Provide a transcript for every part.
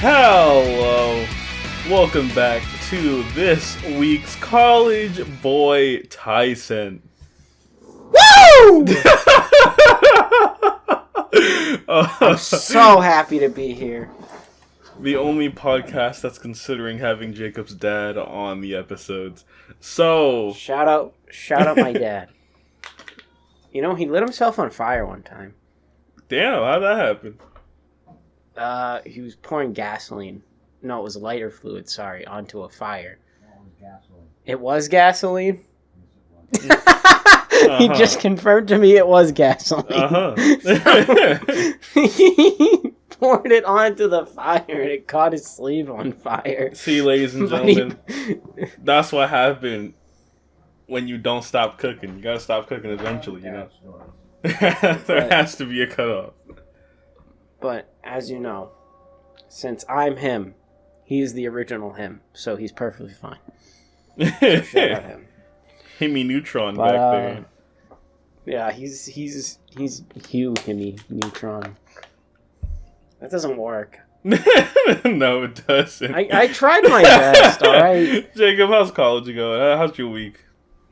Hello, welcome back to this week's College Boy Taisen. Woo! I'm so happy to be here. The only podcast that's considering having Jacob's dad on the episodes. So shout out my dad. You know, he lit himself on fire one time. Damn, how'd that happen? He was pouring gasoline. No, it was lighter fluid, sorry, onto a fire. It was gasoline? He just confirmed to me it was gasoline. He poured it onto the fire and it caught his sleeve on fire. See, ladies and gentlemen, that's what happened when you don't stop cooking. You gotta stop cooking eventually, you know? There has to be a cutoff. But, as you know, since I'm him, he is the original him, so he's perfectly fine. So shout out him. Himmy Neutron back there. Yeah, he's Hugh Himmy Neutron. That doesn't work. No, it doesn't. I tried my best, alright? Jacob, how's college going? How's your week?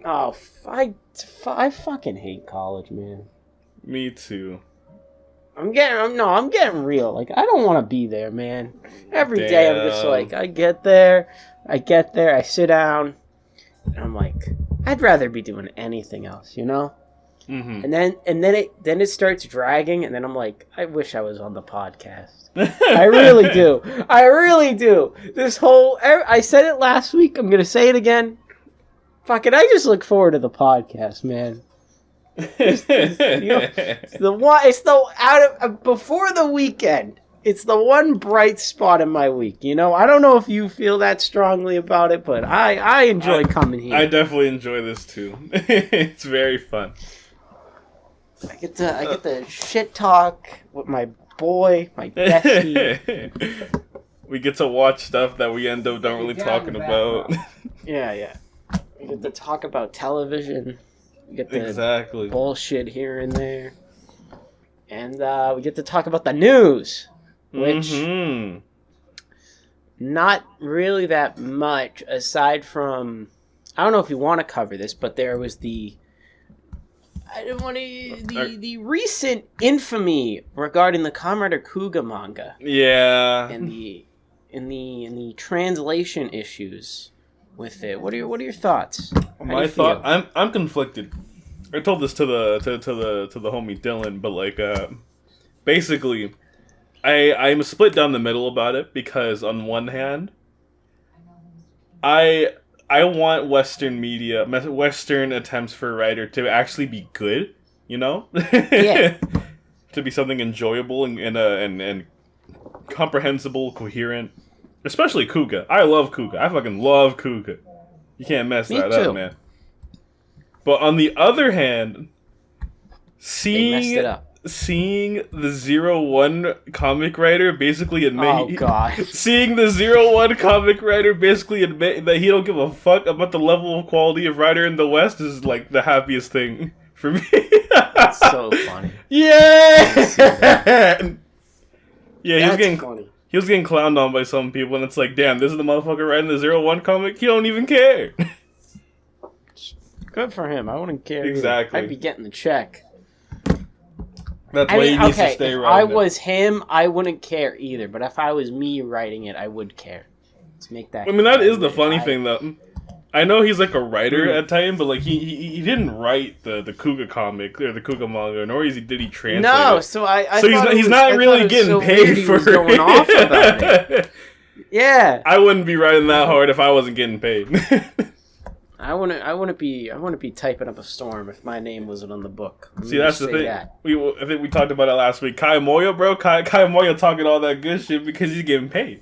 Oh, I fucking hate college, man. Me too. I'm getting real. Like, I don't want to be there, man. Every day I'm just like, I get there, I sit down, and I'm like, I'd rather be doing anything else, you know? Mm-hmm. And then it starts dragging, and then I'm like, I wish I was on the podcast. I really do. I said it last week. I'm gonna say it again. Fuck it. I just look forward to the podcast, man. It's before the weekend. It's the one bright spot in my week. You know, I don't know if you feel that strongly about it, but I enjoy coming here. I definitely enjoy this too. It's very fun. I get to shit talk with my boy, my bestie. We get to watch stuff that we end up don't really talking about. Yeah. We get to talk about television. We get the bullshit here and there. And we get to talk about the news. Which, not really that much, aside from... I don't know if you want to cover this, but there was the recent infamy regarding the Comrade Kuga manga. Yeah. And the translation issues with it. What are your thoughts? My thought, I'm conflicted. I told this to the homie Dylan, but like basically I'm split down the middle about it because on one hand I want Western media, Western attempts for a writer to actually be good, you know? Yeah. To be something enjoyable and comprehensible, coherent. Especially Kuga. I love Kuga. I fucking love Kuga. You can't mess that up, man. But on the other hand, seeing the 0-1 comic writer basically admit seeing the 0-1 comic writer basically admit that he don't give a fuck about the level of quality of writer in the West is like the happiest thing for me. That's so funny. Yeah. Yeah, he was getting clowned on by some people, and it's like, damn, this is the motherfucker writing the 0-1 comic? He don't even care. Good for him. I wouldn't care. Exactly. I'd be getting the check. That's why he needs to stay writing. If I was him, I wouldn't care either. But if I was me writing it, I would care. Let's make that. I mean, that is the funny thing, though. I know he's like a writer at times, but like he didn't write the Kuga comic or the Kuga manga, nor did he translate it. No, so he's not really getting paid for going off about it. Yeah, I wouldn't be writing that hard if I wasn't getting paid. I wouldn't be typing up a storm if my name wasn't on the book. See, that's the thing. I think we talked about it last week. Kai Moya, bro. Kai Moya talking all that good shit because he's getting paid.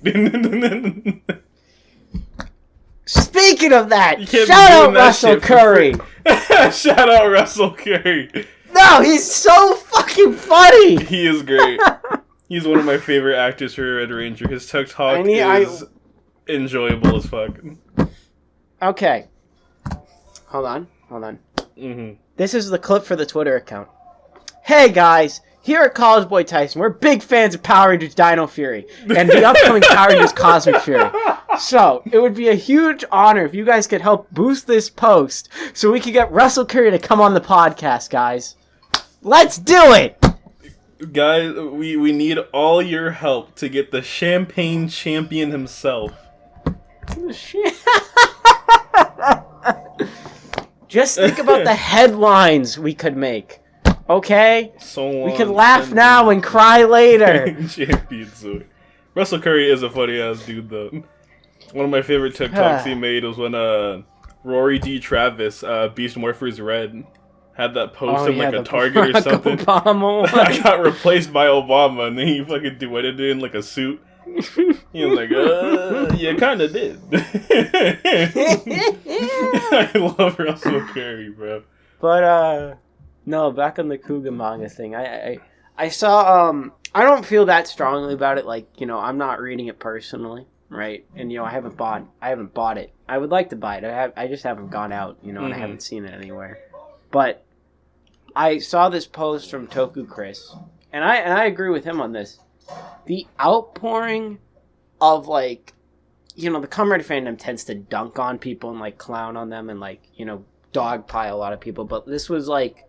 Speaking of that, shout out Russell Curry. Shout out Russell Curry. No, he's so fucking funny. He is great. He's one of my favorite actors for Red Ranger. His TikTok is enjoyable as fuck. Okay. Hold on. Mm-hmm. This is the clip for the Twitter account. Hey guys, here at College Boy Tyson, we're big fans of Power Rangers Dino Fury and the upcoming Power Rangers Cosmic Fury. So, it would be a huge honor if you guys could help boost this post so we could get Russell Curry to come on the podcast, guys. Let's do it! Guys, we need all your help to get the champagne champion himself. Just think about the headlines we could make. Okay? So we could laugh now and cry later. Champion Zoe. Russell Curry is a funny ass dude though. One of my favorite TikToks he made was when Rory D. Travis, Beast Morphers Red, had that post in like a Target or something. I got replaced by Obama, and then he fucking duetted it in like a suit. He was like, you kinda did. I love Russell Curry, bro. But, no, back on the Kuga manga thing. I saw, I don't feel that strongly about it. Like, you know, I'm not reading it personally, right? And, you know, I haven't bought it. I would like to buy it. I just haven't gone out, you know, and I haven't seen it anywhere. But I saw this post from Toku Chris, and I agree with him on this. The outpouring of, like, you know, the Kamen Rider fandom tends to dunk on people and, like, clown on them and, like, you know, dogpile a lot of people. But this was, like,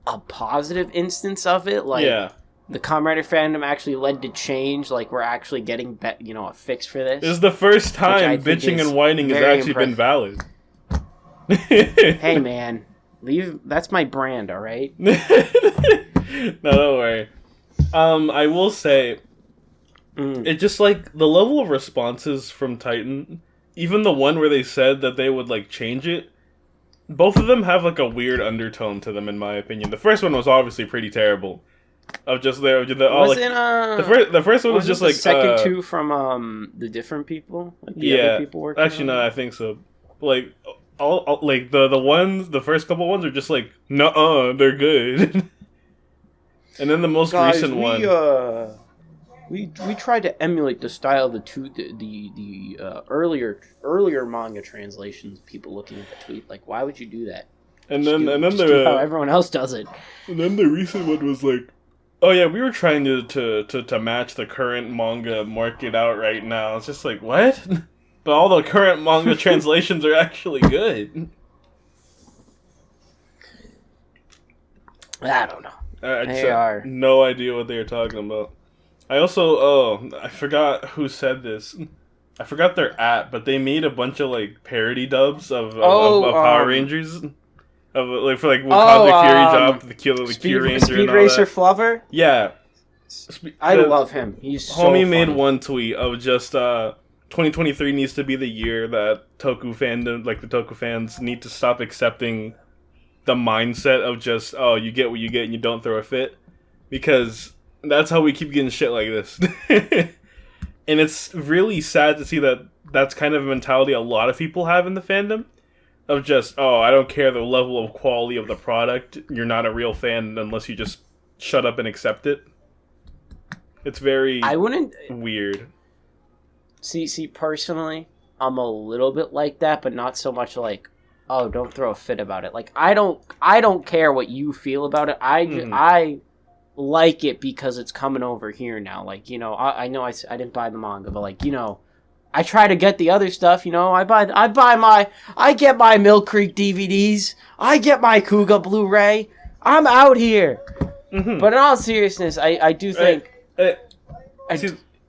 a positive instance of it. Like, the Kamen Rider fandom actually led to change. Like, we're actually getting, you know, a fix for this. This is the first time bitching and whining has actually been valid. Hey, man. That's my brand, all right? No, don't worry. I will say, it just, like, the level of responses from Titan, even the one where they said that they would, like, change it, both of them have, like, a weird undertone to them, in my opinion. The first one was obviously pretty terrible. The first one was just, the like... second two from, the different people? Like, the other people working actually, no, I think so. Like... All like the first couple ones are just like they're good. And then the most recent one, we tried to emulate the style of the earlier manga translations. People looking at the tweet, like, why would you do that? And then how everyone else does it. And then the recent one was like, oh yeah, we were trying to match the current manga market out right now. It's just like, what? But all the current manga translations are actually good. I don't know. I just have no idea what they were talking about. I also, I forgot who said this. I forgot their but they made a bunch of, like, parody dubs of Power Rangers. For, like, when Cosmic Fury dropped the Q Ranger Speed and all Racer that. Flubber? Yeah. I love him. He's so Homie funny. made one tweet of just, 2023 needs to be the year that Toku fandom, like the Toku fans, need to stop accepting the mindset of just, you get what you get and you don't throw a fit. Because that's how we keep getting shit like this. And it's really sad to see that that's kind of a mentality a lot of people have in the fandom. Of just, I don't care the level of quality of the product. You're not a real fan unless you just shut up and accept it. It's very weird. See, personally, I'm a little bit like that, but not so much like, don't throw a fit about it. Like, I don't care what you feel about it. I like it because it's coming over here now. Like, you know, I know I didn't buy the manga, but, like, you know, I try to get the other stuff. You know, I get my Mill Creek DVDs. I get my Kuga Blu-ray. I'm out here. Mm-hmm. But in all seriousness, I do think.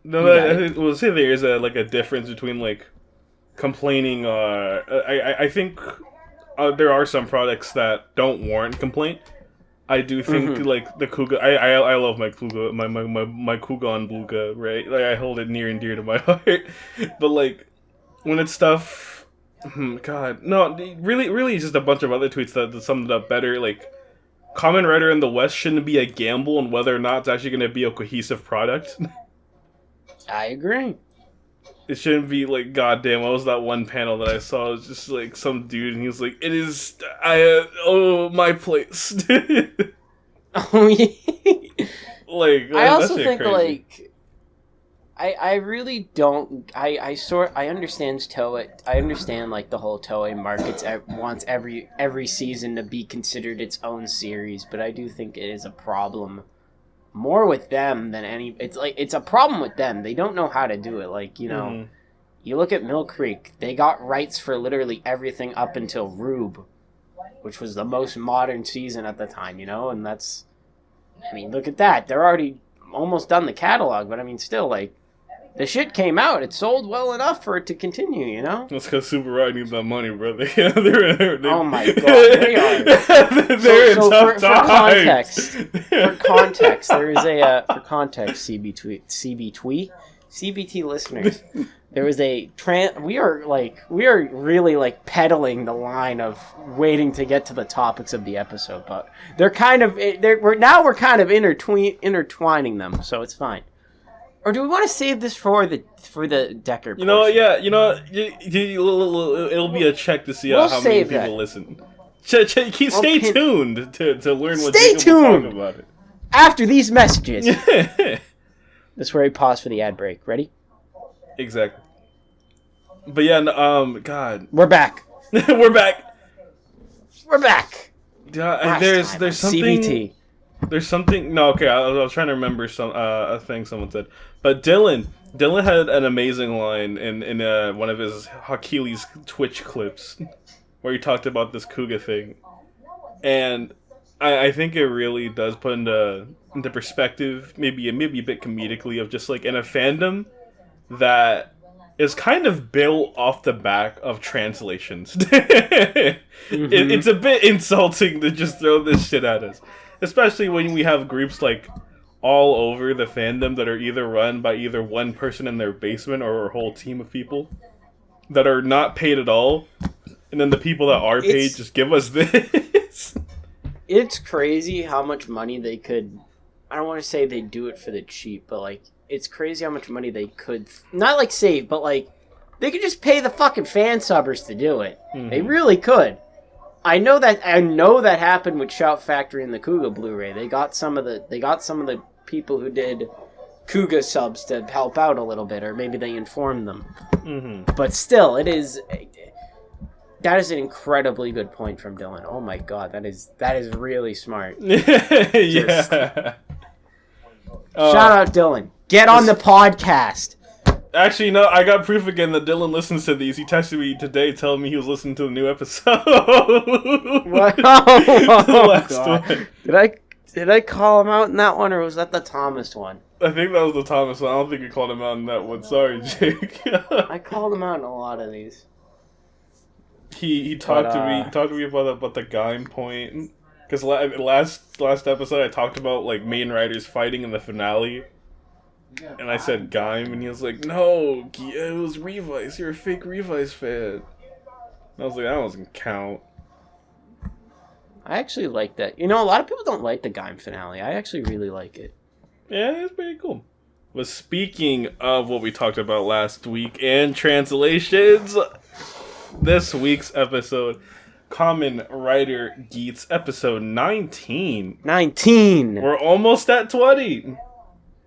We'll say there is a difference between, like, complaining. I think there are some products that don't warrant complaint. I do think like the Kuga. I love my Kuga, my Kugan Bluga, right? Like, I hold it near and dear to my heart. But, like, when it's stuff, God, no, really, it's just a bunch of other tweets that summed it up better. Like, Kamen Rider in the West shouldn't be a gamble on whether or not it's actually going to be a cohesive product. I agree. It shouldn't be like, goddamn, what was that one panel that I saw? It was just like some dude and he was like, my place. Oh, yeah. Like, I also think, crazy. like, I really don't, I understand Toei, I understand, like, the whole Toei market wants every season to be considered its own series, but I do think it is a problem more with them than any. It's like it's a problem with them. They don't know how to do it. Like you look at Mill Creek. They got rights for literally everything up until Rube, which was the most modern season at the time. And that's. I mean, look at that. They're already almost done the catalog, but I mean, still like. The shit came out. It sold well enough for it to continue, That's because Super Ride needs that money, bro. Oh my god, they are. They're in tough times. For context, there is a CBT listeners. There was a we are really like peddling the line of waiting to get to the topics of the episode, but we're kind of intertwining them, so it's fine. Or do we want to save this for the Decker portion? It'll be a check to see how many people listen. Stay tuned to learn what Jacob will talk about it. After these messages. This is where we pause for the ad break. Ready? Exactly. But yeah, God. We're back. We're back. There's something... CBT. There's something. No, okay. I was trying to remember a thing someone said, but Dylan had an amazing line in one of his Ghially's Twitch clips, where he talked about this Kuga thing, and I think it really does put into perspective, maybe a bit comedically, of just like in a fandom that is kind of built off the back of translations. It's a bit insulting to just throw this shit at us. Especially when we have groups like all over the fandom that are either run by either one person in their basement or a whole team of people that are not paid at all. And then the people that are paid just give us this. It's crazy how much money they could... I don't want to say they do it for the cheap, but like it's crazy how much money they could... Not like save, but like they could just pay the fucking fan subbers to do it. They really could. I know that happened with Shout Factory and the Kuga Blu-ray. They got some of the people who did Kuga subs to help out a little bit, or maybe they informed them. But still, that is an incredibly good point from Dylan. Oh my god, that is really smart. Yeah. Shout out Dylan. Get on the podcast. Actually, no, I got proof again that Dylan listens to these. He texted me today telling me he was listening to the new episode. What? The last one. Did I call him out in that one, or was that the Thomas one? I think that was the Thomas one. I don't think you called him out in that one. Sorry, Jake. I called him out in a lot of these. He talked to me about the Gaim point. Because last episode I talked about like main writers fighting in the finale. And I said Gaim, and he was like, no, it was Revice. You're a fake Revice fan. And I was like, that doesn't count. I actually like that. A lot of people don't like the Gaim finale. I actually really like it. Yeah, it's pretty cool. But speaking of what we talked about last week and translations, this week's episode, Kamen Rider Geats, episode 19. 19! We're almost at 20!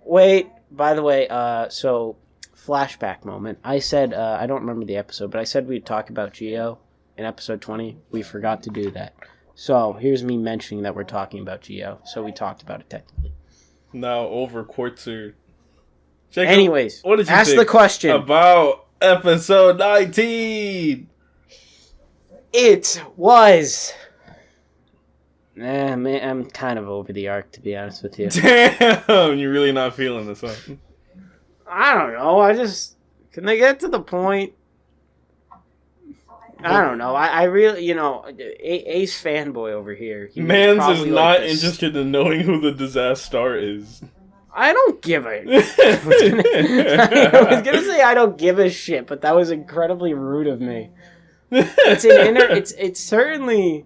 Wait. By the way, so, flashback moment. I said, I don't remember the episode, but I said we'd talk about Geo in episode 20. We forgot to do that. So, here's me mentioning that we're talking about Geo. So, we talked about it technically. Now, over Quartzer. Jacob, anyways, what did you ask think the question about episode 19? It was... man, I'm kind of over the arc, to be honest with you. Damn, you're really not feeling this one. I don't know. Can they get to the point? I don't know. I really, Ace fanboy over here. Mans is not interested in knowing who the Disaster Star is. I don't give a... I was gonna say I don't give a shit, but that was incredibly rude of me. It's certainly...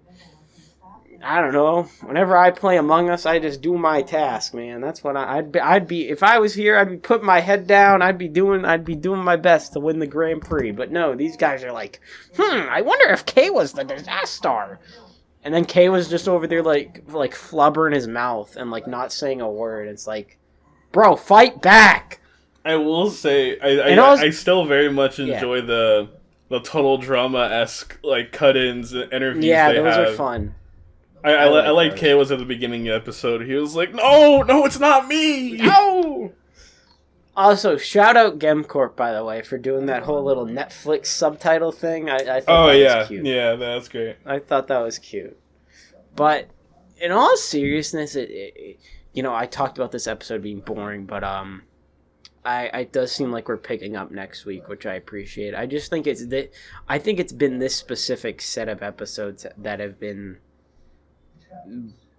I don't know. Whenever I play Among Us, I just do my task, man. That's what I'd be. If I was here, I'd be putting my head down. I'd be doing my best to win the Grand Prix. But no, these guys are like, I wonder if K was the Disaster Star. And then K was just over there like flubbering his mouth and like not saying a word. It's like, bro, fight back. I will say, I still very much enjoy the total drama-esque like cut-ins interviews. Yeah, those are fun. I like Kay was at the beginning of the episode. He was like, no, it's not me. No. Also, shout out GemCorp, by the way, for doing that whole little Netflix subtitle thing. I thought that was cute. Yeah, that's great. I thought that was cute. But in all seriousness, it I talked about this episode being boring, but it does seem like we're picking up next week, which I appreciate. I just think I think it's been this specific set of episodes that have been.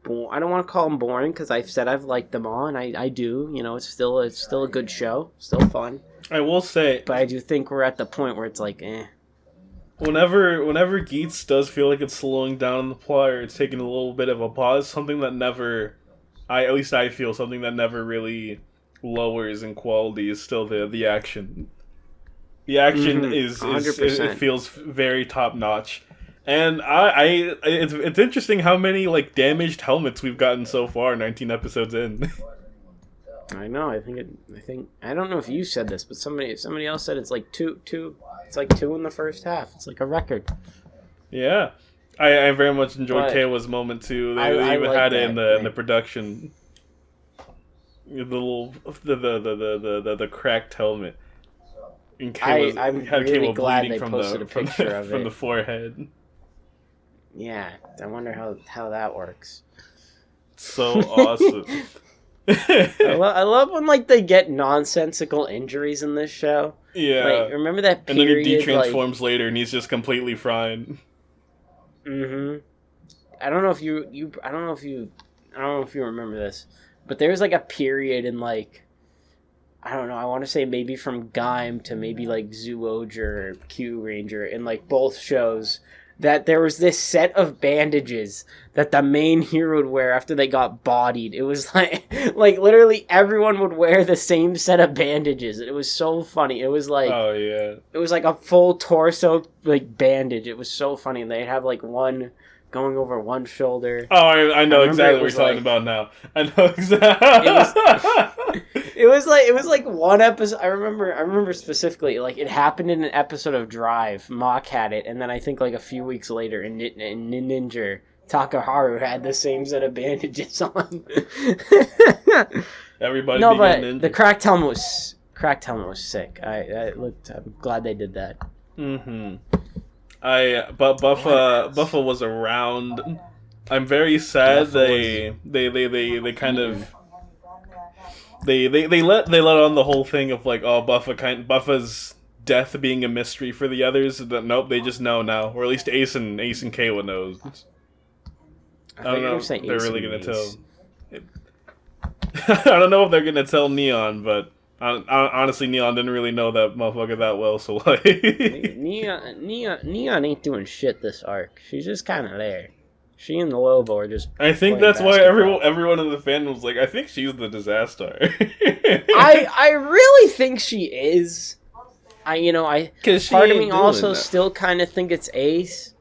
I don't want to call them boring because I've said I've liked them all, and I do. It's still a good show, still fun. I will say, but I do think we're at the point where it's like, eh. Whenever Geats does feel like it's slowing down in the plot or it's taking a little bit of a pause, something that never, at least I feel something that never really lowers in quality is still the action. The action is it feels very top notch. And it's interesting how many like damaged helmets we've gotten so far, 19 episodes in. I know. I think I don't know if you said this, but somebody else said it's like two. It's like 2 in the first half. It's like a record. Yeah, I very much enjoyed Kayla's moment too. They even had it in the production. The cracked helmet. And I'm really glad they posted a picture of it from the forehead. Yeah, I wonder how that works. So awesome. I love when like they get nonsensical injuries in this show. Yeah. Like, remember that period? And then he de-transforms later, and he's just completely fried. I don't know if you remember this, but there's like a period in like, I don't know, I want to say maybe from Gaim to maybe like Zyuohger or Q Ranger in like both shows, that there was this set of bandages that the main hero would wear after they got bodied. It was like literally everyone would wear the same set of bandages. It was so funny. It was like, oh yeah, it was like a full torso like bandage. It was so funny. And they'd have like one going over one shoulder. Oh, I know exactly what you're talking about now. I know exactly. It was like one episode. I remember specifically, like it happened in an episode of Drive. Mock had it, and then I think like a few weeks later in Ninja, Takaharu had the same set of bandages on. Everybody. No, but ninja. The cracked helmet was sick. I'm glad they did that. But Buffa was around. I'm very sad they kind of they let on the whole thing of like, oh, Buffa's death being a mystery for the others. But nope, they just know now, or at least Ace and Kayla knows. I don't know if they're really gonna tell. I don't know if they're gonna tell Neon, but honestly, Neon didn't really know that motherfucker that well, so like Neon ain't doing shit this arc. She's just kind of there. She and the Lobo are just. I think that's basketball. Why everyone in the fandom was like, I think she's the disaster. I really think she is. Part of me also still kind of think it's Ace.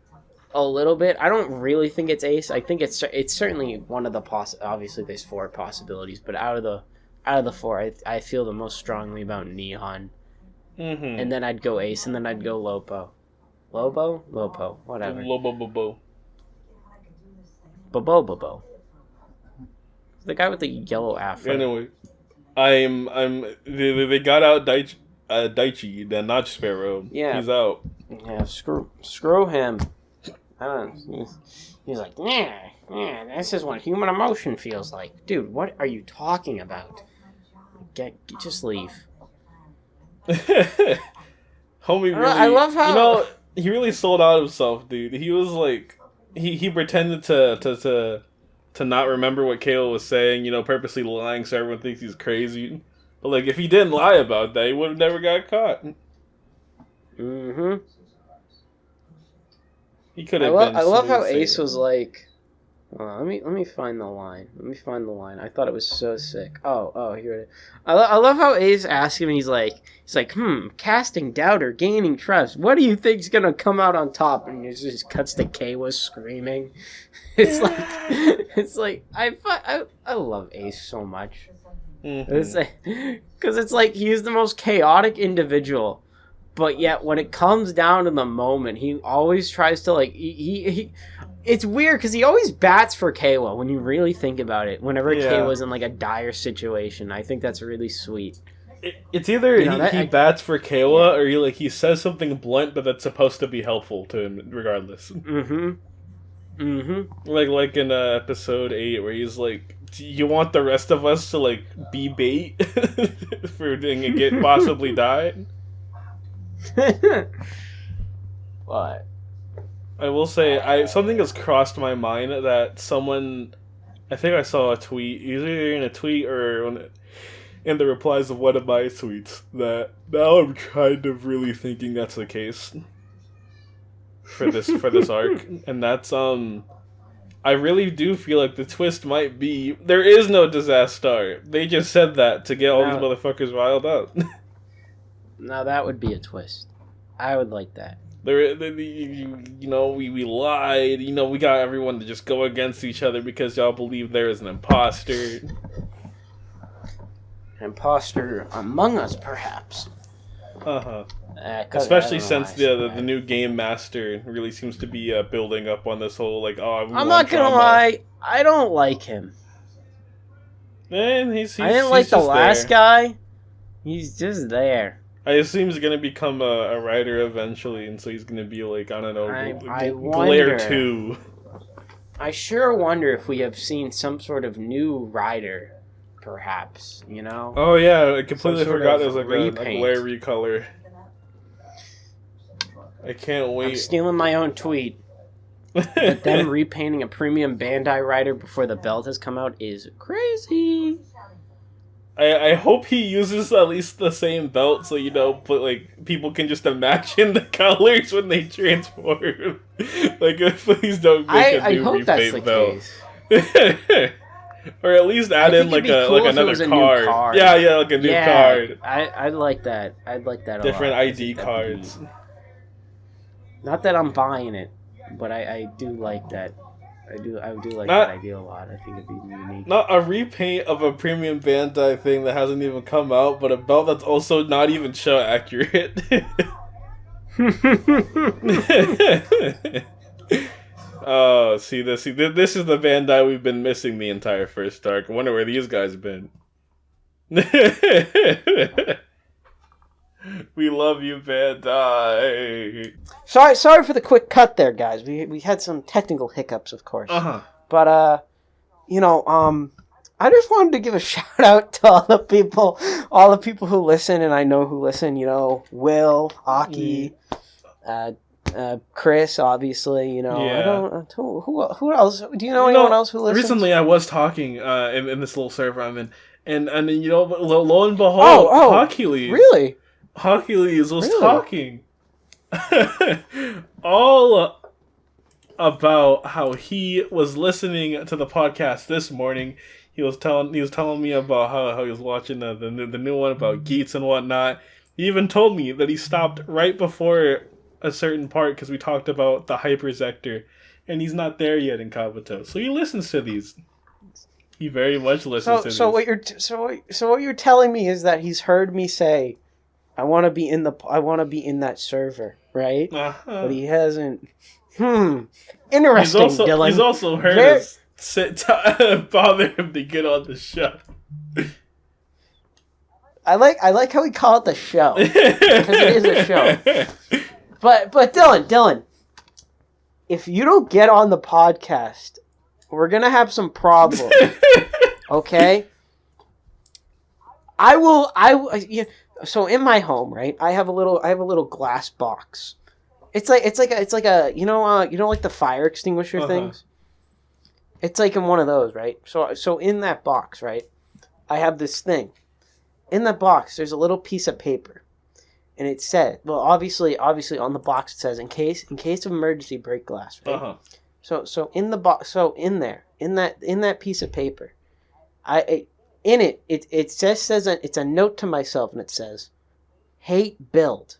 A little bit. I don't really think it's Ace. I think it's certainly one of the obviously there's 4 possibilities, but out of the 4, I feel the most strongly about Neon. And then I'd go Ace, and then I'd go Lopo, whatever. Lobo. Bobo. The guy with the yellow afro. Anyway, they got out Daichi, the Nadge-Sparrow. Yeah. He's out. Yeah, screw him. He's like, yeah, this is what human emotion feels like. Dude, what are you talking about? Just leave. Homie really... I love how... he really sold out himself, dude. He was like... He pretended to not remember what Kayla was saying, purposely lying so everyone thinks he's crazy. But, like, if he didn't lie about that, he would have never got caught. He could have been. I love how Ace was like, let me find the line. I thought it was so sick. Oh, here it is. I love how Ace asked him. He's like, casting doubt or gaining trust. What do you think's gonna come out on top? And it just cuts to Kayla screaming. It's like I love Ace so much. It's like, because it's like he's the most chaotic individual. But yet, when it comes down to the moment, he always tries to, like, he It's weird because he always bats for Kayla when you really think about it. Whenever Yeah. Kayla's in like a dire situation, I think that's really sweet. It's either he bats for Kayla or he says something blunt, but that's supposed to be helpful to him regardless. Like in episode 8 where he's like, "Do you want the rest of us to like be bait for doing and get possibly die?" What? I will say, something has crossed my mind that someone, I think I saw a tweet, either in a tweet or in the replies of one of my tweets, that now I'm kind of really thinking that's the case for this arc, and that's I really do feel like the twist might be there is no disaster. They just said that to get all these motherfuckers riled up. Now that would be a twist. I would like that. We lied. We got everyone to just go against each other because y'all believe there is an imposter. An imposter among us, perhaps. Especially since the new game master really seems to be building up on this whole I'm not gonna lie, I don't like him. Man, I didn't like the last guy. He's just there. I assume he's gonna become a writer eventually, and so he's gonna be like, I don't know, Blair 2. I sure wonder if we have seen some sort of new writer, perhaps. Oh yeah, I completely forgot there's like a Blair recolor. I can't wait. I'm stealing my own tweet. But them repainting a premium Bandai rider before the belt has come out is crazy. I hope he uses at least the same belt so but people can just imagine the colors when they transform. Please don't make a new repaint belt. Or at least add in another card. Yeah, like a new card. I'd like that. I'd like that a lot. Different ID cards. Not that I'm buying it, but I do like that. I do like that idea a lot. I think it'd be unique. Not a repaint of a premium Bandai thing that hasn't even come out, but a belt that's also not even show accurate. Oh, see this is the Bandai we've been missing the entire first arc. I wonder where these guys have been. We love you, Bandai. Sorry for the quick cut there, guys. We had some technical hiccups, of course. But I just wanted to give a shout out to all the people who listen, and I know who listen. Will, Aki, Chris, obviously. Yeah. I don't. Who else? Do you know anyone else who listens? Recently, I was talking in this little server I'm in, and lo and behold, Hercules. Really? Hercules was talking all about how he was listening to the podcast this morning. He was telling me about how he was watching the new one about Geats and whatnot. He even told me that he stopped right before a certain part because we talked about the Hyperzector, and he's not there yet in Kabuto. So he listens to these. He very much listens to these. So what you're telling me is that he's heard me say, I want to be in that server, right? But he hasn't. Interesting, Dylan. He's also heard us bother him to get on the show. I like how we call it the show because it is a show. But Dylan, if you don't get on the podcast, we're gonna have some problems. Okay? So in my home, right? I have a little glass box. It's like a like the fire extinguisher things. It's like in one of those, right? So in that box, right? I have this thing. In that box, there's a little piece of paper, and it said, well, obviously on the box it says in case of emergency, break glass, right? So in the box, in that piece of paper, it says it's a note to myself, and it says, "Hate build,"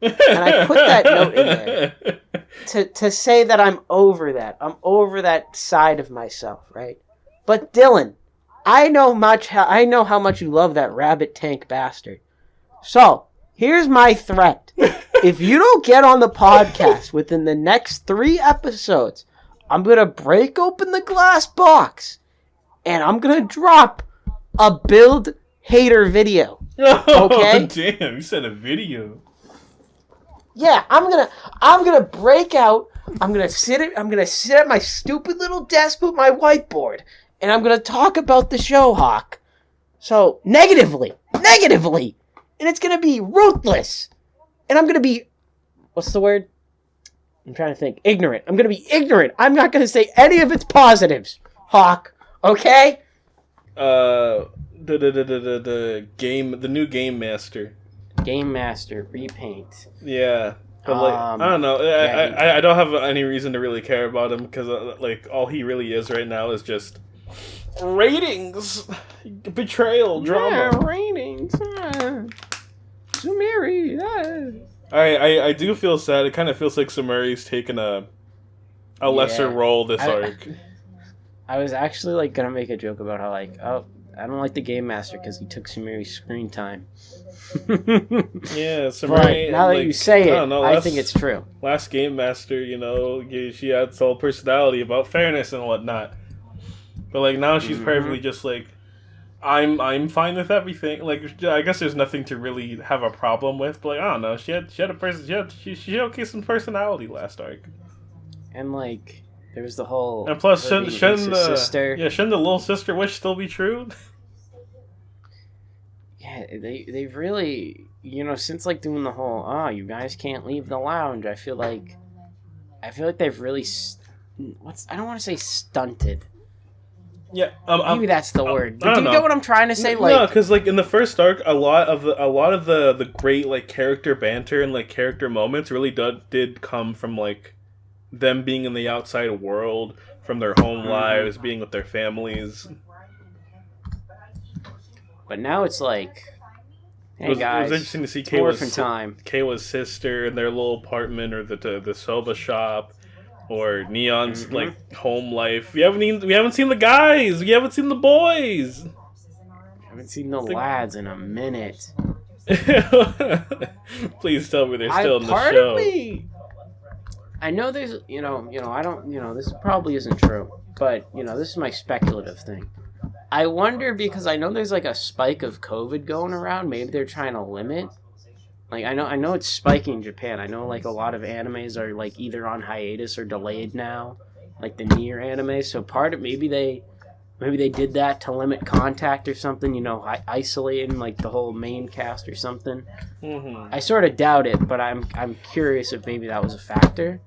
and I put that note in there to say that I'm over that. I'm over that side of myself, right? But Dylan, I know how much you love that rabbit tank bastard. So here's my threat: if you don't get on the podcast within the next 3 episodes, I'm going to break open the glass box, and I'm going to drop a build hater video. Okay? Oh, damn, you said a video. Yeah, I'm gonna break out. I'm gonna sit at my stupid little desk with my whiteboard, and I'm gonna talk about the show, Hawk. So negatively, and it's gonna be ruthless, and I'm gonna be, what's the word? I'm trying to think. Ignorant. I'm gonna be ignorant. I'm not gonna say any of its positives, Hawk. Okay? The new Game Master. Game Master repaint. Yeah, but like I don't know. I don't have any reason to really care about him because like all he really is right now is just ratings, betrayal, drama. Yeah, ratings. Sumeri. I do feel sad. It kind of feels like Sumeri's taken a lesser role this arc. I was actually like gonna make a joke about how like, oh, I don't like the Game Master because he took Sumeri's screen time. Yeah, Sumeri. Now that you say it, I think it's true. Last Game Master, she had this whole personality about fairness and whatnot. But like now she's perfectly just like, I'm fine with everything. Like I guess there's nothing to really have a problem with. But like I don't know, she showcased some personality last arc. And like there was the whole. And plus, shouldn't sister. Shouldn't the little sister wish still be true? Yeah, they've really, since like doing the whole, you guys can't leave the lounge. I feel like they've really, I don't want to say stunted. Yeah, maybe that's the word. Do you get what I'm trying to say? No, because like in the first arc, a lot of the great like character banter and like character moments really did come from like them being in the outside world, from their home lives, being with their families. But now it's like, hey guys, it was interesting to see Kayla's sister in their little apartment, or the soba shop, or Neon's like home life. We haven't seen the guys. We haven't seen the boys. I haven't seen the lads in a minute. Please tell me they're still in the show. Part of me, I know there's, I don't, this probably isn't true, but this is my speculative thing. I wonder, because I know there's like a spike of COVID going around. Maybe they're trying to limit. Like I know it's spiking in Japan. I know like a lot of animes are like either on hiatus or delayed now, like the Nier anime. So maybe they did that to limit contact or something. Isolating like the whole main cast or something. I sort of doubt it, but I'm curious if maybe that was a factor.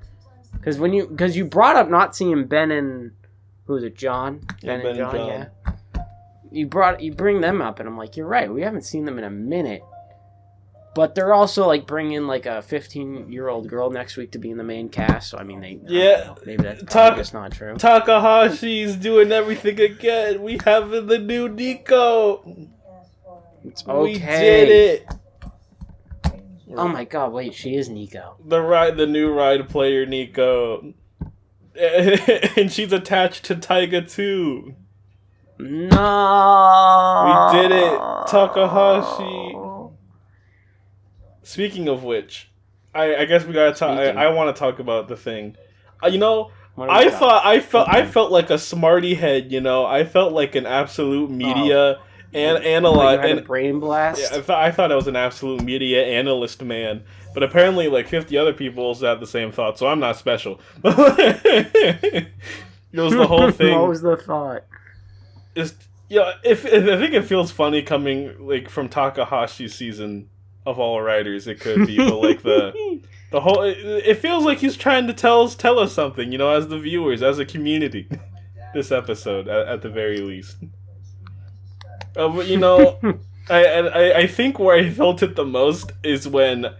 Because you brought up not seeing Ben and who was it, John? Ben and John, yeah. You bring them up, and I'm like, you're right. We haven't seen them in a minute, but they're also like bringing like a 15-year-old girl next week to be in the main cast. So I mean, maybe that's just not true. Takahashi's doing everything again. We have the new Nico. It's okay. We did it. Oh my god! Wait, she is Nico. The new ride player Nico, and she's attached to Taiga too. No, we did it, Takahashi. Speaking of which, I guess we gotta talk. I want to talk about the thing. I felt like a smarty head. I felt like an absolute media analyst and brain blast. Yeah, I thought I was an absolute media analyst man, but apparently like 50 other people also had the same thought. So I'm not special. It was the whole thing. What was the thought? I think it feels funny coming like from Takahashi's season of all writers. It could be, but like the whole, it feels like he's trying to tell us something, as the viewers, as a community. This episode, at the very least. But I think where I felt it the most is when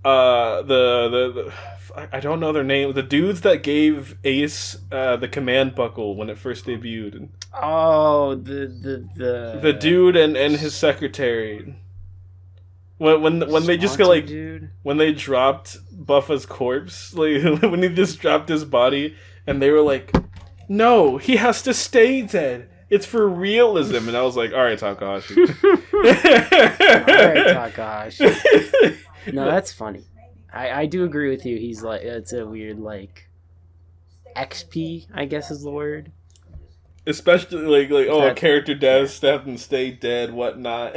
the I don't know their name. The dudes that gave Ace the command buckle when it first debuted. Oh, the dude and his secretary. When they just go like dude. When they dropped Buffa's corpse, like when he just dropped his body, and they were like, "No, he has to stay dead. It's for realism." And I was like, "All right, Takahashi." All right, Takahashi. No, that's funny. I do agree with you. He's like, it's a weird like. XP, I guess is the word. Especially like a character death, step and stay dead, whatnot.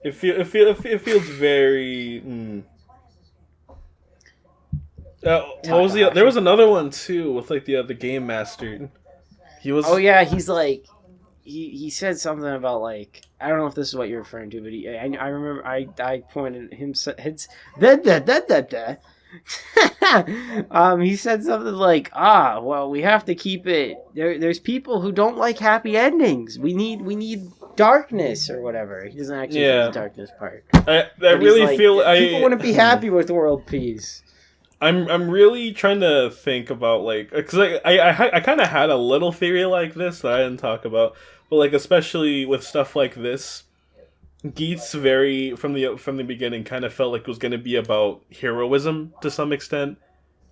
It feels very. What was there was another one too with like the game master. He was. Oh yeah, he's like, he said something about like, I don't know if this is what you're referring to, but I remember I pointed him his he said something like, well, we have to keep it. There's people who don't like happy endings. We need darkness or whatever. He doesn't actually say the darkness part. I really feel people wouldn't be happy with world peace. I'm really trying to think about like, because I kind of had a little theory like this that I didn't talk about, but like especially with stuff like this, Geats very from the beginning kind of felt like it was going to be about heroism to some extent,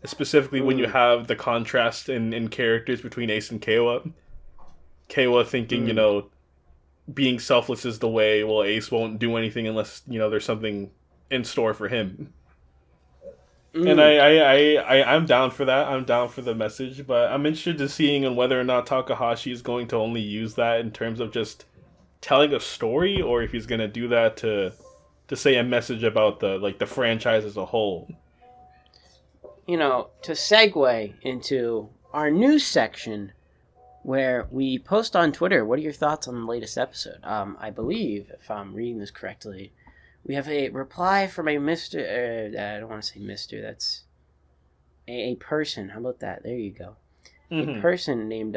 specifically when you have the contrast in characters between Ace and Keiwa. Keiwa thinking being selfless is the way. Well, Ace won't do anything unless there's something in store for him. And I'm down for that. I'm down for the message, but I'm interested to seeing on whether or not Takahashi is going to only use that in terms of just telling a story, or if he's going to do that to say a message about the franchise as a whole. To segue into our news section, where we post on Twitter, what are your thoughts on the latest episode? I believe, if I'm reading this correctly, we have a reply from a Mr. I don't want to say Mr. That's a person. How about that? There you go. Mm-hmm. A person named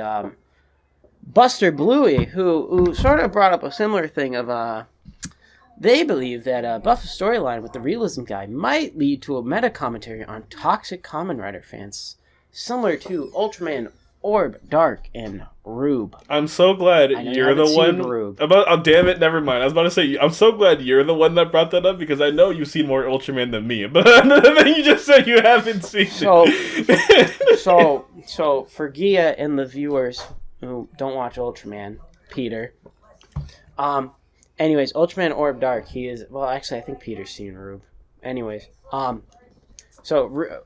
Buster Bluey, who sort of brought up a similar thing of they believe that Buff's storyline with the realism guy might lead to a meta commentary on toxic Kamen Rider fans, similar to Ultraman Orb, Dark, and Rube. I'm so glad you're the one Rube. Damn it, never mind. I was about to say, I'm so glad you're the one that brought that up, because I know you've seen more Ultraman than me, but then you just said you haven't seen it. So for Ghia and the viewers who don't watch Ultraman, Peter, anyways, Ultraman Orb Dark, he is, well, actually, I think Peter's seen Rube. Anyways, so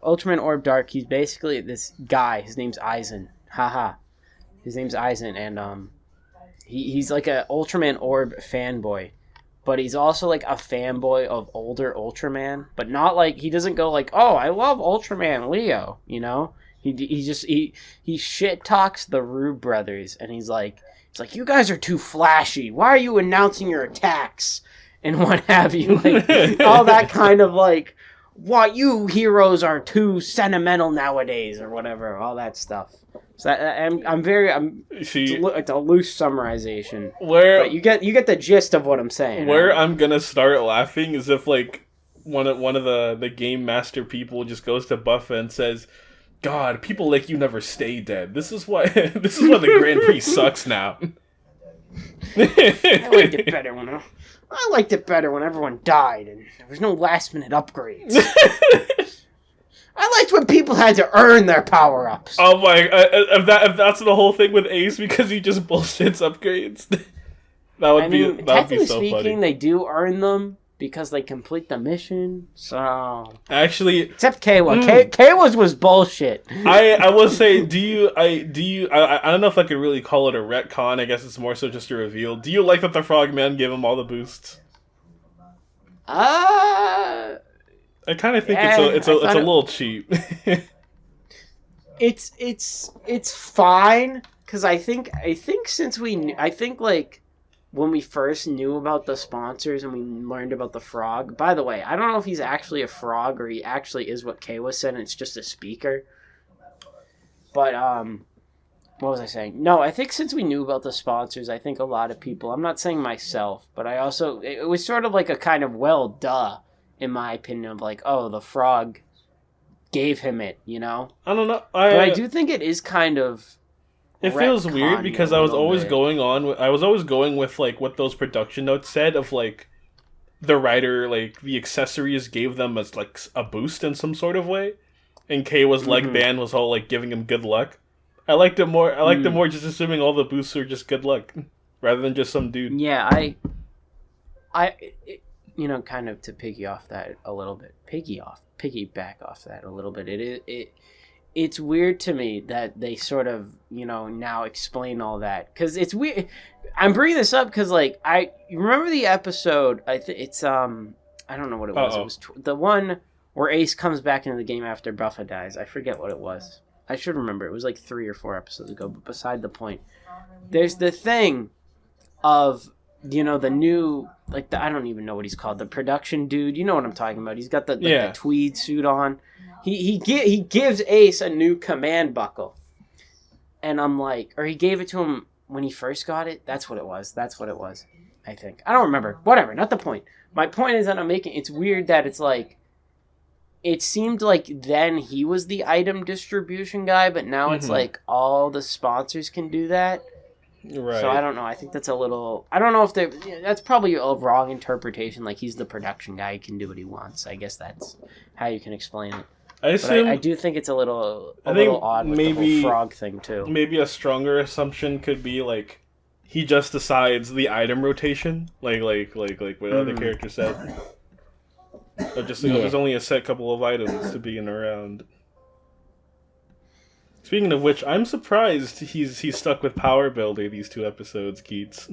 Ultraman Orb Dark, he's basically this guy, his name's Aizen. Haha. His name's Aizen, and he's like a Ultraman Orb fanboy, but he's also like a fanboy of older Ultraman, but not like, he doesn't go like, oh, I love Ultraman Leo, he shit talks the Rube brothers, and he's like, you guys are too flashy, why are you announcing your attacks, and what have you, like all that kind of like, what, you heroes are too sentimental nowadays, or whatever, all that stuff. So it's a loose summarization. But you get the gist of what I'm saying. Where I'm gonna start laughing is if like one of the game master people just goes to Buffa and says, "God, people like you never stay dead. This is why the Grand Prix sucks now." I liked it better when everyone died and there was no last minute upgrades. I liked when people had to earn their power-ups. Oh my, if that's the whole thing with Ace, because he just bullshits upgrades, that would be so funny. Technically speaking, they do earn them because they complete the mission, so... Actually... Except Keiwa. Keiwa's was bullshit. I will say, I don't know if I could really call it a retcon, I guess it's more so just a reveal. Do you like that the Frogman gave him all the boosts? I kind of think it's a little cheap. It's fine, because I think like when we first knew about the sponsors and we learned about the frog. By the way, I don't know if he's actually a frog or he actually is what Kay was said and it's just a speaker. But what was I saying? No, I think since we knew about the sponsors, I think a lot of people, I'm not saying myself, but it was sort of like a kind of in my opinion, of like, oh, the frog gave him it, I don't know. But I do think it is kind of... It feels weird because I was always going with like what those production notes said of like the writer, like the accessories gave them as like a boost in some sort of way, and Keiwa's leg band was all like giving him good luck. I liked it more. I liked it more just assuming all the boosts are just good luck rather than just some dude. Yeah, kind of to piggyback off that a little bit. It's weird to me that they sort of, now explain all that, because it's weird. I'm bringing this up because, like, you remember the episode? I don't know what it was. It was the one where Ace comes back into the game after Buffa dies. I forget what it was. I should remember. It was like 3 or 4 episodes ago. But beside the point, there's the thing of, the new, like, I don't even know what he's called, the production dude. You know what I'm talking about? He's got the tweed suit on. He gives Ace a new command buckle, and I'm like, or he gave it to him when he first got it. That's what it was. I think. I don't remember. Whatever. Not the point. My point is that it's weird that it's like, it seemed like then he was the item distribution guy, but now it's like all the sponsors can do that. Right. So I don't know. I think that's a little... I don't know if that's probably a wrong interpretation. Like, he's the production guy. He can do what he wants. I guess that's how you can explain it. I do think it's a little odd with the whole frog thing, too. Maybe a stronger assumption could be, like, he just decides the item rotation. Like what other characters said. Or just there's only a set couple of items to be in a round. Speaking of which, I'm surprised he's stuck with Power Builder these 2 episodes, Geats.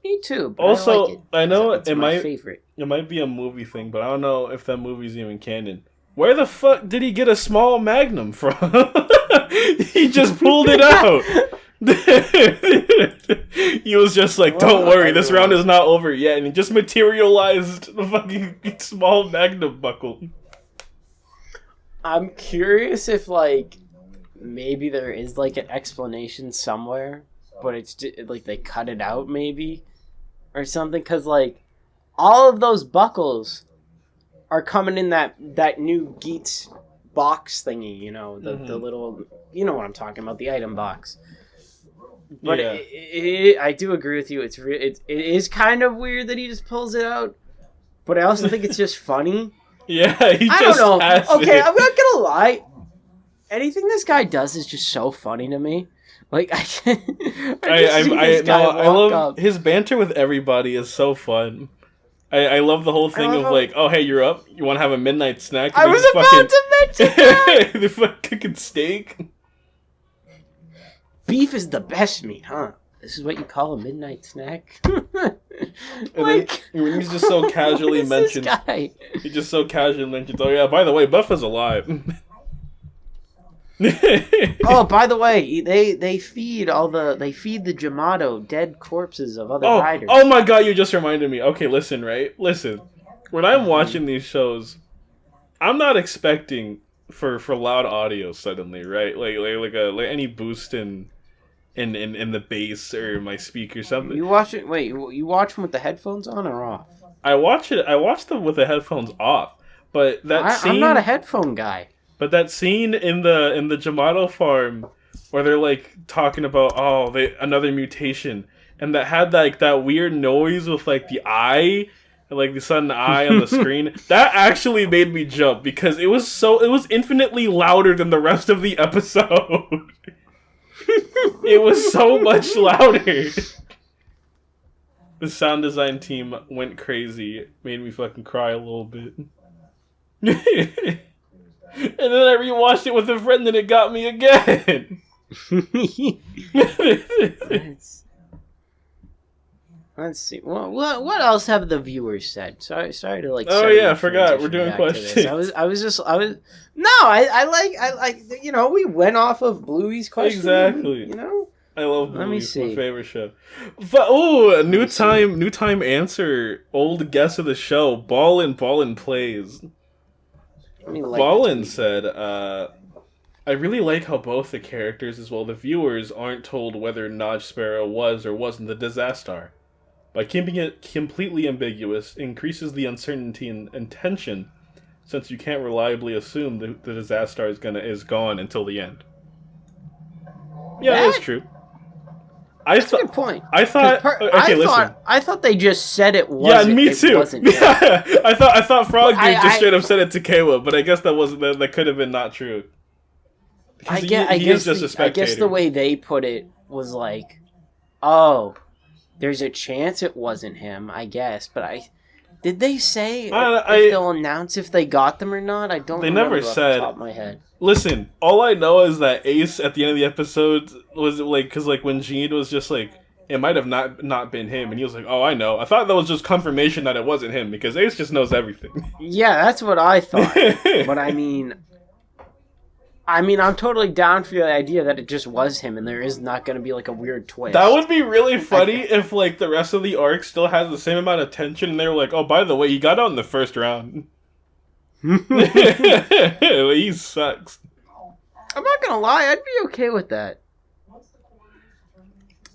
Me too. But also, I like it. I know it's my favorite. It might be a movie thing, but I don't know if that movie's even canon. Where the fuck did he get a small magnum from? He just pulled it out. He was just like, "Don't worry, this round is not over yet," and he just materialized the fucking small magnum buckle. I'm curious if, like, maybe there is, like, an explanation somewhere, but it's just, like, they cut it out, maybe, or something, because, like, all of those buckles are coming in that new Geats box thingy, the little, you know what I'm talking about, the item box. But I do agree with you. It is kind of weird that he just pulls it out, but I also think it's just funny. Yeah, I don't know. Okay, I'm not gonna lie. Anything this guy does is just so funny to me. Like, I love his banter with everybody is so fun. I love the whole thing of like, oh hey, you're up. You want to have a midnight snack? I was about to mention that. They fucking cooking steak. Beef is the best meat, huh? This is what you call a midnight snack? Like, when he's just so casually mentioned. He just so casually mentions, oh yeah, by the way, Buffa's alive. Oh, by the way, they feed the Jamato dead corpses of other riders. Oh my god, you just reminded me. Okay, listen. When I'm watching these shows, I'm not expecting for loud audio suddenly, right? Like any boost in the bass or my speaker or something. You watch it. Wait, you watch them with the headphones on or off? I watch them with the headphones off. But I'm not a headphone guy. But that scene in the Jamato farm where they're like talking about another mutation, and that had like that weird noise with like the eye, and like the sudden eye on the screen, that actually made me jump because it was infinitely louder than the rest of the episode. It was so much louder. The sound design team went crazy. Made me fucking cry a little bit. And then I rewatched it with a friend and it got me again. Let's see. Well, what else have the viewers said? Sorry to like. Oh yeah, I forgot. We're doing questions. I like. We went off of Bluey's question. Exactly. I love Bluey. Let me see. My favorite show. But new time answer. Old guest of the show. Ballin plays. Ballin said, I really like how both the characters as well the viewers aren't told whether Nadge-Sparrow was or wasn't the Disaster. By keeping it completely ambiguous, increases the uncertainty and tension, since you can't reliably assume the Disaster is gone until the end. Yeah, that's true. That's a good point. I thought. Listen. I thought they just said it wasn't. Yeah, me too. Yeah, I thought Frog Dude just straight up said it to Kawa, but I guess that could have been not true. I guess the way they put it was like, oh, there's a chance it wasn't him, I guess. But did they say if they'll announce if they got them or not? I don't. They remember never said. Off the top of my head. Listen, all I know is that Ace at the end of the episode was like, because like when Gene was just like, it might have not been him, and he was like, oh, I know. I thought that was just confirmation that it wasn't him, because Ace just knows everything. Yeah, that's what I thought. But I mean, I'm totally down for the idea that it just was him, and there is not going to be like a weird twist. That would be really funny if like the rest of the arc still has the same amount of tension, and they were like, oh, by the way, he got out in the first round. He sucks. I'm not gonna lie, I'd be okay with that.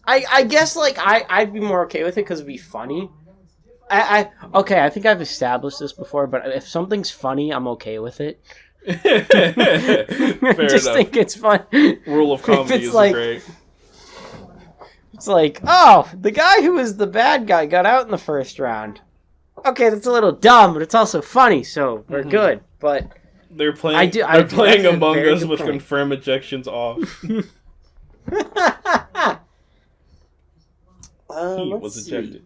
I guess like I'd be more okay with it because it'd be funny. I think I've established this before, but if something's funny, I'm okay with it. Fair just enough. Think it's fun. Rule of comedy is like, great. It's like, oh, the guy who was the bad guy got out in the first round. Okay, that's a little dumb, but it's also funny, so we're good. But they're playing. They're playing Among Us with confirmed ejections off. He was ejected.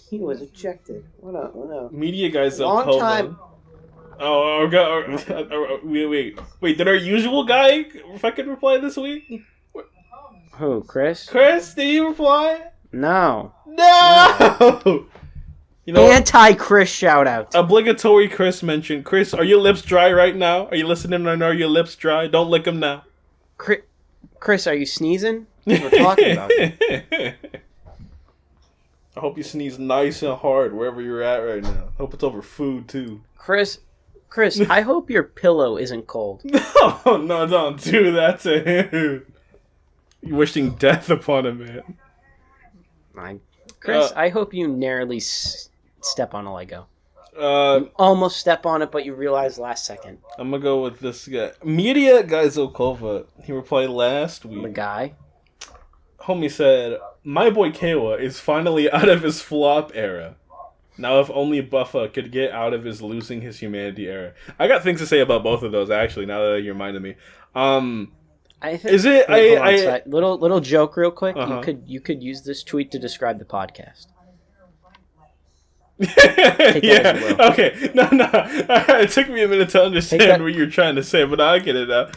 He was ejected. What up? Media guys. Long time. Wait. Did our usual guy fucking reply this week? Who? Chris? Chris, did he reply? No. You know, anti-Chris shout-out. Obligatory Chris mention. Chris, are your lips dry right now? Are you listening? I know are your lips dry. Don't lick them now. Chris, are you sneezing? We're talking about it. I hope you sneeze nice and hard wherever you're at right now. Hope it's over food too. Chris, I hope your pillow isn't cold. No, don't do that to him. You're wishing death upon him, man. Chris, I hope you narrowly step on a Lego. You almost step on it, but you realize last second. I'm gonna go with this guy. Media guy Zokova. He replied last week. The guy? Homie said, my boy Kawa is finally out of his flop era. Now if only Buffa could get out of his losing his humanity era. I got things to say about both of those, actually, now that you reminded me. I think, little joke real quick. Uh-huh. You could use this tweet to describe the podcast. Yeah. Okay. No. It took me a minute to understand what you're trying to say, but I get it now.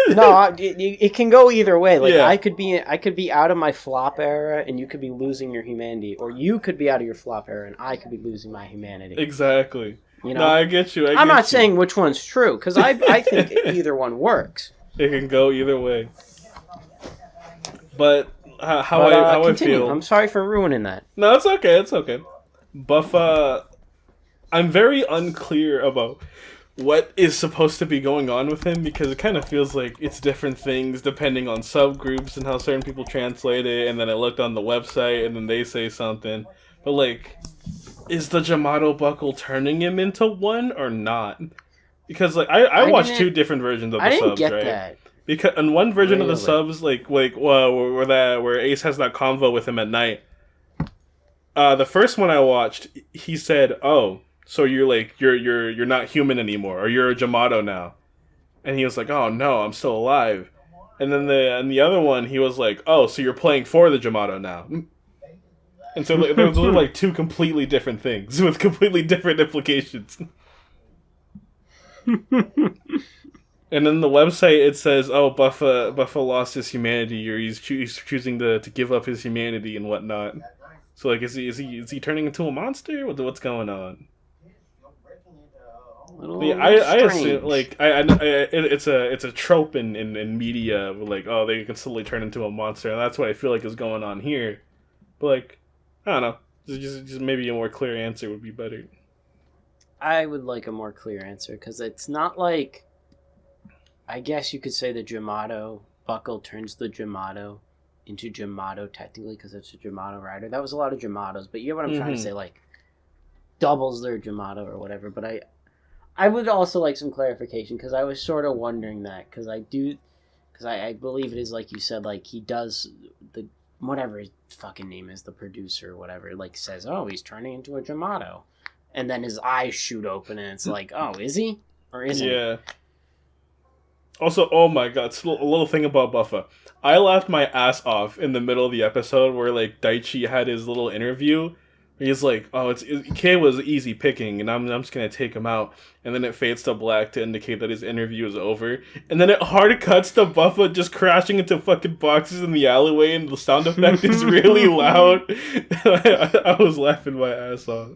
No, it can go either way. Like I could be out of my flop era, and you could be losing your humanity, or you could be out of your flop era, and I could be losing my humanity. Exactly. You know? No, I get you. I'm not saying which one's true because I think either one works. It can go either way. But how I feel. I'm sorry for ruining that. No, it's okay. It's okay. Buffa, I'm very unclear about what is supposed to be going on with him because it kind of feels like it's different things depending on subgroups and how certain people translate it. And then I looked on the website and then they say something. But like, is the Yamato buckle turning him into one or not? Because like I watched two different versions of the subs, right? I didn't get that. Because in one version of the subs, where Ace has that convo with him at night. The first one I watched, he said, "Oh, so you're not human anymore, or you're a Yamato now," and he was like, "Oh no, I'm still alive." And then the other one, he was like, "Oh, so you're playing for the Yamato now." And so those were like two completely different things with completely different implications. And then the website it says, "Oh, Buffa lost his humanity, or he's choosing to give up his humanity and whatnot." So like, is he turning into a monster? What's going on? I assume like it's a trope in media like, oh, they can slowly turn into a monster, and that's what I feel like is going on here. But like, I don't know, just maybe a more clear answer would be better. I would like a more clear answer because it's not like, I guess you could say the Yamato buckle turns the Yamato into Yamato technically because it's a Yamato rider. That was a lot of Yamatos, but you get what I'm trying to say, like doubles their Yamato or whatever. But I would also like some clarification because I was sort of wondering that because I believe it is like you said, like he does the whatever his fucking name is, the producer or whatever, like says, oh, he's turning into a Yamato, and then his eyes shoot open and it's like, oh, is he or isn't he? Yeah. Also, oh my god, a little thing about Buffa. I laughed my ass off in the middle of the episode where, like, Daichi had his little interview. He's like, oh, K was easy picking, and I'm just gonna take him out. And then it fades to black to indicate that his interview is over. And then it hard cuts to Buffa just crashing into fucking boxes in the alleyway, and the sound effect is really loud. I was laughing my ass off.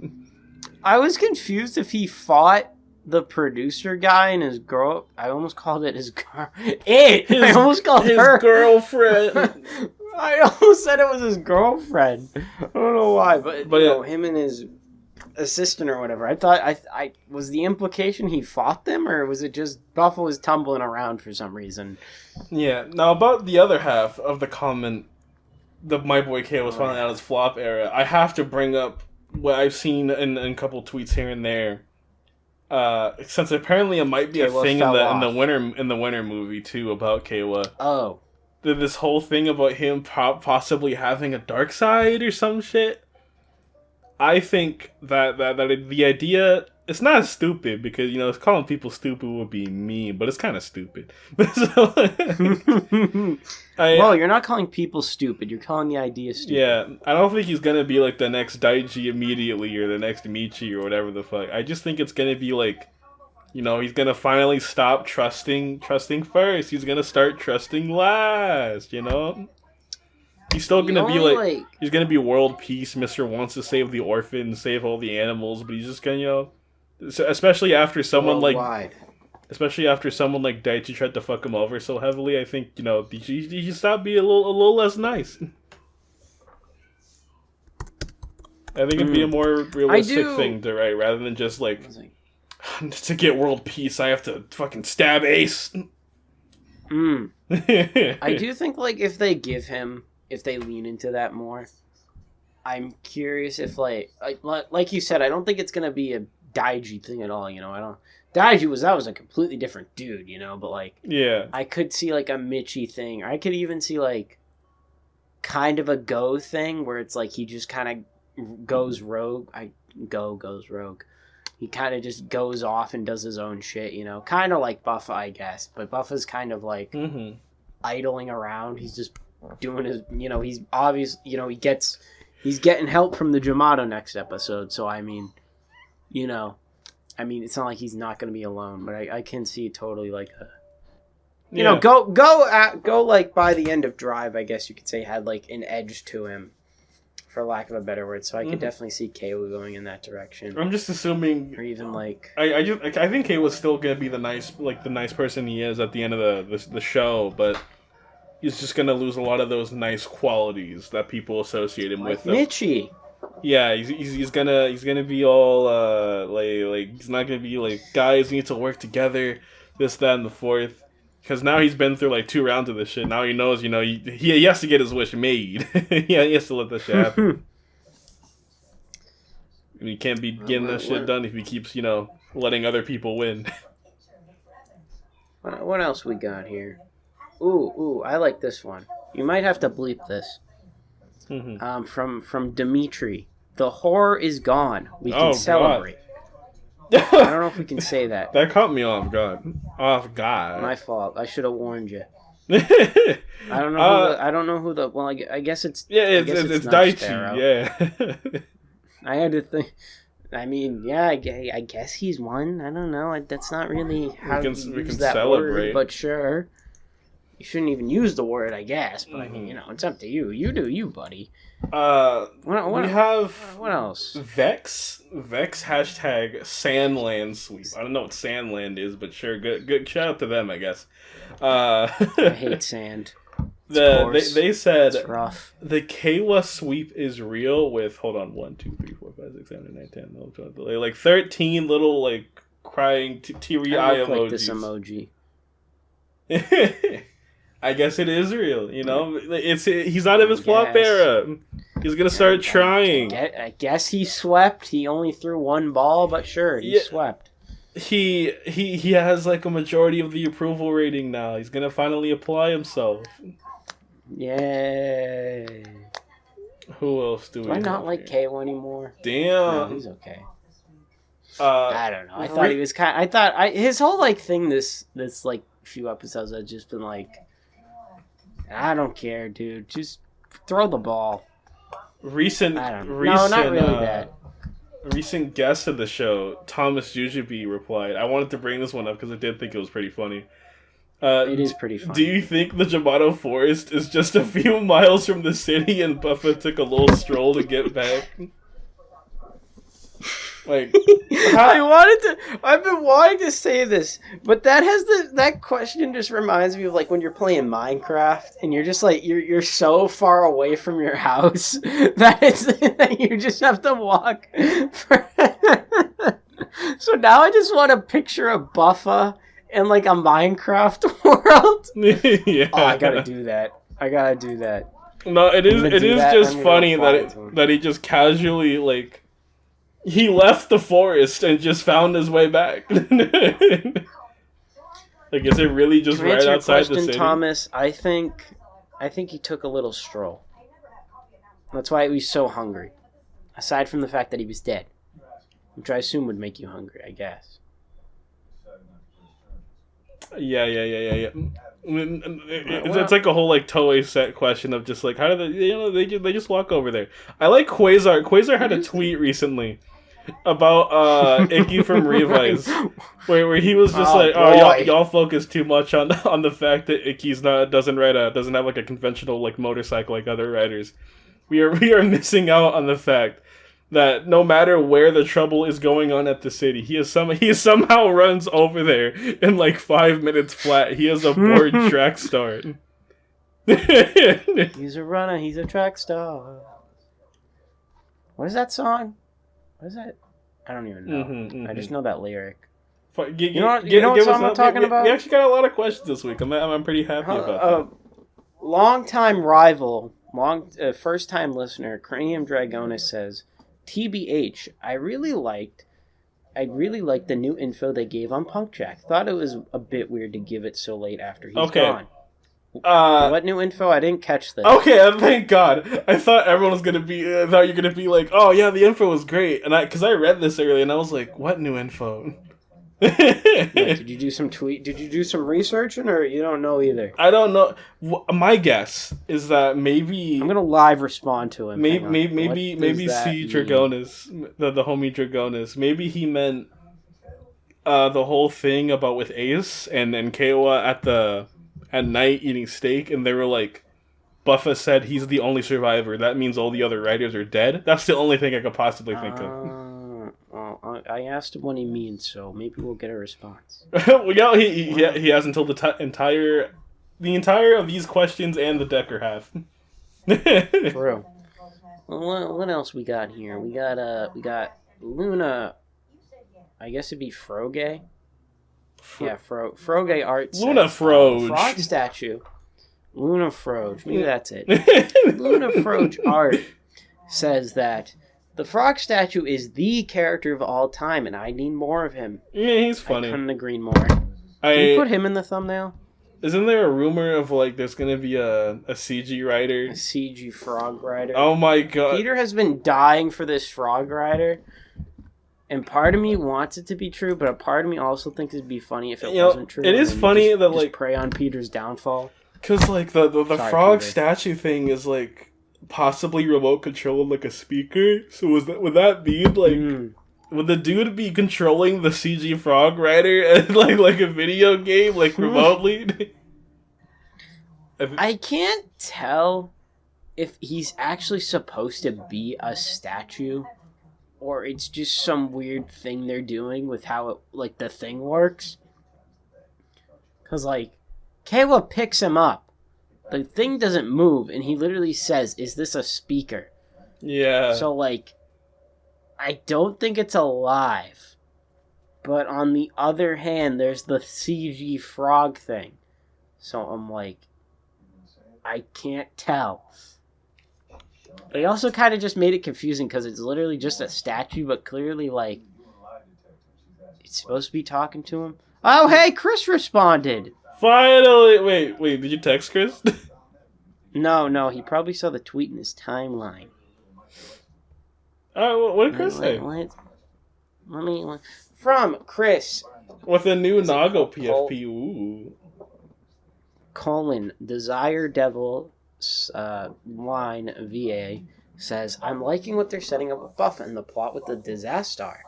I was confused if he fought the producer guy and his girl. I almost called it his girl. I almost called his her girlfriend. I almost said it was his girlfriend. I don't know why, but you know, him and his assistant or whatever. I thought I was the implication he fought them, or was it just Buffalo was tumbling around for some reason? Yeah. Now about the other half of the comment, the My Boy K was finally out his flop era. I have to bring up what I've seen in a couple tweets here and there. Since apparently it might be Kayla a thing in the winter movie too about Kayla. Oh. This whole thing about him possibly having a dark side or some shit. I think that the idea, it's not stupid because, you know, calling people stupid would be mean, but it's kind of stupid. Well, you're not calling people stupid. You're calling the idea stupid. Yeah, I don't think he's gonna be like the next Daichi immediately or the next Michi or whatever the fuck. I just think it's gonna be like, you know, he's gonna finally stop trusting first. He's gonna start trusting last, you know? He's still gonna be like, he's gonna be world peace, Mr. Wants to save the orphans, save all the animals, but he's just gonna, you know, especially after someone like Daichi tried to fuck him over so heavily, I think, you know, he stopped being a little less nice. I think it'd be a more realistic thing to write, rather than just like, to get world peace, I have to fucking stab Ace. I do think, like, if they lean into that more, I'm curious if, like you said, I don't think it's gonna be a Daiji thing at all, you know. Daiji was a completely different dude, you know, but, like, yeah, I could see, like, a Michi thing, or I could even see, like, kind of a Go thing, where it's like he just kind of goes rogue. Goes rogue. He kind of just goes off and does his own shit, you know, kind of like Buffa, I guess, but Buffa's kind of like idling around. He's just doing his, you know, he's obvious, you know, he's getting help from the Jamato next episode. So, I mean, you know, it's not like he's not going to be alone, but I can see totally like a, you know, go like by the end of Drive, I guess you could say, had like an edge to him, for lack of a better word. So I could definitely see Kayla going in that direction. I'm just assuming, or even like, I think Kayla's still going to be the nice person he is at the end of the show, but he's just gonna lose a lot of those nice qualities that people associate him with. Michi. Yeah, he's gonna be all like he's not gonna be like, guys need to work together, this, that, and the fourth. Because now he's been through like 2 rounds of this shit. Now he knows, you know, he has to get his wish made. Yeah, he has to let this shit happen. And he can't be getting that shit done if he keeps, you know, letting other people win. What else we got here? Ooh, I like this one. You might have to bleep this. From Dimitri. The horror is gone. We can celebrate. I don't know if we can say that. That caught me off guard. My fault. I should have warned you. I don't know who the. Well, I guess it's. Yeah, it's Daichi. Yeah. I had to think. I mean, yeah, I guess he's one. I don't know. That's not really how you use that word, but sure. You shouldn't even use the word, I guess. But I mean, you know, it's up to you. You do you, buddy. We have what else? Vex hashtag Sandland sweep. I don't know what Sandland is, but sure, good shout out to them, I guess. I hate sand. They said it's rough. The Kayla sweep is real with 1, 2, 3, 4, 5, 6, 7, 8, 9, 10, 11, 12, like 13 little like crying teary eye emojis. Like this emoji. I guess it is real, you know. He's out of his flop era. He's gonna start trying. I guess he swept. He only threw 1 ball, but sure, he swept. He has like a majority of the approval rating now. He's gonna finally apply himself. Yay! Who else do we? Do I not like KO anymore? Damn, no, he's okay. I don't know. I thought he was his whole like thing this like few episodes, I've just been like, I don't care, dude. Just throw the ball. Recent, no, not really that. Recent guest of the show, Thomas Jujubee, replied, I wanted to bring this one up because I did think it was pretty funny. It is pretty funny. Do you think the Jamato Forest is just a few miles from the city and Buffa took a little stroll to get back? Like, I've been wanting to say this, but that question just reminds me of like when you're playing Minecraft and you're just like you're so far away from your house that you just have to walk. So now I just want to picture a Buffa in like a Minecraft world. Yeah. Oh, I gotta do that. No, it is just funny that he just casually like. He left the forest and just found his way back. Like, is it really just right outside the city? Thomas, I think he took a little stroll. That's why he was so hungry. Aside from the fact that he was dead. Which I assume would make you hungry, I guess. Yeah. It's like a whole like Toei set question of just like how do they just walk over there. I like Quasar. Quasar had a tweet recently about Icky from Revice, where he was just y'all focus too much on the fact that Icky's doesn't have like a conventional like motorcycle like other riders. We are missing out on the fact that no matter where the trouble is going on at the city, he somehow runs over there in like 5 minutes flat. He has a board track star. He's a runner. He's a track star. What is that song? What is that? I don't even know. I just know that lyric. You know what song I'm talking about? We actually got a lot of questions this week. I'm pretty happy about that. Long-time rival, first-time listener, Cranium Dragonis says, TBH, I really liked the new info they gave on Punk Jack. Thought it was a bit weird to give it so late after he's gone. What new info? I didn't catch this. Okay, thank God. I thought everyone was gonna be. I thought you were gonna be like, "Oh yeah, the info was great," and because I read this earlier and I was like, "What new info?" Did you do some Did you do some research, or you don't know either? I don't know. My guess is that maybe I'm gonna live respond to him. Maybe C Dragonis, the homie Dragonis. Maybe he meant the whole thing about with Ace and Keiwa at night eating steak, and they were like, Buffa said he's the only survivor. That means all the other riders are dead. That's the only thing I could possibly think of. Well, I asked him what he means, so maybe we'll get a response. Well, yeah, he has until the entire of these questions and the Decker have. True. Well, what else we got here? We got Luna. I guess it'd be Froge. Froge art. Luna Froge. Frog statue. Luna Froge. Maybe that's it. Luna Froge art says that the frog statue is the character of all time, and I need more of him. Yeah, he's funny. I couldn't agree more. Can you put him in the thumbnail? Isn't there a rumor of like there's gonna be a CG rider? A CG frog rider. Oh my god. Peter has been dying for this frog rider. And part of me wants it to be true, but a part of me also thinks it'd be funny if it wasn't true. It is funny that like prey on Peter's downfall. Because like the frog statue thing is like possibly remote controlled like a speaker. So would that be like would the dude be controlling the CG frog rider as like a video game like remotely? I can't tell if he's actually supposed to be a statue. Or it's just some weird thing they're doing with how it, like the thing works. Because like, Keiwa picks him up. The thing doesn't move, and he literally says, "Is this a speaker?" Yeah. So like, I don't think it's alive. But on the other hand, there's the CG frog thing. So I'm like, I can't tell. They also kind of just made it confusing because it's literally just a statue, but clearly, like, it's supposed to be talking to him. Oh, hey, Chris responded! Finally! Wait, did you text Chris? No, he probably saw the tweet in his timeline. What did Chris say? Let me... From Chris. With a new Nago PFP, ooh. Desire Devil line VA says, I'm liking what they're setting up with Buffa and the plot with the Disaster.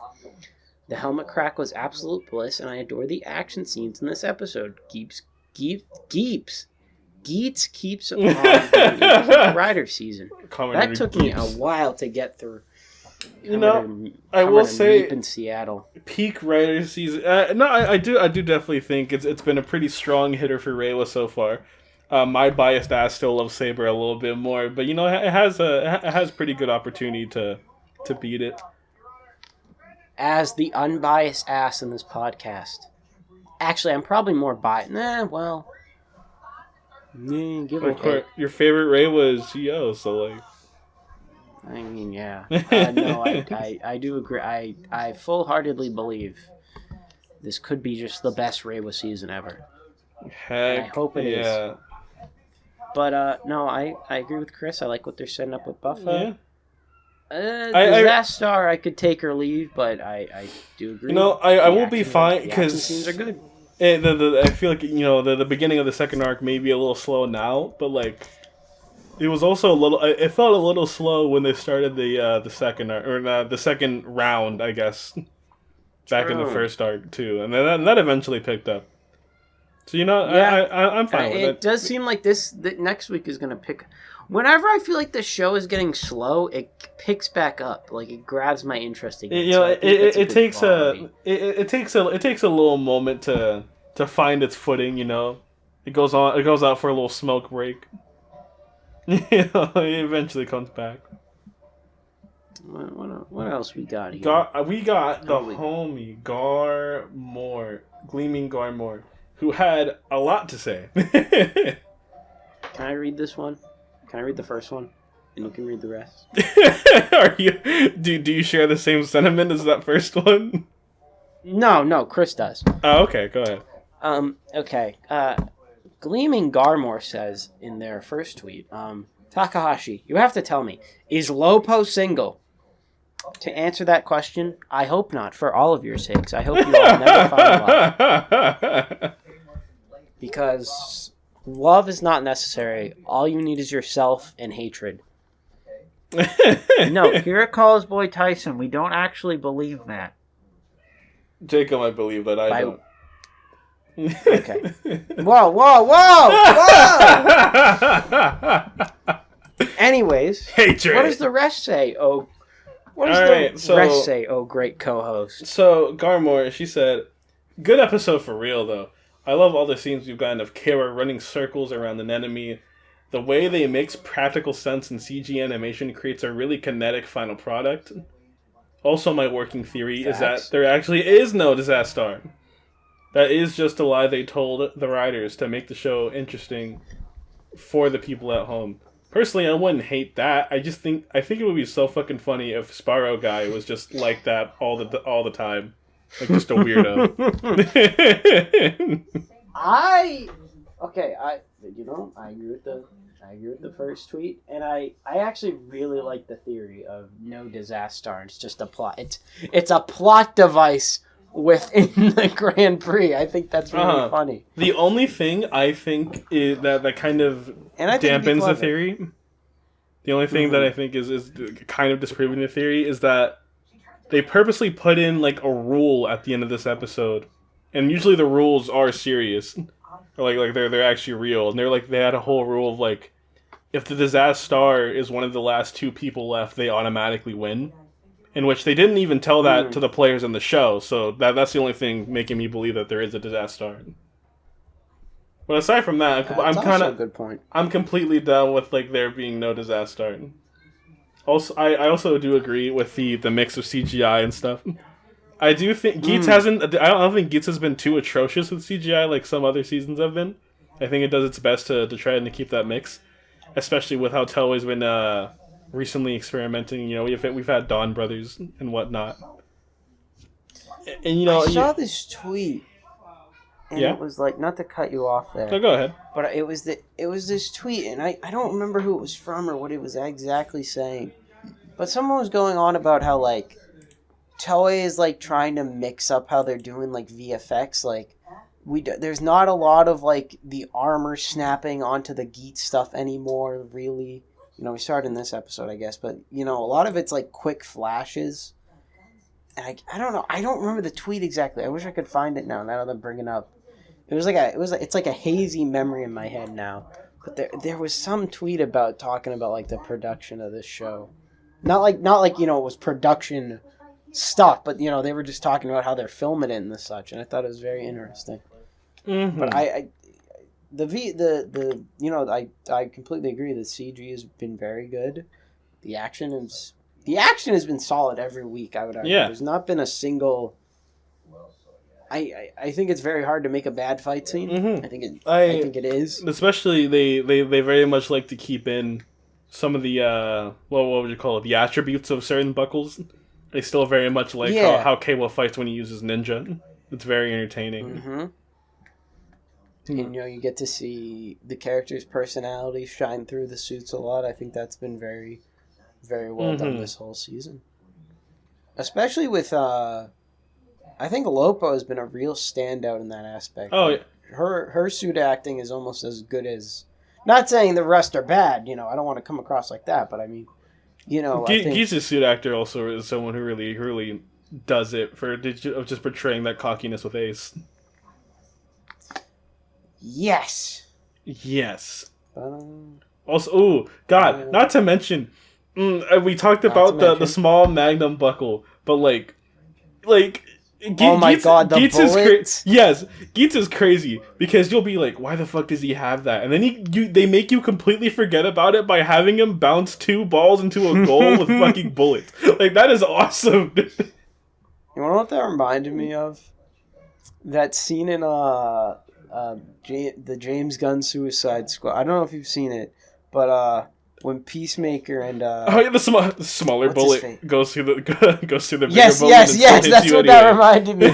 The helmet crack was absolute bliss, and I adore the action scenes in this episode. Geats keeps on the Rider season. That took me a while to get through. I will say in Seattle. Peak Rider season. No, I do definitely think it's been a pretty strong hitter for Reiwa so far. My biased ass still loves Saber a little bit more, but it has pretty good opportunity to beat it. As the unbiased ass in this podcast, actually, I'm probably more biased. Give or take. Your favorite Reiwa is Yo, so like. I mean, yeah. No, I do agree. I full-heartedly believe this could be just the best Reiwa season ever. Heck, and I hope it is. But no, I agree with Chris. I like what they're setting up with Buffa. Yeah. Disaster, I could take or leave, but I do agree. I will be fine because the scenes are good. I feel like the beginning of the second arc may be a little slow now, but like it was also a little. It felt a little slow when they started the second arc, or the second round, I guess, back in the first arc too, and then that eventually picked up. So I'm fine with it. It does seem like that next week is going to pick. Whenever I feel like the show is getting slow, it picks back up. Like it grabs my interest again. It takes a little moment to find its footing. It goes out for a little smoke break. It eventually comes back. What else we got here? We got the homie Gleaming Garmore, who had a lot to say. Can I read this one? Can I read the first one? And you can read the rest. Do you share the same sentiment as that first one? No, Chris does. Oh, okay, go ahead. Okay. Gleaming Garmore says in their first tweet, Takahashi, you have to tell me, is Lopo single? To answer that question, I hope not, for all of your sakes. I hope you all never find love. Because love is not necessary. All you need is yourself and hatred. No, here at College Boy Taisen, we don't actually believe that. Jacob, I believe, but I don't. Okay. Whoa! Anyways, hatred. What does the rest say? Oh, rest say? Oh, great co-host. So Garmore, she said, "Good episode for real, though. I love all the scenes we've gotten of Kara running circles around an enemy. The way they mix practical sense and CG animation creates a really kinetic final product. Also, my working theory is that there actually is no disaster. That is just a lie they told the writers to make the show interesting for the people at home. Personally, I wouldn't hate that. I think it would be so fucking funny if Sparrow guy was just like that all the time." Like just a weirdo. I agree with the first tweet, and I actually really like the theory of no disaster. It's just a plot. It's a plot device within the Grand Prix. I think that's really funny. The only thing I think is that kind of dampens the theory. The only thing that I think is kind of disproving the theory is that they purposely put in like a rule at the end of this episode, and usually the rules are serious, or like they're actually real. And they had a whole rule of like, if the disaster is one of the last two people left, they automatically win. In which they didn't even tell that to the players in the show, so that's the only thing making me believe that there is a disaster. But aside from that, I'm completely down with like there being no disaster. Also, I also do agree with the mix of CGI and stuff. I do think Geats hasn't. I don't think Geats has been too atrocious with CGI like some other seasons have been. I think it does its best to try and keep that mix, especially with how Toei's been recently experimenting. We've had Dawn Brothers and whatnot. And I saw this tweet, and it was like, not to cut you off there. No, go ahead. But it was this tweet, and I don't remember who it was from or what it was exactly saying. But someone was going on about how like Toei is like trying to mix up how they're doing like VFX. Like there's not a lot of like the armor snapping onto the Geats stuff anymore, really. We started in this episode, I guess, but a lot of it's like quick flashes. And I don't know. I don't remember the tweet exactly. I wish I could find it now that I'm bringing up. It's like a hazy memory in my head now. But there was some tweet about talking about like the production of this show. Not like it was production stuff, but they were just talking about how they're filming it and such, and I thought it was very interesting. Mm-hmm. But I completely agree. The CG has been very good. The action has been solid every week. I would argue. Yeah. There's not been a single. I think it's very hard to make a bad fight scene. Mm-hmm. I think it is. Especially they very much like to keep in some of the what would you call it, the attributes of certain buckles. They still very much like how Keiwa fights when he uses ninja. It's very entertaining. Mm-hmm. And, you get to see the character's personality shine through the suits a lot. I think that's been very, very well done this whole season. Especially with, I think Lopo has been a real standout in that aspect. Oh, yeah. Her suit acting is almost as good as... Not saying the rest are bad, I don't want to come across like that, but I mean, I think... Geats' suit actor also is someone who really does it for just portraying that cockiness with Ace. Yes. Also, not to mention, we talked about the small Magnum buckle, but like, oh my god, the bullets! Geats is crazy because you'll be like, why the fuck does he have that? And then they make you completely forget about it by having him bounce 2 balls into a goal with fucking bullets. Like, that is awesome. You know what that reminded me of? That scene in the James Gunn Suicide Squad. I don't know if you've seen it, but when Peacemaker and the smaller bullet goes through the bigger bullet. Yes, that's what that reminded me.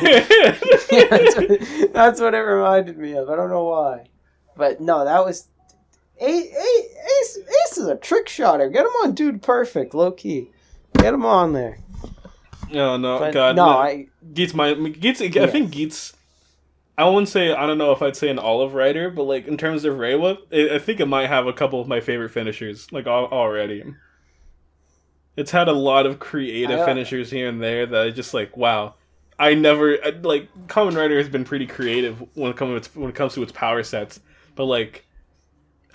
That's what it reminded me of. I don't know why, but no, that was Ace is a trick shotter. Get him on Dude Perfect, low key. Get him on there. Oh no, but God, no, Geats. I think Geats. I don't know if I'd say an olive writer, but like in terms of Reiwa, I think it might have a couple of my favorite finishers, like already. It's had a lot of creative finishers here and there that I just like, wow. Kamen Rider has been pretty creative when it comes to its power sets, but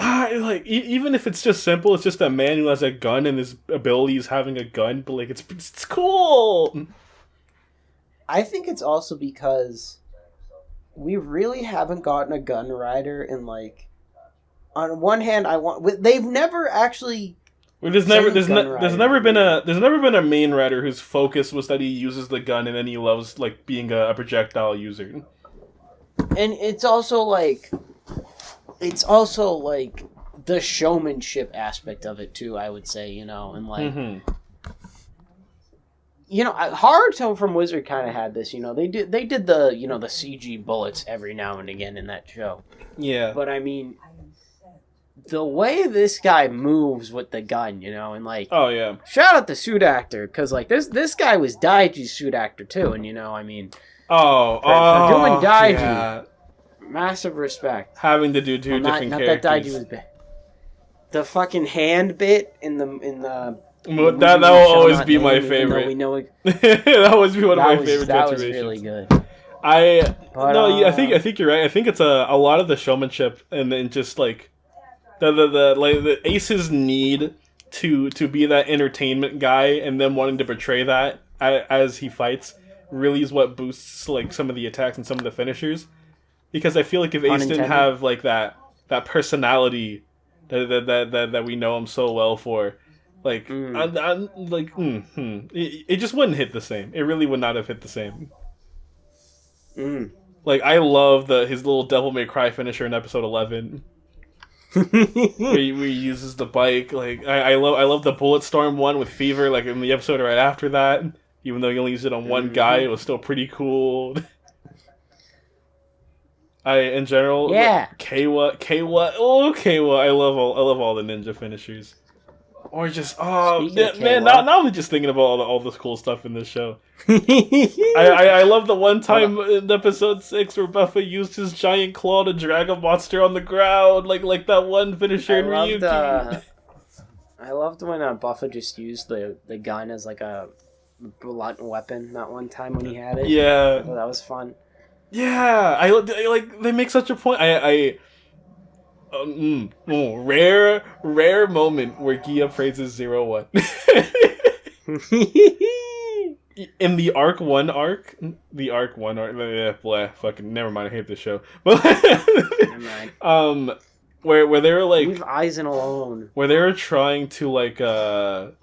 even if it's just simple, it's just a man who has a gun and his ability is having a gun, but like it's cool. I think it's also because we really haven't gotten a gun rider in like. On one hand, they've never actually. There's never been a main rider whose focus was that he uses the gun and then he loves like being a projectile user. And it's also like the showmanship aspect of it too. I would say, and like. Mm-hmm. Haruto from Wizard kind of had this, they did the, the CG bullets every now and again in that show. Yeah. But I mean, the way this guy moves with the gun, and like... Oh, yeah. Shout out the suit actor, because like this guy was Daiji's suit actor too, and I mean... For doing Daiji, yeah. Massive respect. Having to do two different characters. Not that Daiji was bad. The fucking hand bit in the Well, that will always be my favorite. We know that will always be one of my favorite That was really good. I think you're right. I think it's a lot of the showmanship and then just like the Ace's need to be that entertainment guy and then wanting to portray that as he fights really is what boosts like some of the attacks and some of the finishers. Because I feel like if Ace didn't have like that personality that we know him so well for. Like, it just wouldn't hit the same. It really would not have hit the same. Like, I love his little Devil May Cry finisher in episode 11. where he uses the bike. Like, I love the Bullet Storm one with Fever, like, in the episode right after that. Even though he only used it on one guy, it was still pretty cool. In general, yeah. Keiwa, I love all the ninja finishers. Or just man, now I'm just thinking about all this cool stuff in this show. I love the one time in episode 6 where Buffa used his giant claw to drag a monster on the ground, like that one finisher in Ryuki. I loved when Buffa just used the gun as like a blunt weapon that one time when he had it. Yeah, I thought that was fun. Yeah, I like they make such a point. Rare moment where Ghia praises 01. In the arc 1 arc, fucking never mind. I hate this show. But never mind. Where they were like, leave Aizen alone. Where they were trying to like, is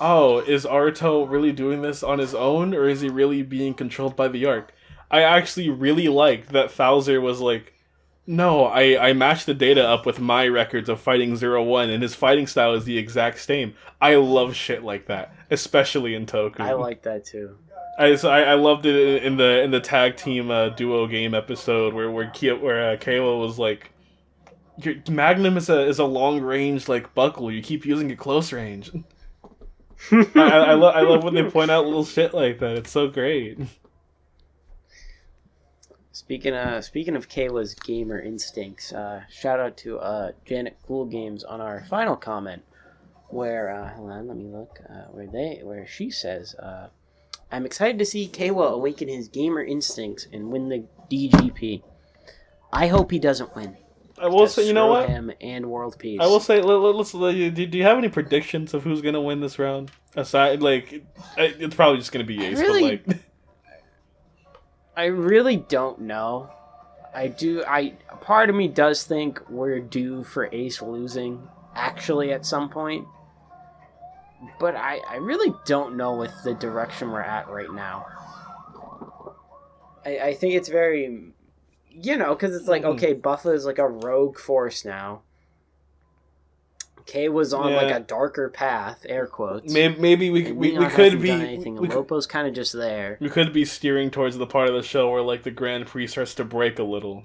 Aruto really doing this on his own, or is he really being controlled by the arc? I actually really liked that Thouser was like, no, I matched the data up with my records of fighting 01, and his fighting style is the exact same. I love shit like that, especially in Toku. I like that too. I loved it in the tag team duo game episode where Kayla was like, your Magnum is a long range like buckle. You keep using it close range. I love when they point out little shit like that. It's so great. Speaking of Kayla's gamer instincts, shout out to Janet Cool Games on our final comment, where hold on, let me look, where she says, I'm excited to see Kayla awaken his gamer instincts and win the DGP. I hope he doesn't win. I will say, you know what? Him and world peace. I will say, let's. Do you have any predictions of who's gonna win this round? Aside, like, it's probably just gonna be Ace. But like, I really don't know. Part of me does think we're due for Ace losing, actually, at some point. But I really don't know with the direction we're at right now. I think it's very... because it's like, okay, Buffa is like a rogue force now. Kay was on like a darker path, air quotes. Maybe we could be... Lopo's kind of just there. We could be steering towards the part of the show where like the Grand Prix starts to break a little.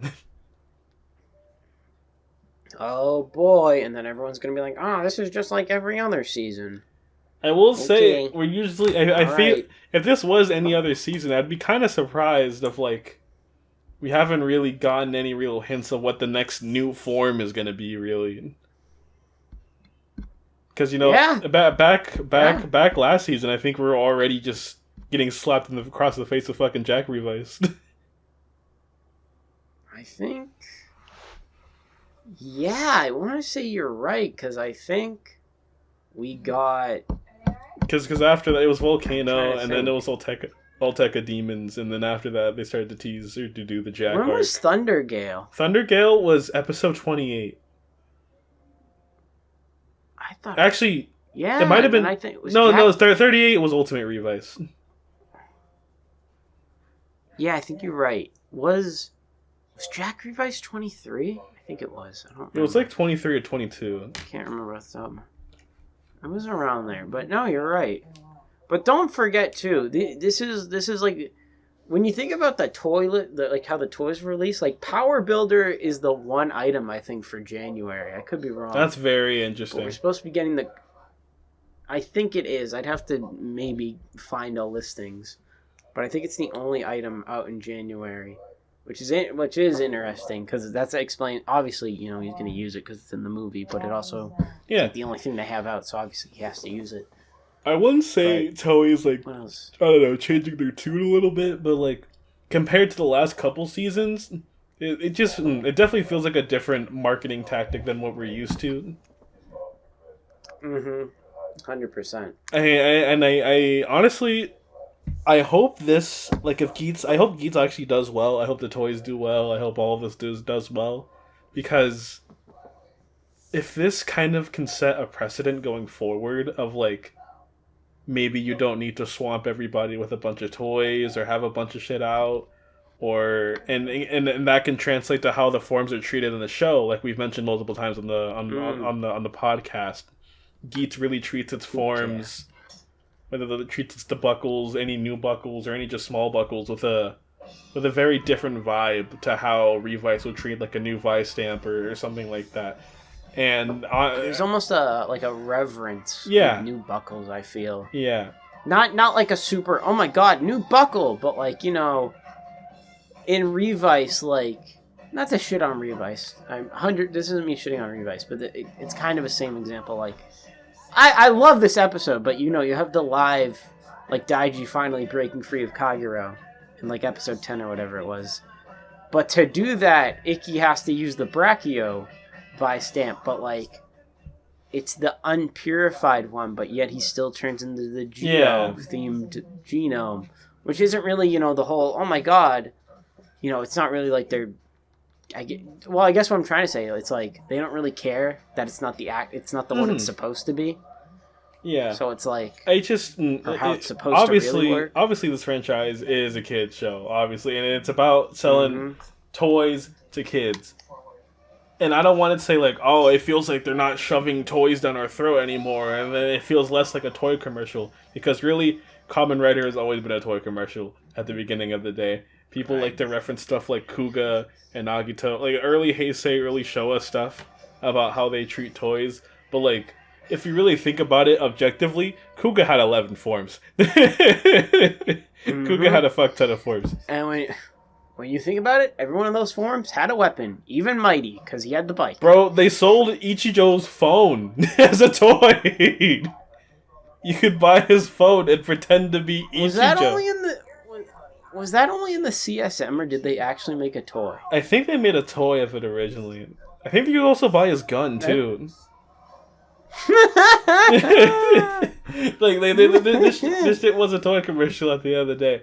Oh boy, and then everyone's going to be like, this is just like every other season. I will say, we're usually... I feel... If this was any other season, I'd be kind of surprised if like... We haven't really gotten any real hints of what the next new form is going to be, really. Because, back last season, I think we were already just getting slapped across the face with fucking Jack Revice. I think... Yeah, I want to say you're right, because I think we got... Because after that, it was Volcano, and then it was Ulteca Demons, and then after that, they started to tease or to do the Jack arc. When was Thundergale? Thundergale was episode 28. I thought... Actually, yeah, it might have been... I think it was no, 38 was Ultimate Revice. Yeah, I think you're right. Was Jack Revice 23? I think it was. I don't remember. It was like 23 or 22. I can't remember off the top. It was around there, but no, you're right. But don't forget too. This is like when you think about the toilet, like how the toys were released. Like Power Builder is the one item I think for January. I could be wrong. That's very interesting. But we're supposed to be getting the. I think it is. I'd have to maybe find the listings, but I think it's the only item out in January, which is interesting because that's explained. Obviously, he's going to use it because it's in the movie, but it also the only thing they have out, so obviously he has to use it. I wouldn't say Toei's like, I don't know, changing their tune a little bit, but like compared to the last couple seasons, it definitely feels like a different marketing tactic than what we're used to. 100%. I honestly, I hope this, like, I hope Geats actually does well. I hope the toys do well. I hope all of this does well, because if this kind of can set a precedent going forward of like, maybe you don't need to swamp everybody with a bunch of toys or have a bunch of shit out, or and that can translate to how the forms are treated in the show, like we've mentioned multiple times on the podcast. Geats really treats its forms, whether it treats the buckles, any new buckles or any just small buckles, with a very different vibe to how Revice would treat like a new Vice stamp or something like that. And there's almost a reverence. Yeah. With new buckles, I feel. Yeah. Not like a super. Oh my god, new buckle, but like in Revice, like not to shit on Revice. This isn't me shitting on Revice, but it's kind of the same example. Like I love this episode, but you have the live like Daiji finally breaking free of Kagero in like episode 10 or whatever it was. But to do that, Ikki has to use the Brachio Vi stamp, but like it's the unpurified one, but yet he still turns into the Geo-themed genome, which isn't really, the whole, oh my god, it's not really like they're, I guess what I'm trying to say, it's like, they don't really care that it's not it's not the one it's supposed to be. Yeah. So it's like, how it's supposed to really work. Obviously, this franchise is a kid's show, obviously, and it's about selling toys to kids. And I don't want it to say, like, oh, it feels like they're not shoving toys down our throat anymore, and then it feels less like a toy commercial. Because really, Kamen Rider has always been a toy commercial at the beginning of the day. People like to reference stuff like Kuga and Nagito, like early Heisei, early Showa stuff about how they treat toys. But, like, if you really think about it objectively, Kuga had 11 forms. Kuga had a fuck ton of forms. And when you think about it, every one of those forms had a weapon. Even Mighty, because he had the bike. Bro, they sold Ichijo's phone as a toy. You could buy his phone and pretend to be Ichijo. Was that only in the CSM, or did they actually make a toy? I think they made a toy of it originally. I think you could also buy his gun, too. Like this shit was a toy commercial at the end of the day,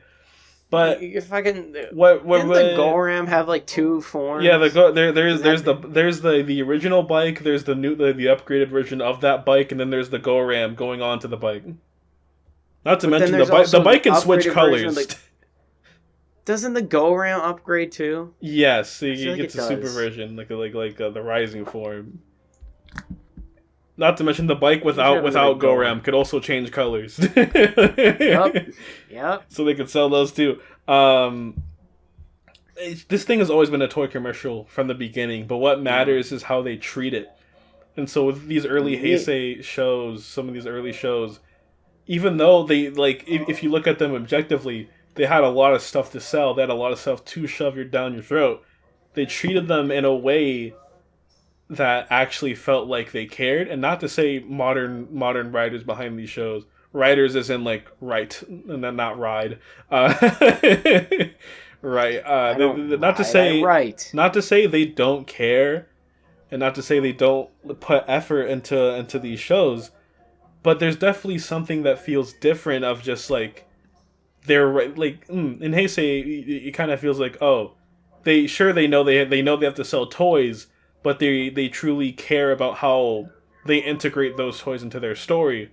but if I can, didn't the Goram have like 2 forms? Yeah, there's the original bike, there's the new the upgraded version of that bike, and then there's the Goram going on to the bike. Not to mention the bike can switch colors. Doesn't the Goram upgrade too? Yes, you get the super version, like the rising form. Not to mention the bike without Goram could also change colors. Yep. So they could sell those too. This thing has always been a toy commercial from the beginning, but what matters is how they treat it. And so with these early Heisei shows, some of these early shows, even though they, like, if you look at them objectively, they had a lot of stuff to sell, they had a lot of stuff to shove down your throat, they treated them in a way that actually felt like they cared. And not to say modern writers behind these shows, writers as in like write and then not ride, right, not to say they don't care, and not to say they don't put effort into these shows, but there's definitely something that feels different of just like they're like in Heisei it kind of feels like, oh, they know they have to sell toys, but they truly care about how they integrate those toys into their story.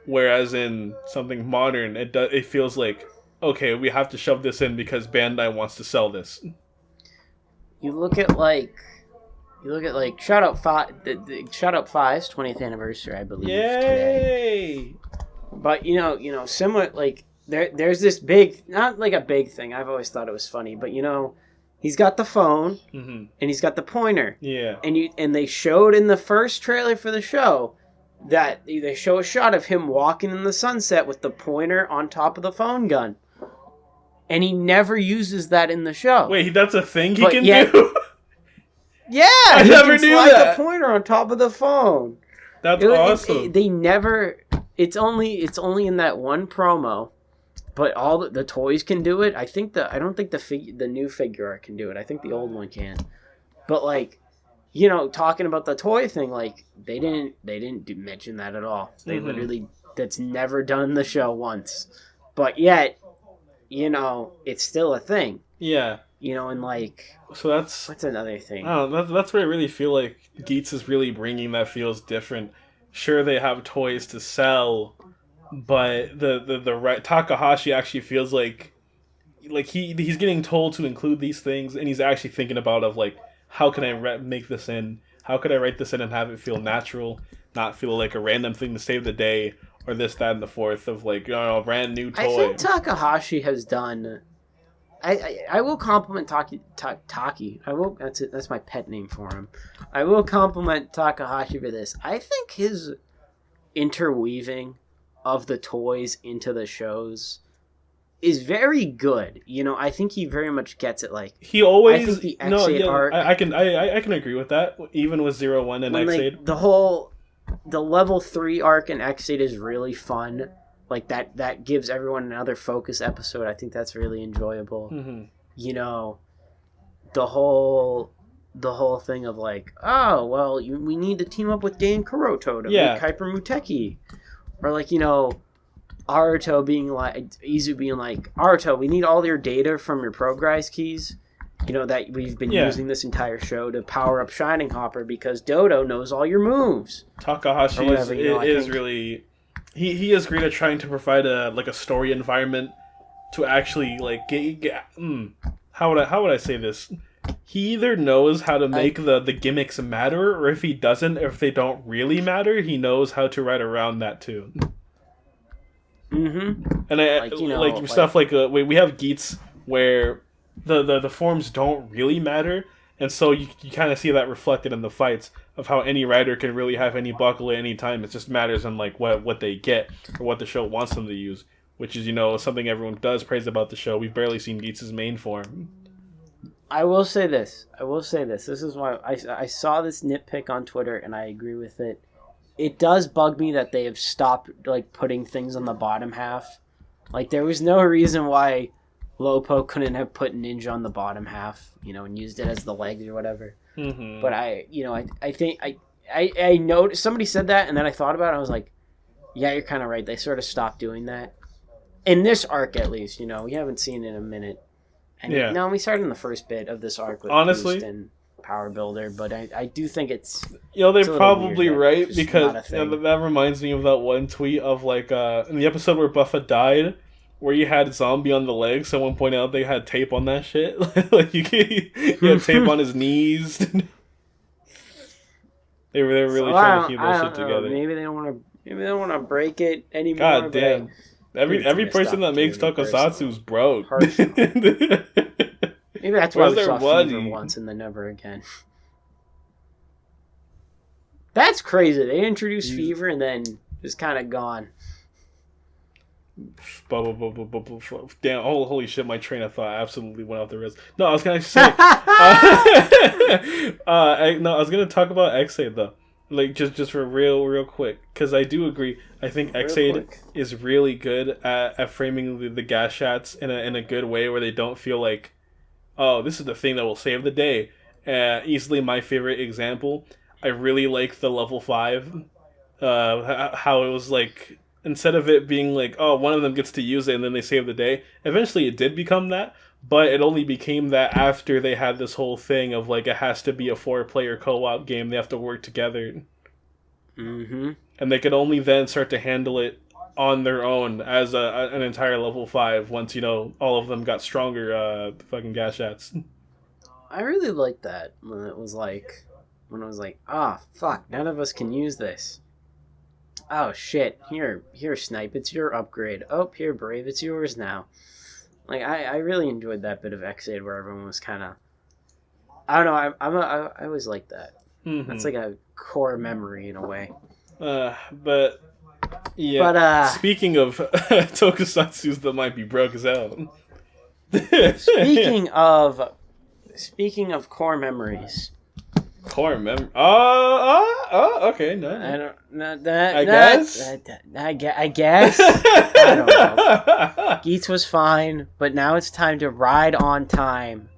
Whereas in something modern, it feels like, okay, we have to shove this in because Bandai wants to sell this. You look at Shout Out 5's 20th anniversary, I believe. Yay! Today. But similar, like there's this big, not like a big thing. I've always thought it was funny, but he's got the phone and he's got the pointer. Yeah. And they showed in the first trailer for the show that they show a shot of him walking in the sunset with the pointer on top of the phone gun. And he never uses that in the show. Wait, that's a thing he can do? Yeah! I never knew that. The pointer on top of the phone. That's awesome. They never... It's only in that one promo. But all the toys can do it. I don't think the new figure art can do it. I think the old one can. But like, talking about the toy thing, like they didn't mention that at all. They literally, that's never done in the show once. But yet, it's still a thing. Yeah. And like, so what's another thing? Oh, that's where I really feel like Geats is really bringing that feels different. Sure, they have toys to sell, but the right Takahashi actually feels like he's getting told to include these things, and he's actually thinking about like, how can I make this in? How could I write this in and have it feel natural, not feel like a random thing to save the day, or this, that, and the fourth of like, a brand new toy. I think Takahashi has done I will compliment Taki. I will. That's my pet name for him. I will compliment Takahashi for this. I think his interweaving of the toys into the shows is very good. You know, I think he very much gets it. Like he always. I think the X8 art. I can agree with that. Even with 01 and X8, like, the level 3 arc in X8 is really fun. Like that gives everyone another focus episode. I think that's really enjoyable. Mm-hmm. You know, the whole thing of like, oh well, we need to team up with Dan Kuroto to make Hyper Muteki, or like, you know, Aruto being like, Izu being like, Aruto, we need all your data from your Progrise keys. You know, that we've been using this entire show to power up Shining Hopper because Dodo knows all your moves. Takahashi is really. He is great at trying to provide a story environment to actually like how would I say this? He either knows how to make the gimmicks matter, or if he doesn't, if they don't really matter, he knows how to write around that too. Mm-hmm. And stuff like we have Geats where the forms don't really matter. And so you kind of see that reflected in the fights of how any rider can really have any buckle at any time. It just matters on like what they get or what the show wants them to use, which is, you know, something everyone does praise about the show. We've barely seen Geats' main form. I will say this. This is why I saw this nitpick on Twitter and I agree with it. It does bug me that they have stopped like putting things on the bottom half. Like there was no reason why Lopo couldn't have put Ninja on the bottom half, you know, and used it as the legs or whatever. Mm-hmm. But I think I know somebody said that, and then I thought about it. I was like, yeah, you're kind of right. They sort of stopped doing that in this arc, at least. You know, we haven't seen it in a minute. And no, we started in the first bit of this arc with Boost and Power Builder, but I do think it's. You know, they're probably right because that reminds me of that one tweet of like in the episode where Buffa died. Where you had Zombie on the legs, someone pointed out they had tape on that shit. Like he had tape on his knees. they were really trying to keep that shit together. Maybe they don't want to break it anymore. God damn! Every person that makes Tokusatsu is broke. Maybe that's why we saw Fever once and then never again. That's crazy. They introduced Fever and then just kind of gone. Damn! Holy shit! My train of thought absolutely went off the rails. No, I was gonna say. I was gonna talk about X8 though, like just for real quick, because I do agree. I think X8 is really good at framing the gas shots in a good way where they don't feel like, oh, this is the thing that will save the day. Easily my favorite example. I really like the level 5. How it was like. Instead of it being like, oh, one of them gets to use it and then they save the day, eventually it did become that, but it only became that after they had this whole thing of like, it has to be a 4-player co-op game, they have to work together. Mm-hmm. And they could only then start to handle it on their own as an entire level 5 once, you know, all of them got stronger fucking gas shots. I really liked that when it was like, fuck, none of us can use this. Oh shit, here Snipe, it's your upgrade. Oh, here Brave, it's yours now. Like I really enjoyed that bit of X8 where everyone was kind of, I don't know, I always like that. Mm-hmm. That's like a core memory in a way. But speaking of tokusatsus that might be broke as hell. Speaking of core memories. Core memory. Okay. No. I don't know. I guess. I don't know. Geats was fine, but now it's time to ride on time.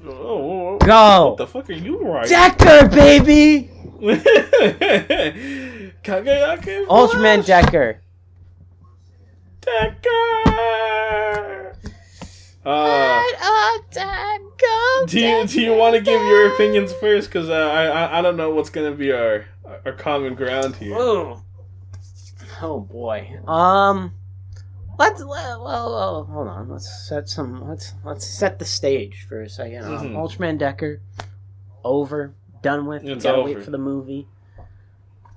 Oh, go! What the fuck are you riding? Decker, baby! Kagayake Ultraman Decker. Ride on time, go! Do you want to give your opinions first? Because I don't know what's gonna be our common ground here. Oh boy. Let's hold on. Let's set the stage for a second. Ultraman Decker, over, done with. It's gotta over. Wait for the movie.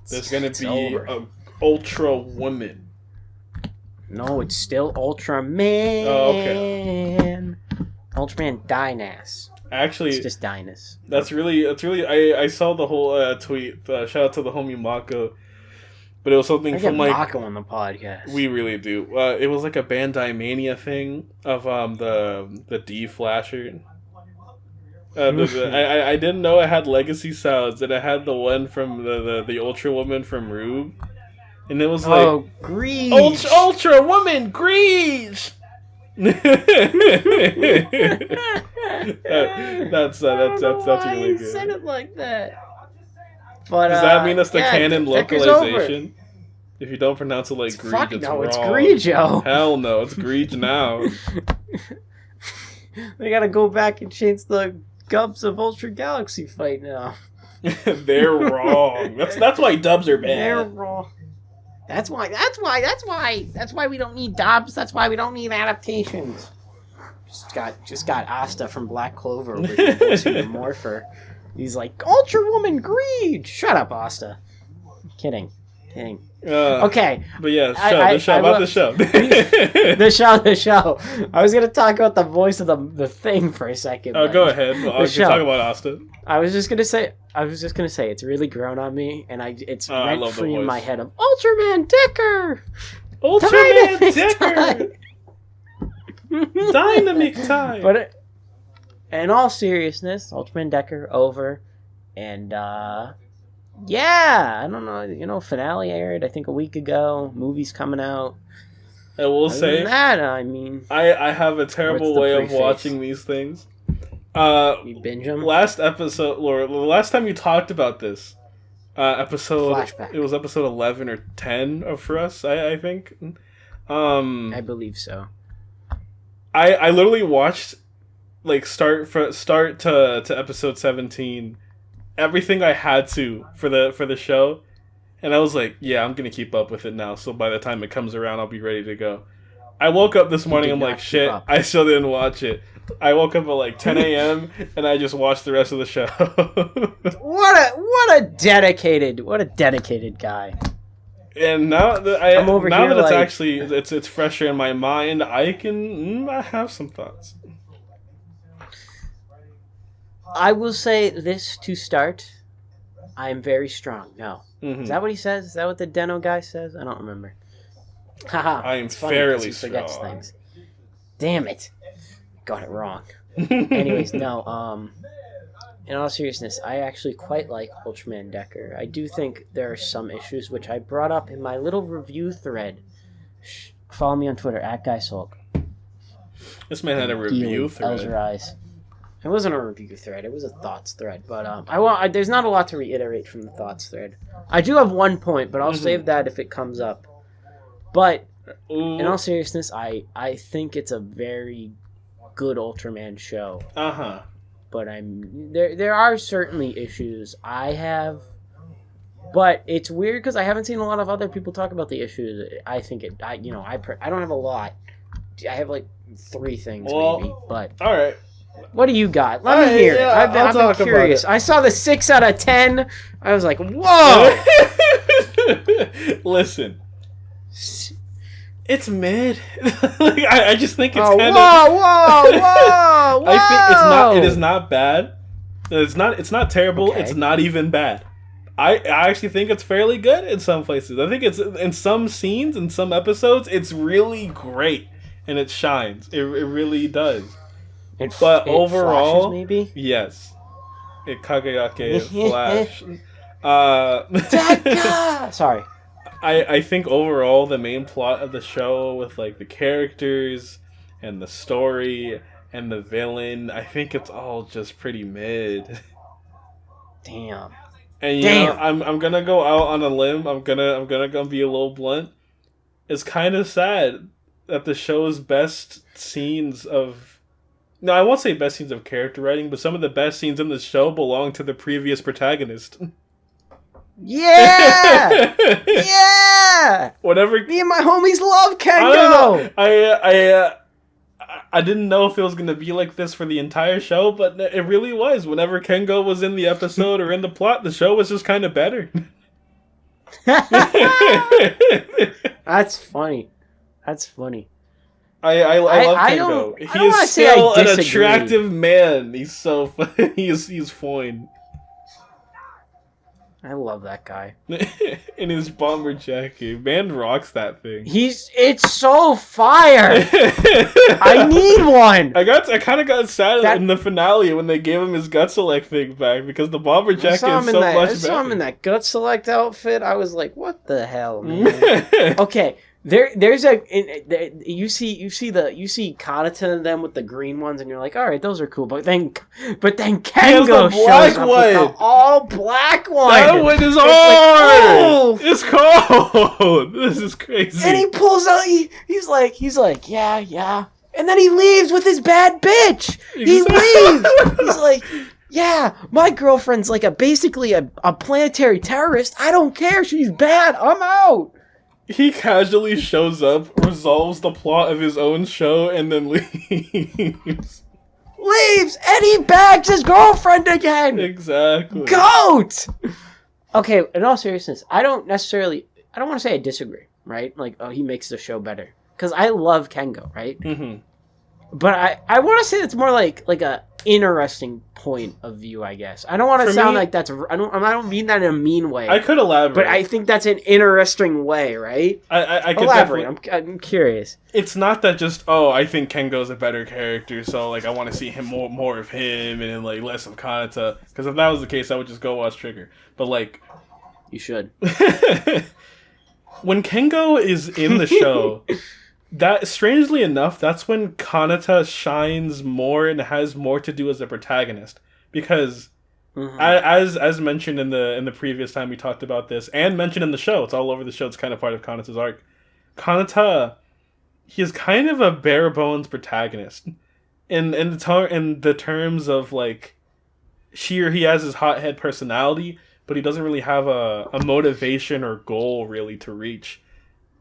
There's gonna be a Ultra Woman. No, it's still Ultraman. Oh, okay. Ultraman Dynas. Actually, it's just Dynas. That's really. I saw the whole tweet. Shout out to the homie Mako. But it was something from like Mako on the podcast. We really do. It was like a Bandai Mania thing of the D Flasher. I didn't know it had legacy sounds, and it had the one from the Ultra Woman from Rube, and it was like Grease! Ultra Woman Grease. That's really good. Said it like that. But, does that mean that's the canon localization? If you don't pronounce it like Greed, it's wrong. It's Greejo. Hell no, it's Greed now. They gotta go back and change the Gubs of Ultra Galaxy fight now. They're wrong. That's why dubs are bad. They're wrong. That's why we don't need dubs. That's why we don't need adaptations. Just got Asta from Black Clover over here voicing the Morpher. He's like, Ultra Woman Greed! Shut up, Asta. Kidding. Okay. But yeah, the show. I was going to talk about the voice of the thing for a second. Oh, go ahead. I'll talk about Asta. I was just going to say it's really grown on me, and it's rent-free in my head of Ultraman Decker! Ultraman Decker! Dynamic time! But in all seriousness, Ultraman Decker over, and yeah, I don't know. Finale aired I think a week ago. Movie's coming out. I will say that. I mean, I have a terrible way of watching these things. You binge them. Last episode, Laura. The last time you talked about this episode, Flashback. It was episode 11 or 10 for us. I think. I believe so. I literally watched like start to episode 17, everything I had to for the show, and I was like, yeah, I'm gonna keep up with it now. So by the time it comes around, I'll be ready to go. I woke up this morning, I'm like, shit, I still didn't watch it. I woke up at like 10 a.m. and I just watched the rest of the show. what a dedicated guy. And now that it's actually it's fresher in my mind, I have some thoughts. I will say this to start. I am very strong. No. Mm-hmm. Is that what he says? Is that what the Deno guy says? I don't remember. Haha. I am fairly strong. Things. Damn it. Got it wrong. Anyways, no. In all seriousness, I actually quite like Ultraman Decker. I do think there are some issues which I brought up in my little review thread. Follow me on Twitter @GuySulk. This man had a review thread. It wasn't a review thread. It was a thoughts thread. But there's not a lot to reiterate from the thoughts thread. I do have one point, but I'll save that if it comes up. But in all seriousness, I think it's a very good Ultraman show. But there are certainly issues I have. But it's weird because I haven't seen a lot of other people talk about the issues. I think I don't have a lot. I have like 3 things maybe. But all right. What do you got? Let me hear. Yeah, I've been curious. I saw the 6 out of 10. I was like, whoa! Listen. It's mid. I just think it's kind of... Whoa! I think it is not bad. It's not terrible. Okay. It's not even bad. I actually think it's fairly good in some places. I think it's in some scenes, in some episodes, it's really great. And it shines. It really does. But overall, flashes, maybe? Yes. It Kagayake flash. Sorry. I think overall the main plot of the show with like the characters and the story and the villain, I think it's all just pretty mid. Damn. And you know, I'm gonna go out on a limb. I'm gonna go be a little blunt. It's kind of sad that the show's best scenes of... No, I won't say best scenes of character writing, but some of the best scenes in the show belong to the previous protagonist. Yeah! Yeah! Whatever. Me and my homies love Kengo! I didn't know if it was going to be like this for the entire show, but it really was. Whenever Kengo was in the episode or in the plot, the show was just kind of better. That's funny. I love Kengo. He is still an attractive man. He's so funny. He's fine. I love that guy. In his bomber jacket. Man rocks that thing. It's so fire! I need one! I kind of got sad in the finale when they gave him his gut select thing back because the bomber jacket is so much better. I saw him in that gut select outfit. I was like, what the hell, man? Okay. There's you see Kanata and them with the green ones, and you're like, all right, those are cool. But then Kengo shows up with the all black one. That one is hard. It's cold. This is crazy. And he pulls out. He's like, yeah. And then he leaves with his bad bitch. He leaves. He's like, yeah, my girlfriend's like basically a planetary terrorist. I don't care. She's bad. I'm out. He casually shows up, resolves the plot of his own show, and then leaves. And he bags his girlfriend again! Exactly. GOAT! Okay, in all seriousness, I don't want to say I disagree, right? Like, oh, he makes the show better. Because I love Kengo, right? Mm-hmm. But I want to say it's more like a interesting point of view, I guess. I don't want to sound like that's... I don't mean that in a mean way. I could elaborate. But I think that's an interesting way, right? I could elaborate. I'm curious. It's not that just, I think Kengo's a better character, so like I want to see him more of him and then like less of Kanata. Because if that was the case, I would just go watch Trigger. But like... You should. When Kengo is in the show... That, strangely enough, that's when Kanata shines more and has more to do as a protagonist. Because, as mentioned in the previous time we talked about this, and mentioned in the show, it's all over the show, it's kind of part of Kanata's arc. Kanata, he is kind of a bare bones protagonist. In the terms of, like, he has his hothead personality, but he doesn't really have a motivation or goal, really, to reach.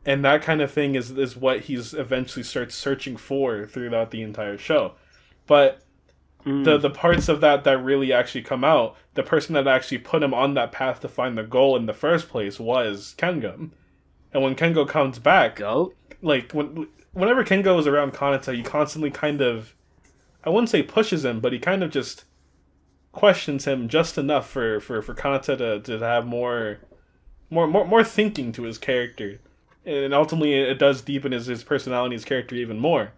And that kind of thing is what he's eventually starts searching for throughout the entire show. But the parts of that really actually come out, the person that actually put him on that path to find the goal in the first place was Kengo. And when Kengo comes back, like whenever Kengo is around Kanata, he constantly kind of, I wouldn't say pushes him, but he kind of just questions him just enough for Kanata to have more thinking to his character. And ultimately, it does deepen his personality, his character even more.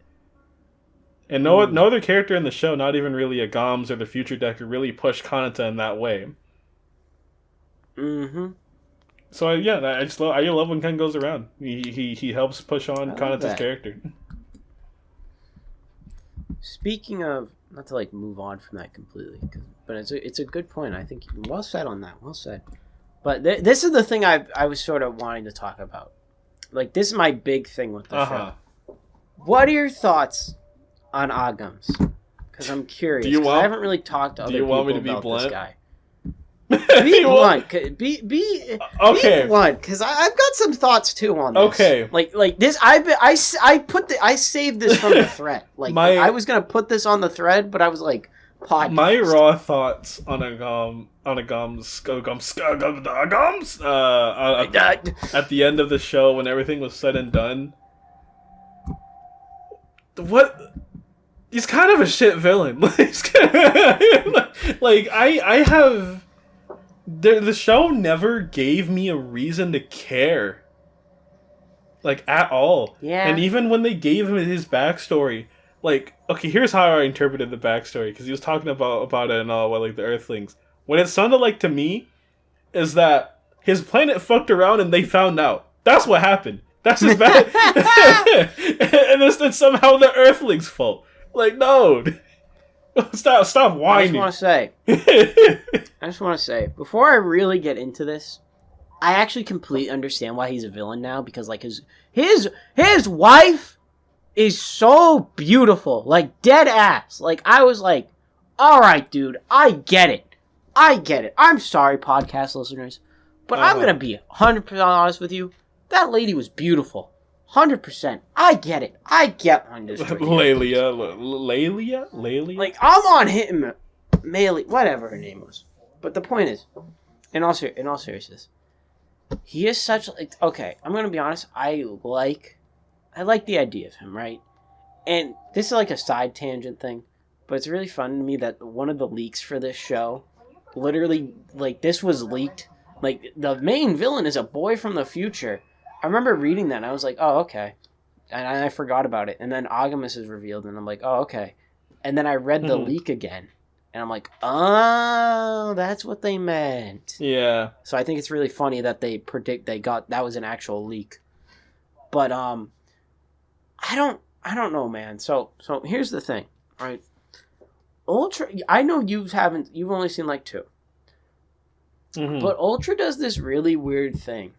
And no other character in the show, not even really a Goms or the Future Decker, really pushed Kanata in that way. Mm-hmm. So I love when Ken goes around. He helps push on Kanata's character. Speaking of, not to like move on from that completely, but it's a good point. I think well said on that. Well said. But this is the thing I was sort of wanting to talk about. Like, this is my big thing with the show. What are your thoughts on Agams? Because I'm curious. I haven't really talked to other people about this guy. Be blunt. Be blunt. Because I've got some thoughts too on this. Okay. Like this. I saved this from the thread. Like I was gonna put this on the thread, but I was like, podcast. My raw thoughts on at the end of the show when everything was said and done. What? He's kind of a shit villain. Like I have. The show never gave me a reason to care. Like, at all. Yeah. And even when they gave him his backstory, like, okay, here's how I interpreted the backstory, because he was talking about it and all, like, the Earthlings. What it sounded like to me is that his planet fucked around and they found out. That's what happened. That's his bad. And it's somehow the Earthlings' fault. Like, no. Stop whining. I just want to say, before I really get into this, I actually completely understand why he's a villain now, because like his wife is so beautiful, like dead ass. Like I was like, all right, dude, I get it. I'm sorry, podcast listeners, but I'm gonna be 100% honest with you. That lady was beautiful. 100%. I get it. I get Lelia. Like, I'm on him. Melee, whatever her name was. But the point is, in all seriousness, he is such, like, okay, I'm going to be honest, I like the idea of him, right? And this is like a side tangent thing, but it's really fun to me that one of the leaks for this show, literally, like, this was leaked. Like, the main villain is a boy from the future. I remember reading that, and I was like, oh, okay. And I forgot about it. And then Agamus is revealed, and I'm like, oh, okay. And then I read the leak again, and I'm like, oh, that's what they meant. Yeah. So I think it's really funny that they predict that was an actual leak. But, I don't know, man. So here's the thing, right? Ultra, I know you've only seen like 2. Mm-hmm. But Ultra does this really weird thing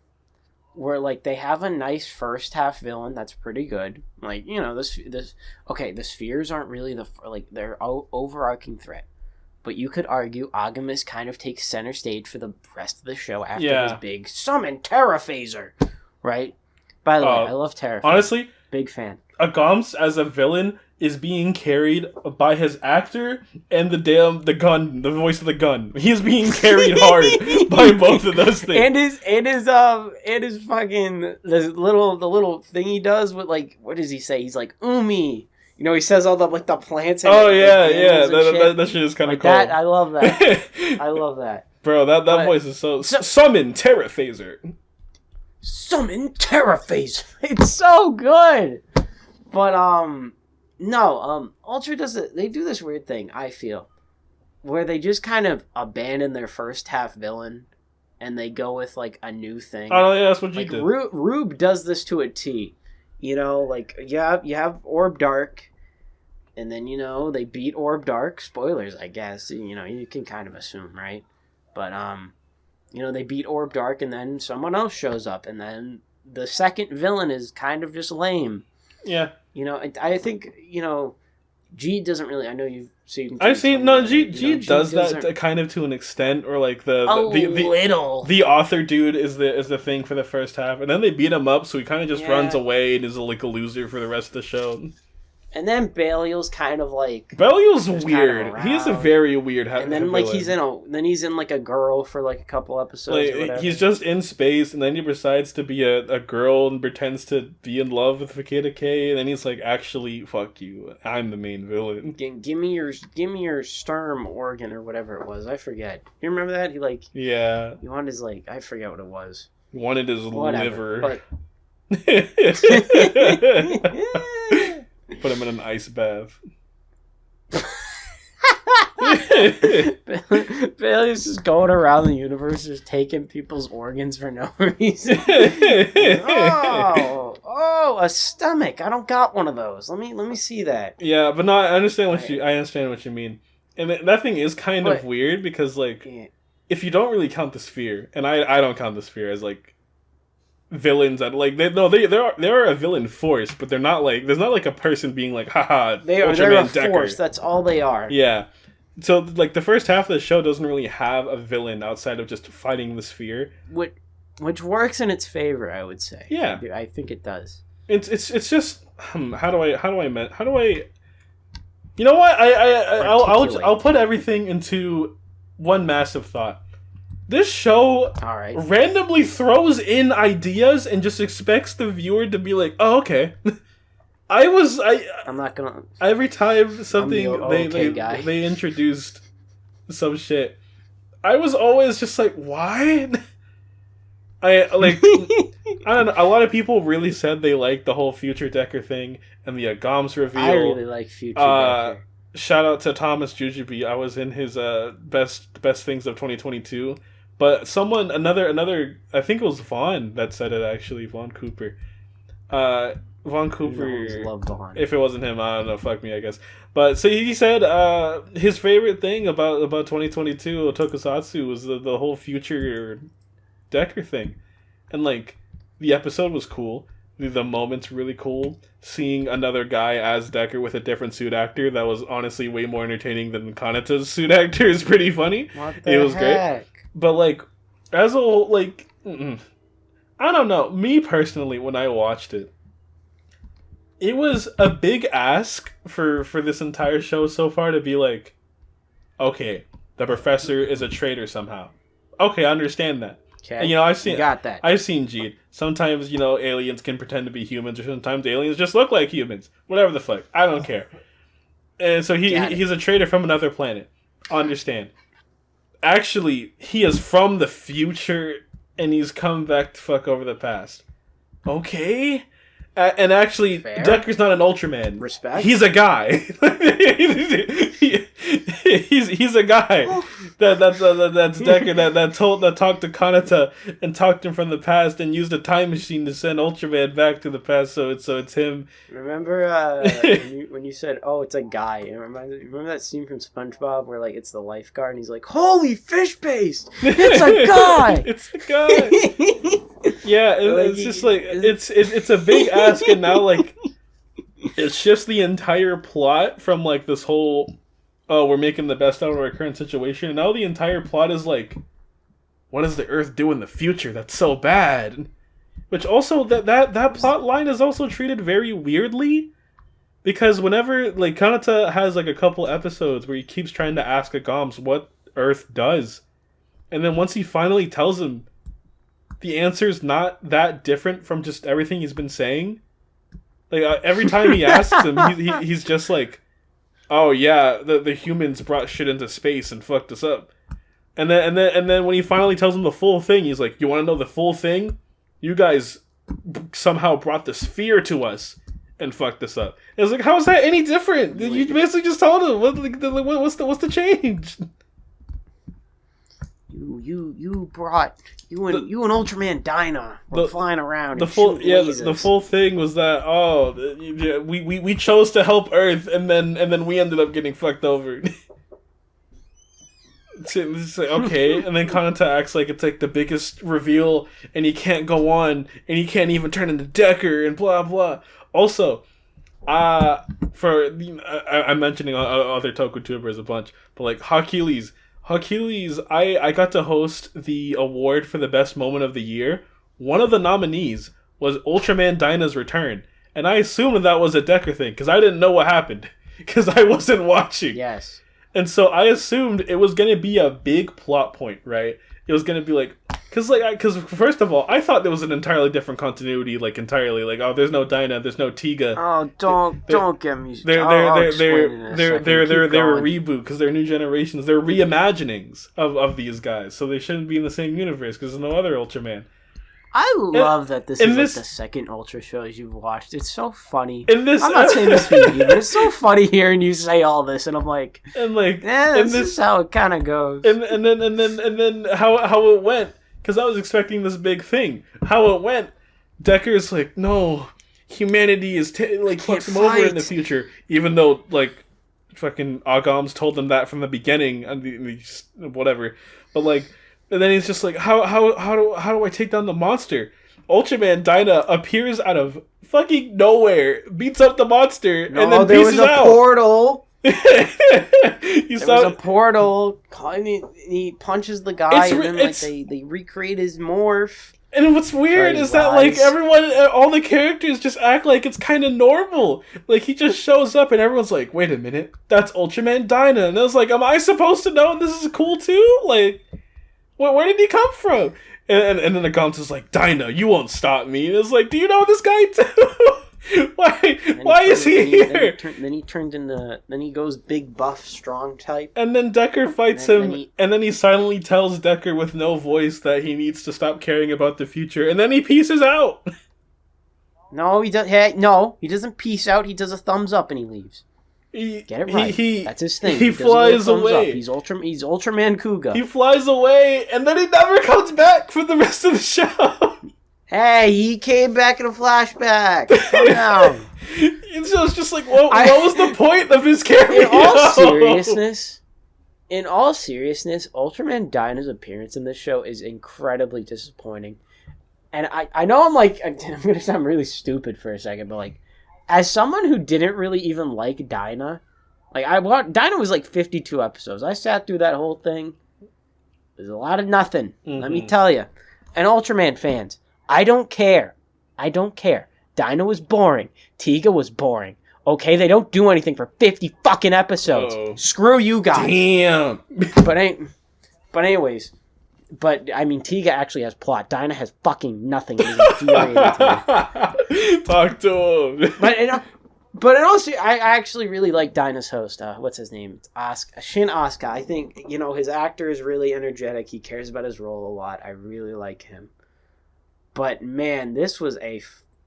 where, like, they have a nice first half villain that's pretty good. Like, you know, the spheres aren't really they're overarching threat. But you could argue Agamus kind of takes center stage for the rest of the show after his big summon Terra Phaser, right? By the way, I love Terra Phaser. Honestly, big fan. Agams as a villain is being carried by his actor and the gun, the voice of the gun. He is being carried hard by both of those things. And his fucking the little thing he does with, like, what does he say? He's like Umi. You know, he says all the, like, the plants. And that shit is kind of like cool. That, I love that. I love that. Bro, that voice is so summon Terra Phaser. Summon Terra Phaser. It's so good. But no, Ultra does it. They do this weird thing, I feel, where they just kind of abandon their first half villain, and they go with, like, a new thing. Oh yeah, that's what you did. Rube does this to a T. You know, like, you have Orb Dark, and then, you know, they beat Orb Dark. Spoilers, I guess. You know, you can kind of assume, right? But you know, they beat Orb Dark, and then someone else shows up, and then the second villain is kind of just lame. Yeah. You know, I think, you know, G doesn't really. I know you've seen. I've seen G does that kind of to an extent, or like the author dude is the thing for the first half, and then they beat him up, so he kind of just runs away and is like a loser for the rest of the show. And then Belial's kind of like... Belial's weird. Kind of he is a very weird... And then, like, villain. he's in, like, a girl for, like, a couple episodes or whatever. He's just in space, and then he decides to be a girl and pretends to be in love with Fakeda K, and then he's like, actually, fuck you. I'm the main villain. Give me your sperm organ or whatever it was. I forget. You remember that? He, like... Yeah. He wanted his, like... I forget what it was. He wanted his liver. But... Put him in an ice bath. Bailey's just going around the universe just taking people's organs for no reason. Oh, a stomach. I don't got one of those. Let me see that. Yeah, but no, I understand what you mean. And that thing is kind of weird because, like, if you don't really count the sphere, and I don't count the sphere as, like, villains that, like, they are a villain force, but they're not, like, there's not, like, a person being like, haha, they're a Decker. Force, that's all they are. Yeah. So, like, the first half of the show doesn't really have a villain outside of just fighting the sphere. Which works in its favor, I would say. Yeah. I think it does. It's just, how do I you know what? I'll put everything into one massive thought. This show randomly throws in ideas and just expects the viewer to be like, "Oh, okay." I'm not gonna. Every time something they introduced some shit, I was always just like, "Why?" I don't know. A lot of people really said they liked the whole Future Decker thing and the Agams reveal. I really like Future Decker. Shout out to Thomas Jujubi. I was in his best things of 2022. But another, I think it was Vaughn that said it, actually, Vaughn Cooper. Vaughn Cooper, love Vaughn. If it wasn't him, I don't know, fuck me, I guess. But, so he said his favorite thing about 2022 Tokusatsu was the whole Future Decker thing. And, like, the episode was cool. The moment's really cool. Seeing another guy as Decker with a different suit actor that was honestly way more entertaining than Kanata's suit actor is pretty funny. What the heck? Great. But, like, as a whole, like, I don't know. Me, personally, when I watched it, it was a big ask for this entire show so far to be like, okay, the professor is a traitor somehow. Okay, I understand that. Okay. And, I've seen got that. I've seen Geat. Sometimes, aliens can pretend to be humans, or sometimes aliens just look like humans. Whatever the fuck. I don't care. And so he's a traitor from another planet. Understand. Actually, he is from the future, and he's come back to fuck over the past. Okay? And actually, Fair. Decker's not an Ultraman. Respect. He's a guy. he's a guy. That's Decker that talked to Kanata and talked him from the past and used a time machine to send Ultraman back to the past. So it's him. Remember when you said, "Oh, it's a guy"? Remember that scene from SpongeBob where like it's the lifeguard and he's like, "Holy fish paste! It's a guy! It's a guy!" Yeah, it's just like it's a big ask, and now like it shifts the entire plot from like this whole, oh, we're making the best out of our current situation, and now the entire plot is like, what does the Earth do in the future that's so bad? Which also that plot line is also treated very weirdly, because whenever like Kanata has like a couple episodes where he keeps trying to ask Agams what Earth does, and then once he finally tells him, the answer's not that different from just everything he's been saying. Like every time he asks him, he's just like, "Oh yeah, the humans brought shit into space and fucked us up." And then when he finally tells him the full thing, he's like, "You want to know the full thing? You guys somehow brought the sphere to us and fucked us up." And it's like, how is that any different? You basically just told him what's the change? You brought you and Ultraman Dyna were flying around. The full thing was that we chose to help Earth, and then we ended up getting fucked over. It's like, okay, and then Kanata acts like it's like the biggest reveal, and he can't go on, and he can't even turn into Decker, and blah blah. Also, I'm mentioning other Tokutubers a bunch, but like Hakilis, I got to host the award for the best moment of the year. One of the nominees was Ultraman Dyna's return, and I assumed that was a Decker thing because I didn't know what happened because I wasn't watching. Yes. And so I assumed it was gonna be a big plot point, right? It was gonna be like, because first of all, I thought there was an entirely different continuity, like entirely, like, oh, there's no Dyna, there's no Tiga. Oh, don't get me. They're a reboot because they're new generations. They're reimaginings of these guys, so they shouldn't be in the same universe because there's no other Ultraman. I love that this is like the second Ultra shows you've watched. It's so funny. I'm not saying this for you, but it's so funny hearing you say all this, and I'm like, this is how it kind of goes. And then how it went, because I was expecting this big thing. How it went, Decker's like, no, humanity is fucks him over in the future, even though like fucking Agams told them that from the beginning, and whatever. But like. And then he's just like, how do I take down the monster? Ultraman Dyna appears out of fucking nowhere, beats up the monster, and then pieces out. Portal. There was a portal. He punches the guy, and then they recreate his morph. And what's weird is that like all the characters just act like it's kind of normal. Like he just shows up, and everyone's like, "Wait a minute, that's Ultraman Dyna." And I was like, "Am I supposed to know this is cool too?" Like. Where did he come from? And then the Gaunt's is like, Dyna, you won't stop me. And it's like, do you know this guy too? Why is he here? Then he goes big buff strong type. And then Decker fights him, and then he silently tells Decker with no voice that he needs to stop caring about the future, and then he pieces out. No, he does. Hey, no, he doesn't peace out. He does a thumbs up and he leaves. Get it right. That's his thing. He flies away. He's Ultraman Kuga. He flies away, and then he never comes back for the rest of the show. Hey, he came back in a flashback. Calm down. So it's just like, what was the point of his cameo? In all seriousness, Ultraman Dyna's appearance in this show is incredibly disappointing. And I know I'm going to sound really stupid for a second, but like, as someone who didn't really even like Dyna, Dyna was like 52 episodes. I sat through that whole thing. There's a lot of nothing, let me tell you. And Ultraman fans, I don't care. Dyna was boring. Tiga was boring. Okay, they don't do anything for 50 fucking episodes. Screw you guys. Damn. But anyways, But I mean, Tiga actually has plot. Dinah has fucking nothing. It is infuriating to me. Talk to him. But also, I actually really like Dinah's host. What's his name? It's Shin Asuka. I think, his actor is really energetic. He cares about his role a lot. I really like him. But man, this was a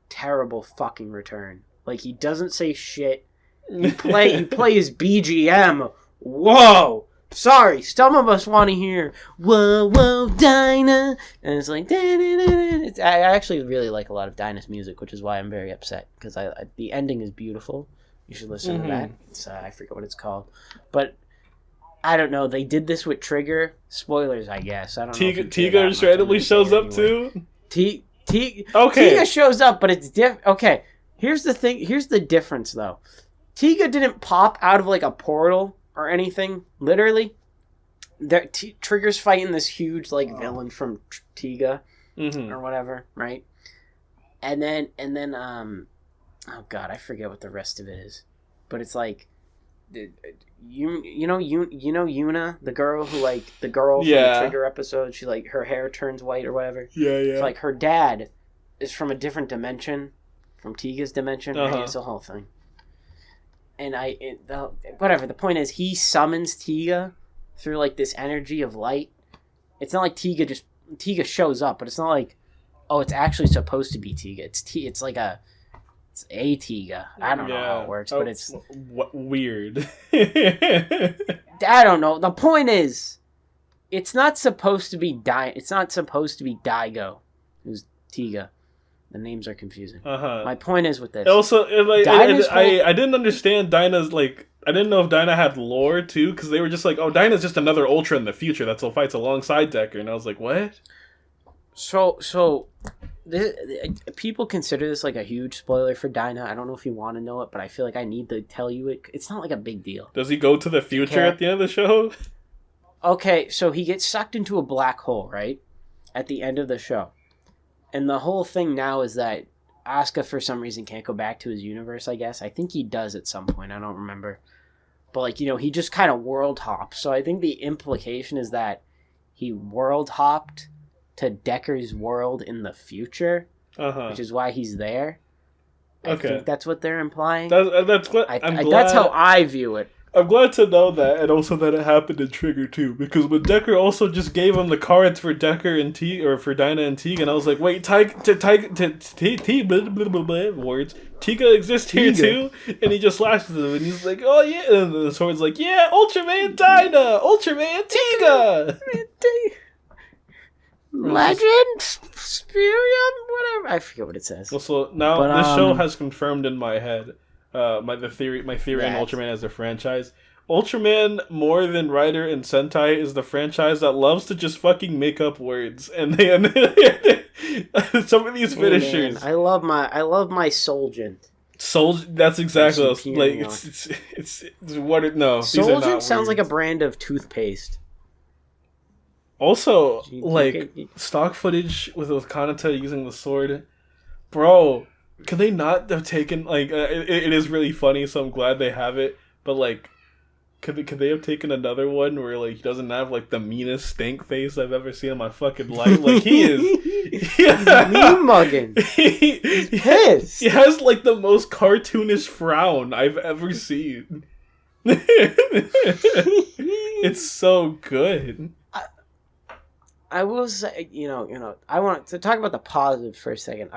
terrible fucking return. Like, he doesn't say shit. He plays BGM. Whoa! Sorry, some of us want to hear "Whoa, whoa, Dinah," and it's like, I actually really like a lot of Dinah's music, which is why I'm very upset, because the ending is beautiful. You should listen to that. It's I forget what it's called, but I don't know. They did this with Trigger. Spoilers, I guess. I don't know. Tiga just randomly shows up too. Okay. Tiga shows up, but it's different. Okay, here's the thing. Here's the difference, though. Tiga didn't pop out of like a portal or anything, literally. Trigger's fighting this huge like villain from Tiga or whatever, right? And then oh god, I forget what the rest of it is, but it's like you know Yuna, the girl who from the Trigger episode, she like her hair turns white or whatever. Yeah. It's like her dad is from a different dimension, from Tiga's dimension. Right? It's a whole thing. And whatever, the point is, he summons Tiga through like this energy of light. It's not like Tiga shows up, but it's not like, oh, it's actually supposed to be Tiga. It's like it's a Tiga. I don't know how it works, but it's weird. I don't know. The point is, it's not supposed to be It's not supposed to be Daigo, who's Tiga. The names are confusing. My point is with this. Also, I didn't understand Dinah's, like, I didn't know if Dinah had lore, too, because they were just like, oh, Dinah's just another Ultra in the future that still fights alongside Decker, and I was like, what? People consider this, like, a huge spoiler for Dinah. I don't know if you want to know it, but I feel like I need to tell you it. It's not, like, a big deal. Does he go to the future at the end of the show? Okay, so he gets sucked into a black hole, right? At the end of the show. And the whole thing now is that Asuka, for some reason, can't go back to his universe, I guess. I think he does at some point. I don't remember. But, like, he just kind of world hops. So I think the implication is that he world hopped to Decker's world in the future, which is why he's there. I think that's what they're implying. That's what I'm glad. That's how I view it. I'm glad to know that, and also that it happened in Trigger too, because when Decker also just gave him the cards for Decker and for Dinah and Tegan, I was like, wait, words. Tiga exists here too, and he just slashes them, and he's like, oh yeah, and the sword's like, yeah, Ultraman Dinah, Ultraman Tiga. Legend, Spirium, whatever. I forget what it says. Well, so now this show has confirmed in my head. My theory on Ultraman as a franchise. Ultraman, more than Rider and Sentai, is the franchise that loves to just fucking make up words, and some of these finishers. Man, I love my Soulgent. That's exactly like it's what it no. Soulgent sounds like a brand of toothpaste. Also, like stock footage with Kanata using the sword, bro. Could they not have taken, like, it is really funny, so I'm glad they have it, but, like, could they have taken another one where, like, he doesn't have, like, the meanest stank face I've ever seen in my fucking life? Like, he is... He's mean mugging. He's pissed. He has, like, the most cartoonish frown I've ever seen. It's so good. I will say, I want to talk about the positive for a second.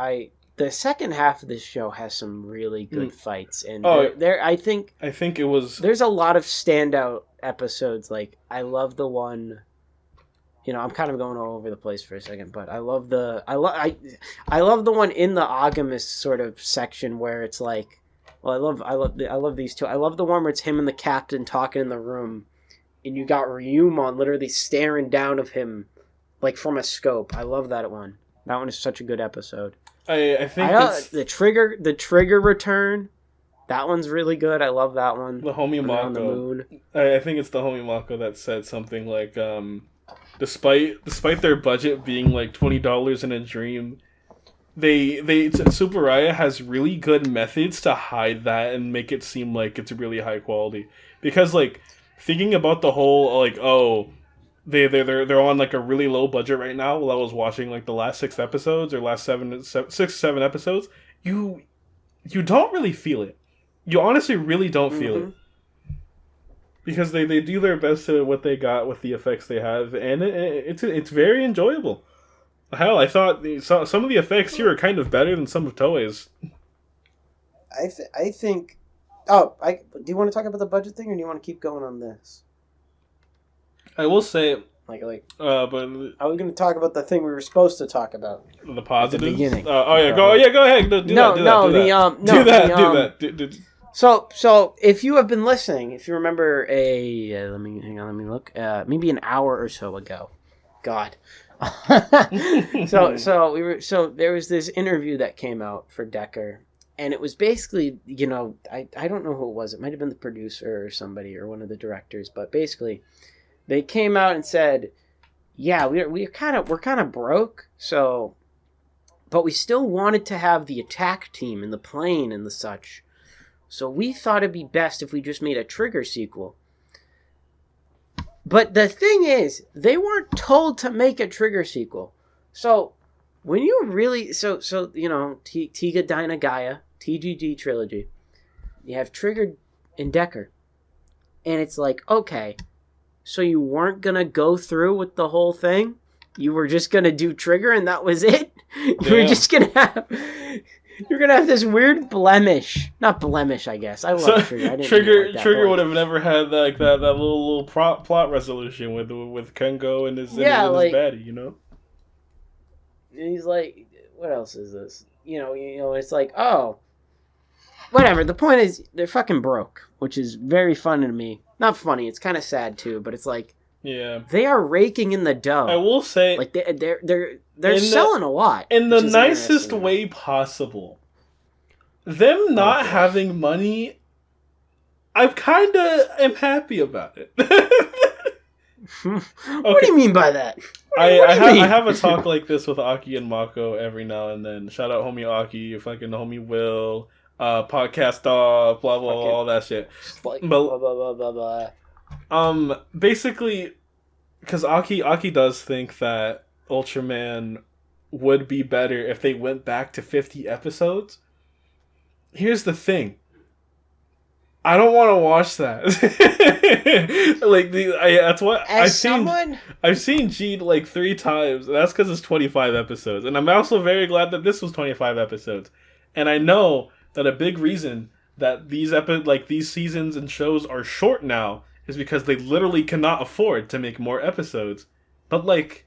The second half of this show has some really good fights, and I think it was. There's a lot of standout episodes. Like, I love the one. I'm kind of going all over the place for a second, but I love the one in the Agamis sort of section where it's like, well, I love these two. I love the one where it's him and the captain talking in the room, and you got Ryumon literally staring down of him, like from a scope. I love that one. That one is such a good episode. I think the trigger return. That one's really good. I love that one. The homie Mako. On the moon. I think it's the homie Mako that said something like, despite their budget being like $20 in a dream, Tsuburaya has really good methods to hide that and make it seem like it's really high quality. Because, like, thinking about the whole, like, they're on like a really low budget right now. While I was watching like the last 6 episodes or last 7 episodes, you don't really feel it. You honestly really don't feel it. Because they do their best to what they got with the effects they have, and it's very enjoyable. Hell, I thought some of the effects here are kind of better than some of Toei's. I think... Oh, do you want to talk about the budget thing, or do you want to keep going on this? I will say... but I was going to talk about the thing we were supposed to talk about. The positives? At the beginning. Go ahead. Do that. So if you have been listening, if you remember let me look. Maybe an hour or so ago. God. so there was this interview that came out for Decker, and it was basically, I don't know who it was. It might have been the producer or somebody or one of the directors, but basically they came out and said, yeah, we're kind of broke, so, but we still wanted to have the attack team and the plane and the such. So we thought it'd be best if we just made a Trigger sequel. But the thing is, they weren't told to make a Trigger sequel. So when you really, Tiga Dyna Ghia, TGG trilogy, you have Trigger and Decker. And it's like, okay, so you weren't going to go through with the whole thing? You were just going to do Trigger and that was it? You were just going to have... You're gonna have this weird blemish. Not blemish, I guess. I love Trigger. I didn't Trigger would have never had that little plot resolution with Kengo and his baddie, And he's like, what else is this? It's like, oh, whatever. The point is, they're fucking broke, which is very funny to me. Not funny. It's kind of sad too, but it's like, yeah, they are raking in the dough. I will say, like they're selling a lot in the nicest way possible. Them not having money, I kind of am happy about it. What do you mean by that? I have a talk like this with Aki and Mako every now and then. Shout out homie Aki, fucking homie Will, podcast dog, blah blah blah, all that shit. Like, blah blah blah blah. Basically, because Aki does think that Ultraman would be better if they went back to 50 episodes. Here's the thing. I don't want to watch that. That's what I've seen Geats like 3 times. And that's because it's 25 episodes, and I'm also very glad that this was 25 episodes. And I know that a big reason that these seasons and shows are short now is because they literally cannot afford to make more episodes. But I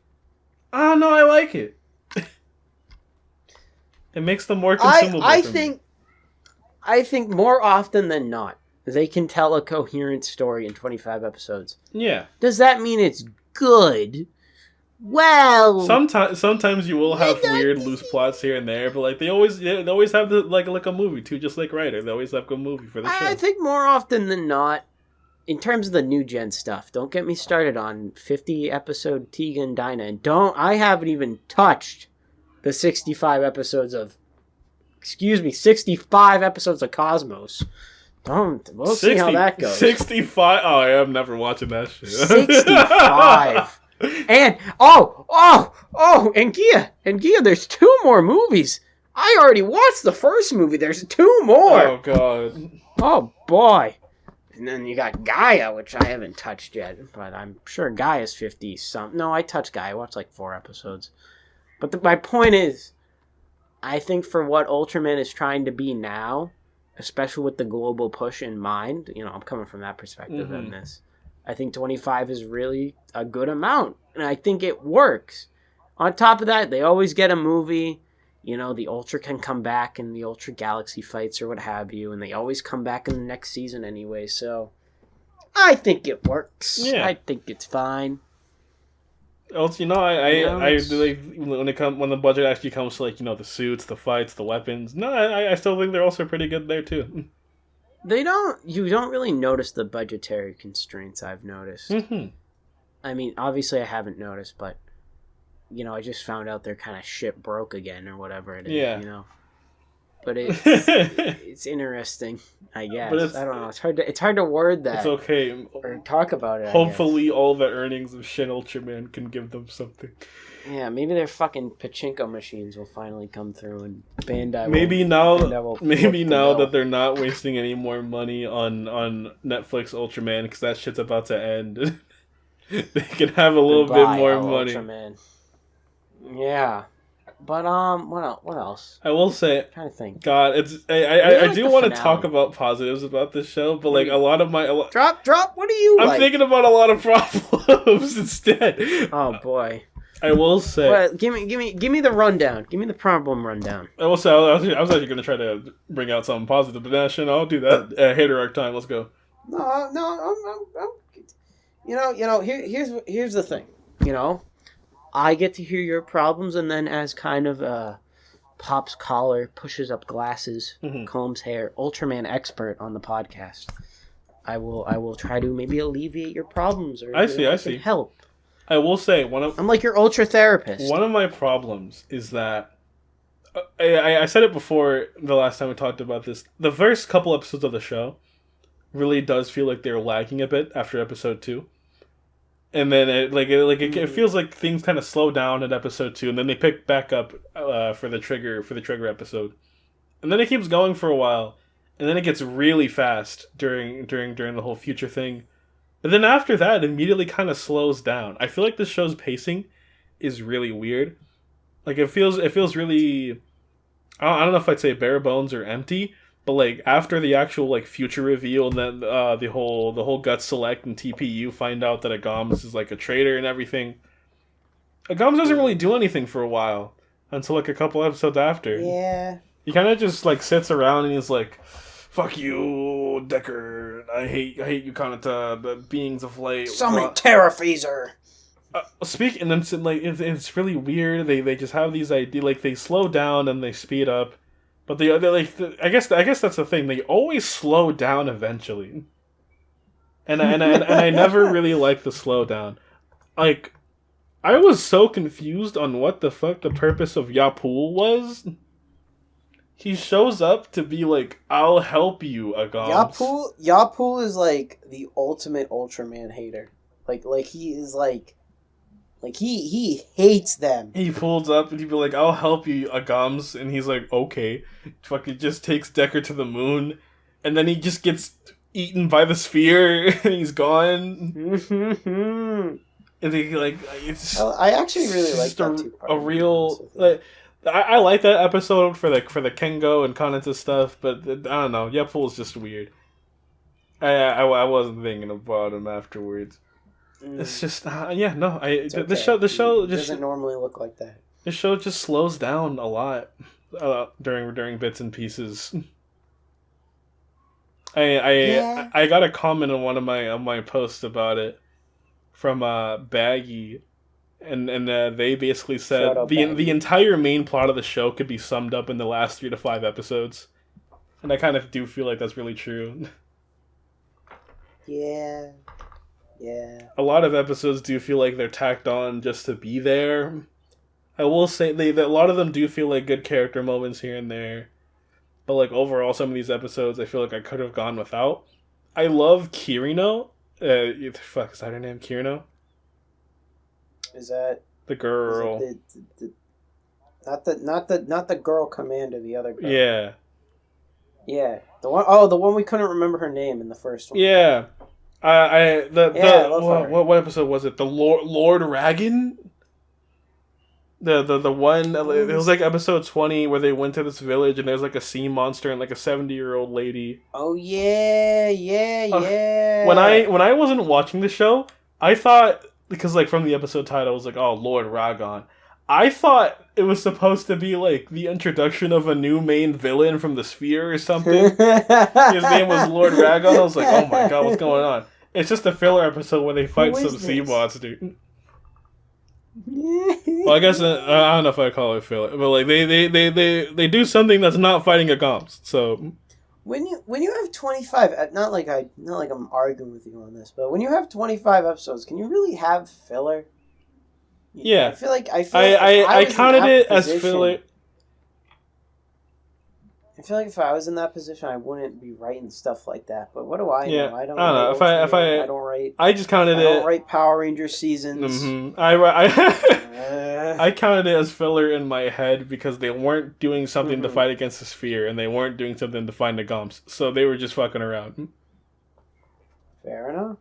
don't know, I like it. It makes them more consumable. I think more often than not, they can tell a coherent story in 25 episodes. Yeah. Does that mean it's good? Well, sometimes you will have weird loose plots here and there, but they always have like a movie too, just like Writer. They always have a movie for the show. I think more often than not, in terms of the new gen stuff, don't get me started on 50 episode Tiga and Dyna, and I haven't even touched the 65 episodes of Cosmos. We'll see how that goes. 65? Oh, yeah, I'm never watching that shit. 65. And, and Ghia, there's 2 more movies. I already watched the first movie. There's 2 more. Oh, God. Oh, boy. And then you got Ghia, which I haven't touched yet, but I'm sure Ghaia's 50-something. No, I touched Ghia. I watched 4 episodes. But my point is, I think for what Ultraman is trying to be now, especially with the global push in mind, I'm coming from that perspective in this. I think 25 is really a good amount, and I think it works. On top of that, they always get a movie. The Ultra can come back in the Ultra Galaxy fights or what have you, and they always come back in the next season anyway, so I think it works. Yeah. I think it's fine. Also, when the budget actually comes to the suits, the fights, the weapons, I still think they're also pretty good there too. You don't really notice the budgetary constraints, I've noticed. Mm-hmm. I mean, obviously I haven't noticed, but I just found out they're kind of shit broke again or whatever it is. Yeah. but it's interesting, I guess. I don't know. It's hard to word that. It's okay. Or talk about it. Hopefully, all the earnings of Shin Ultraman can give them something. Yeah, maybe their fucking pachinko machines will finally come through, and Bandai. Maybe now that they're not wasting any more money on Netflix Ultraman because that shit's about to end, they can have a little bit more money. Ultraman. Yeah. But what else? I will say, I'm trying to think. God, it's I do want to talk about positives about this show, but like a lot of my drop. What do you? I'm thinking about a lot of problems instead. Oh boy. I will say. Well, give me the rundown. Give me the problem rundown. I will say I was actually going to try to bring out something positive, but I'll do that. Hater arc time. Let's go. No. I'm here's the thing. I get to hear your problems, and then as kind of Pop's collar pushes up glasses, combs hair, Ultraman expert on the podcast, I will try to maybe alleviate your problems or I see help. I will say I'm like your ultra therapist. One of my problems is that I said it before the last time we talked about this. The first couple episodes of the show really does feel like they're lagging a bit after episode 2. And then it feels like things kind of slow down at episode 2, and then they pick back up for the trigger episode, and then it keeps going for a while, and then it gets really fast during the whole future thing, and then after that it immediately kind of slows down. I feel like this show's pacing is really weird. Like it feels really, I don't know if I'd say bare bones or empty. But like after the actual like future reveal, and then the whole Guts Select and TPU find out that Agams is like a traitor and everything, Agams doesn't really do anything for a while until like a couple episodes after. Yeah. He kind of just like sits around and he's like, "Fuck you, Decker. I hate you, Kanata. The beings of light. Summon Terra Phaser." And then it's really weird. They just have these ideas, like they slow down and they speed up. But I guess that's the thing. They always slow down eventually, and I never really liked the slowdown. Like, I was so confused on what the fuck the purpose of Yapul was. He shows up to be like, "I'll help you, Agams." Yapul is like the ultimate Ultraman hater. Like he is like he hates them. He pulls up and he'd be like, "I'll help you, Agams," and he's like, "Okay." Fucking just takes Decker to the moon, and then he just gets eaten by the sphere, and he's gone. And he I actually really like that a real. I like that episode for the Kengo and Kanata stuff, but I don't know. Yapul's just weird. I wasn't thinking about him afterwards. It's just the show just doesn't normally look like that. The show just slows down a lot during bits and pieces. I got a comment on one of my posts about it from Baggy, and they basically said the entire main plot of the show could be summed up in the last 3 to 5 episodes, and I kind of do feel like that's really true. Yeah. A lot of episodes do feel like they're tacked on just to be there. I will say a lot of them do feel like good character moments here and there. But like overall, some of these episodes I feel like I could have gone without. I love Kirino. Is that her name? Kirino? Is that the girl? Not the girl commander, the other girl. Yeah. Yeah. The one we couldn't remember her name in the first one. Yeah. What episode was it? The Lord Ragan? The one, it was like episode 20 where they went to this village and there's like a sea monster and like a 70-year-old lady. Oh yeah. When I wasn't watching the show, I thought, because like from the episode title it was like, oh, Lord Ragon. I thought it was supposed to be like the introduction of a new main villain from the Sphere or something. His name was Lord Ragon. I was like, oh my god, what's going on? It's just a filler episode where they fight some sea monster. Well, I guess I don't know if I call it filler, but like they do something that's not fighting Agams. So when you have 25, not like I'm arguing with you on this, but when you have 25 episodes, can you really have filler? Yeah, I feel like I counted it as filler. I feel like if I was in that position, I wouldn't be writing stuff like that. But what do I know? I don't know. If I don't write. I just counted it. I don't write Power Ranger seasons. Mm-hmm. I counted it as filler in my head because they weren't doing something to fight against the sphere, and they weren't doing something to find the Gumps, so they were just fucking around. Fair enough.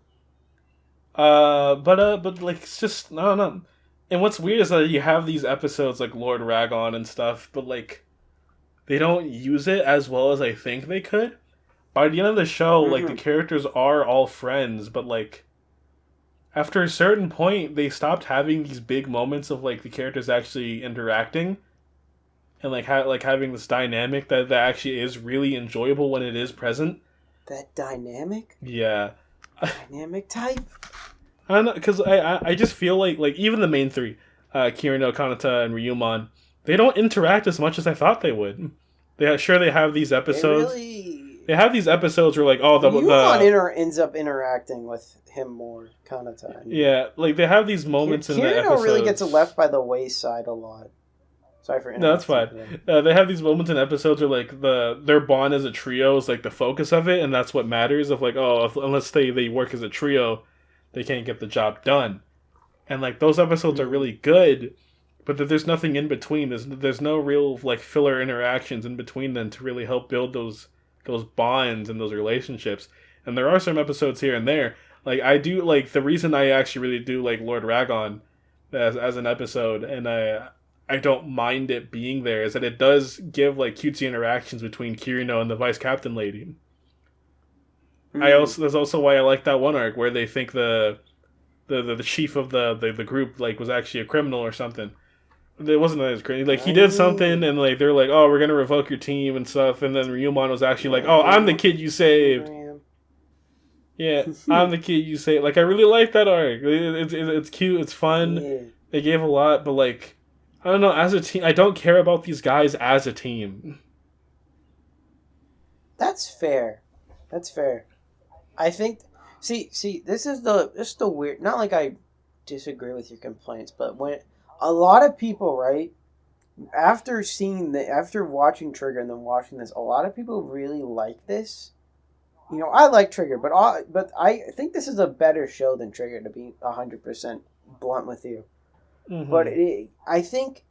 But like it's just I don't know. And what's weird is that you have these episodes like Lord Ragon and stuff, but like they don't use it as well as I think they could. By the end of the show, like the characters are all friends, but like after a certain point, they stopped having these big moments of like the characters actually interacting, and like having this dynamic that actually is really enjoyable when it is present. That dynamic? Yeah. Dynamic type? I don't know, because I just feel like even the main three, Kirino, Kanata, and Ryumon, they don't interact as much as I thought they would. They have these episodes. They have these episodes where like Ryumon ends up interacting with him more, Kanata. Yeah, like they have these moments in the episodes. Kirino really gets left by the wayside a lot. Sorry for interrupting. No, that's fine. They have these moments in episodes where like their bond as a trio is like the focus of it, and that's what matters. Of like, unless they work as a trio, they can't get the job done. And like those episodes are really good, but there's nothing in between. There's no real like filler interactions in between them to really help build those bonds and those relationships. And there are some episodes here and there. Like I do like the reason I actually really do like Lord Ragon as an episode, and I don't mind it being there, is that it does give like cutesy interactions between Kirino and the vice captain lady. That's also why I like that one arc where they think the chief of the group like was actually a criminal or something. It wasn't as crazy. Like he did something and like they're like, oh, we're gonna revoke your team and stuff, and then Ryumon was actually like, oh, I'm the kid you saved. Yeah, I'm the kid you saved. Like I really like that arc. It's cute. It's fun. Yeah. They gave a lot, but like I don't know. As a team, I don't care about these guys as a team. That's fair. I think. See. This is the weird. Not like I disagree with your complaints, but when a lot of people, right, after watching Trigger and then watching this, a lot of people really like this. You know, I like Trigger, but I think this is a better show than Trigger, to be 100% blunt with you. Mm-hmm. But I think,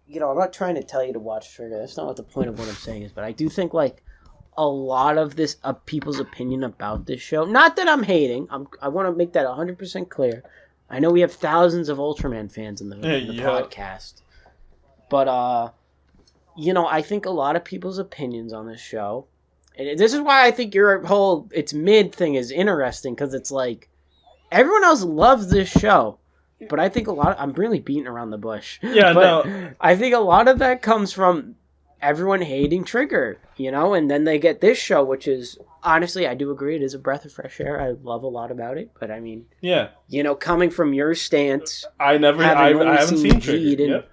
you know, I'm not trying to tell you to watch Trigger. That's not what the point of what I'm saying is. But I do think, like, a lot of this, people's opinion about this show, not that I'm hating. I want to make that 100% clear. I know we have thousands of Ultraman fans in the podcast. But, you know, I think a lot of people's opinions on this show, and this is why I think your whole it's mid thing is interesting, because it's like, everyone else loves this show. But I think I'm really beating around the bush. Yeah, no. I think a lot of that comes from everyone hating Trigger, you know? And then they get this show, which is, honestly, I do agree, it is a breath of fresh air. I love a lot about it. But, I mean, yeah, you know, coming from your stance, I haven't seen Trigger. Yep.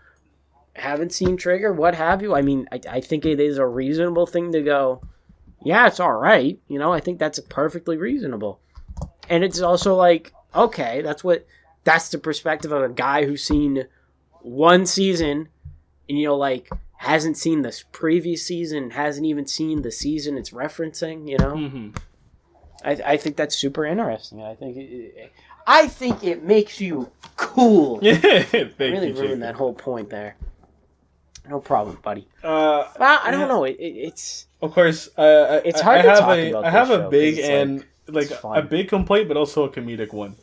Haven't seen Trigger, what have you? I mean, I think it is a reasonable thing to go, yeah, it's all right. You know, I think that's perfectly reasonable. And it's also like, okay, that's the perspective of a guy who's seen one season and, you know, like, hasn't seen this previous season, hasn't even seen the season it's referencing, you know? Mm-hmm. I think that's super interesting. I think it makes you cool. Yeah, thank you, really ruined that whole point there. No problem, buddy. Well, I don't know. It's of course. It's hard to talk about. I have a big and like a big complaint, but also a comedic one.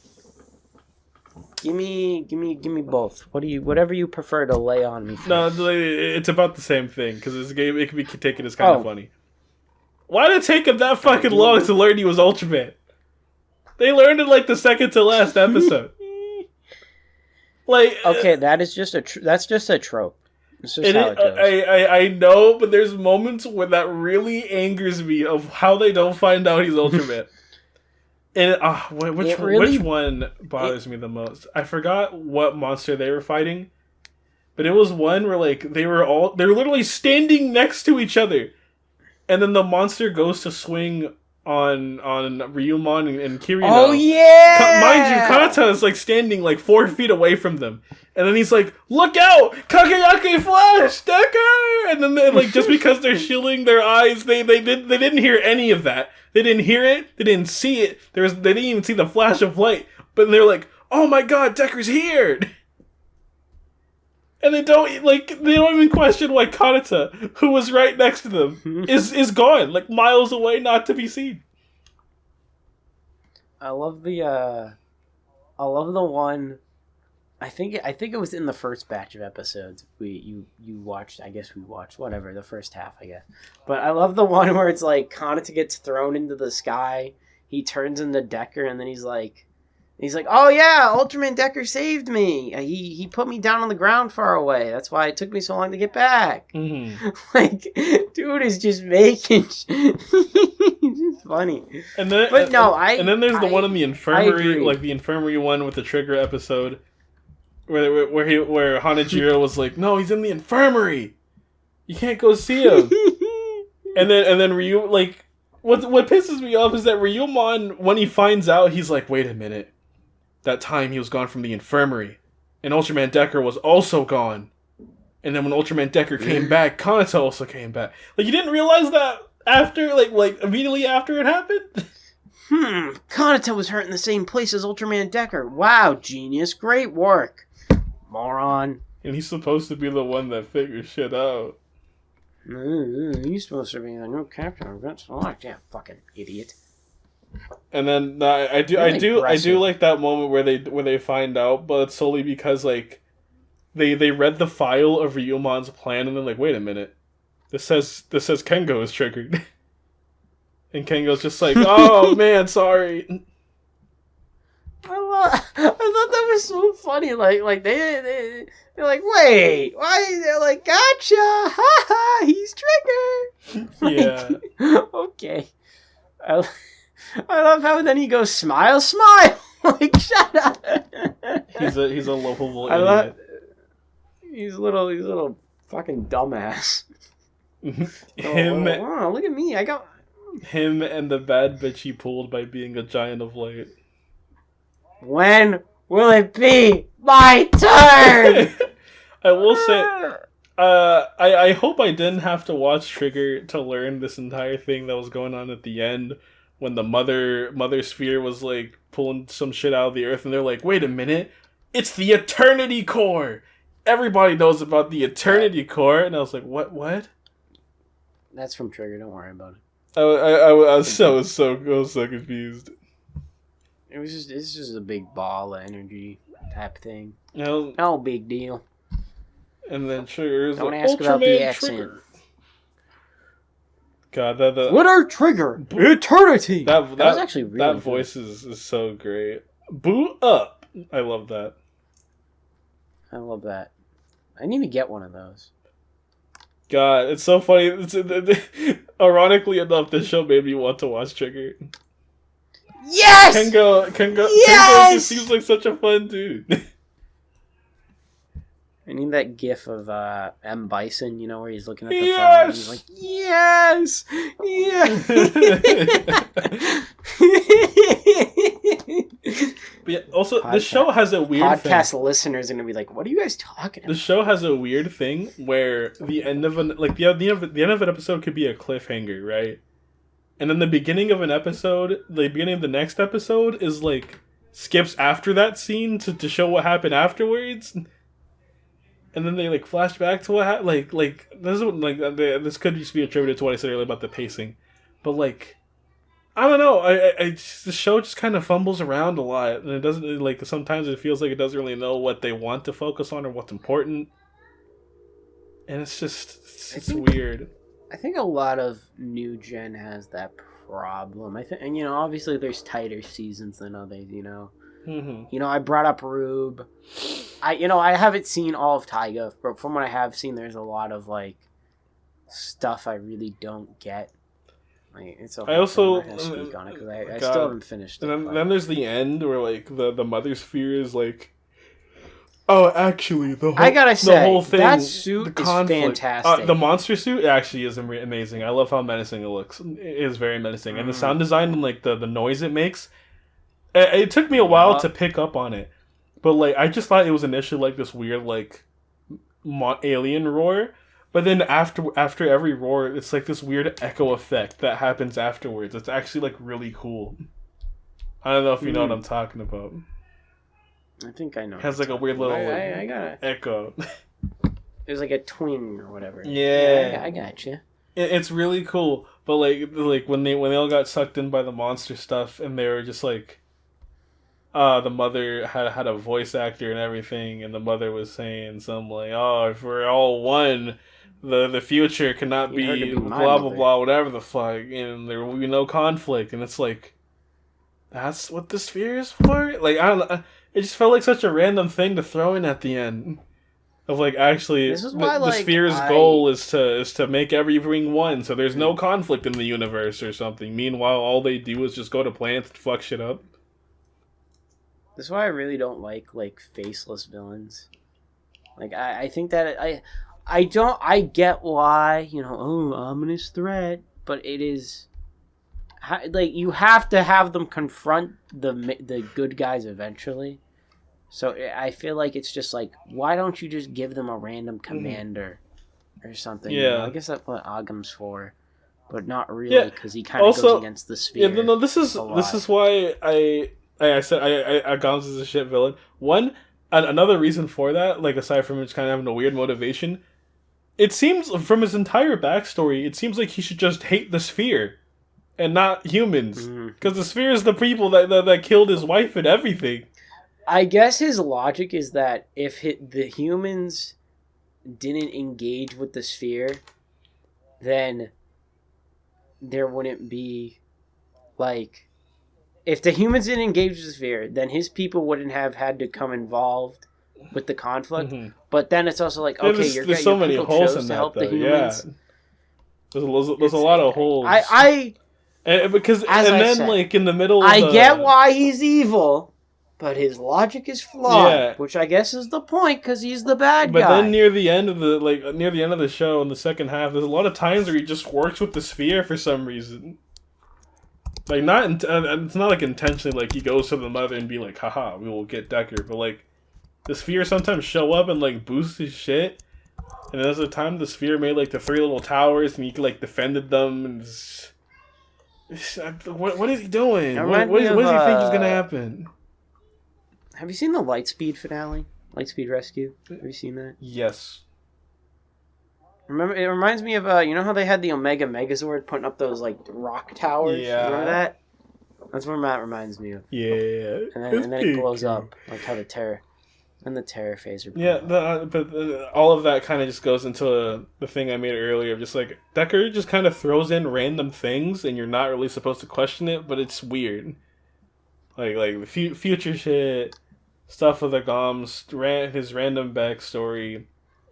Give me both. Whatever you prefer to lay on me first. No, it's about the same thing, because this game, it can be taken as kind of funny. Why did it take him that fucking long to learn he was Ultraman? They learned it like the second to last episode. Like, okay, that's just a trope. It's just how it goes. I know, but there's moments where that really angers me of how they don't find out he's Ultraman. And which one bothers me the most? I forgot what monster they were fighting, but it was one where like they're literally standing next to each other, and then the monster goes to swing Ryumon and Kirino. Oh yeah! Mind you, Kanata is like standing like 4 feet away from them, and then he's like, "Look out, Kakeyake Flash, Decker!" And then they, like just because they're shielding their eyes, they didn't hear any of that. They didn't hear it. They didn't see it. They didn't even see the flash of light. But they're like, "Oh my God, Decker's here!" And they don't even question why Kanata, who was right next to them, is gone, like miles away, not to be seen. I love the one. I think it was in the first batch of episodes you watched. I guess we watched whatever the first half, I guess. But I love the one where it's like Kanata gets thrown into the sky. He turns into Decker, and then he's like, "Oh yeah, Ultraman Decker saved me. He put me down on the ground far away. That's why it took me so long to get back." Mm-hmm. Like, dude is just making. It's funny. And then, and then there's the one in the infirmary, like the infirmary one with the Trigger episode, where Hanajiro was like, "No, he's in the infirmary. You can't go see him." and then Ryu, like, what pisses me off is that Ryumon, when he finds out, he's like, "Wait a minute. That time he was gone from the infirmary, and Ultraman Decker was also gone. And then when Ultraman Decker came back, Kanata also came back." Like, you didn't realize that after, like immediately after it happened? Kanata was hurt in the same place as Ultraman Decker. Wow, genius. Great work. Moron. And he's supposed to be the one that figures shit out. He's supposed to be the new captain of Event Select. Yeah, fucking idiot. And then I do like that moment where they find out, but it's solely because like they read the file of Ryumon's plan and they're like, "Wait a minute, this says Kengo is triggered," and Kengo's just like, "Oh man, sorry." I thought that was so funny. Like they're like, "Wait, why?" They're like, "Gotcha, ha ha, he's triggered." Like, yeah. Okay. I love how then he goes, "Smile, smile." Like, shut up. He's a lovable idiot. He's a little fucking dumbass. Him. Oh, look at me. I got him and the bad bitch he pulled by being a giant of light. When will it be my turn? I will say, I hope I didn't have to watch Trigger to learn this entire thing that was going on at the end. When the mother sphere was like pulling some shit out of the earth, and they're like, "Wait a minute, it's the Eternity Core. Everybody knows about the Eternity Core." And I was like, "What?" That's from Trigger. Don't worry about it. I was so confused. It's just a big ball of energy type thing. No big deal. And then Trigger's don't like, ask Ultraman about the accent. Trigger. God, that what are Trigger? Eternity. That was actually really that good. voice is so great. Boot up. I love that. I love that. I need to get one of those. God, it's so funny. Ironically enough, this show made me want to watch Trigger. Yes! Kengo Yes! just seems like such a fun dude. I need that gif of M. Bison, where he's looking at the Yes! phone and he's like, "Yes! Yeah!" But yeah, also, this show has a weird podcast thing. Listeners are going to be like, "What are you guys talking about?" The show has a weird thing where the end of the end of an episode could be a cliffhanger, right? And then the beginning of the beginning of the next episode is like skips after that scene to show what happened afterwards. And then they like flash back to what happened. Like this could just be attributed to what I said earlier about the pacing, but like I don't know. The show just kind of fumbles around a lot, and it doesn't like sometimes it feels like it doesn't really know what they want to focus on or what's important, and it's weird. I think a lot of new gen has that problem. I think, and obviously there's tighter seasons than others. Mm-hmm. I brought up Rube. I haven't seen all of Taiga, but from what I have seen, there's a lot of like stuff I really don't get. Like, it's okay. I also speak on it because I still haven't finished it. And then there's the end where like the mother sphere is like, Oh, actually, I gotta say, the whole thing, that suit is fantastic. The monster suit actually is amazing. I love how menacing it looks. It is very menacing, and the sound design and like the noise it makes. It took me a while to pick up on it, but like I just thought it was initially like this weird like alien roar, but then after every roar, it's like this weird echo effect that happens afterwards. It's actually like really cool. I don't know if you know what I'm talking about. I think I know. It has like a weird little I got it. echo. There's like a twing or whatever. Yeah, I got you. It's really cool, but like when they all got sucked in by the monster stuff, and they were just like, the mother had a voice actor and everything, and the mother was saying something like, "Oh, if we're all one, the future cannot be blah blah blah, whatever the fuck, and there will be no conflict." And it's like, that's what the sphere is for? Like, I don't know. It just felt like such a random thing to throw in at the end. Of like, actually, the sphere's goal is to make everything one, so there's no conflict in the universe or something. Meanwhile, all they do is just go to planets and fuck shit up. That's why I really don't like faceless villains. Like, I think that I get why, ominous threat, but it is... Like, you have to have them confront the good guys eventually. So I feel like it's just like, why don't you just give them a random commander or something? Yeah. I guess that's what Agam's for, but not really, because he kind of goes against the sphere. Yeah, no, this is why I said Agam's is a shit villain. Another reason for that, like aside from just kind of having a weird motivation, it seems from his entire backstory, it seems like he should just hate the sphere. And not humans. Because the sphere is the people that killed his wife and everything. I guess his logic is that if the humans didn't engage with the sphere, then there wouldn't be, like... If the humans didn't engage with the sphere, then his people wouldn't have had to come involved with the conflict. But then it's also like, okay, there's so many holes in that, help the humans. Yeah. There's a lot of holes. And then, like, in the middle of I get why he's evil, but his logic is flawed, which I guess is the point, because he's the bad guy. But then near the end of the show, in the second half, there's a lot of times where he just works with the sphere for some reason. Like, it's not, like, intentionally, like, he goes to the mother and be like, haha, we will get Decker, but, like, the sphere sometimes show up and, like, boost his shit, and there's a time the sphere made, like, the 3 little towers, and he, like, defended them, and... What is he doing? What does he think is going to happen? Have you seen the Lightspeed finale? Lightspeed Rescue? Have you seen that? Yes. Remember, it reminds me of, you know how they had the Omega Megazord putting up those, like, rock towers? Yeah. Remember that? That's what that reminds me of. Yeah. And then it blows up, like how the Terror Phaser. Yeah, but all of that kind of just goes into the thing I made earlier of just like Decker just kind of throws in random things and you're not really supposed to question it, but it's weird. Like the future shit, stuff with the Goms, his random backstory,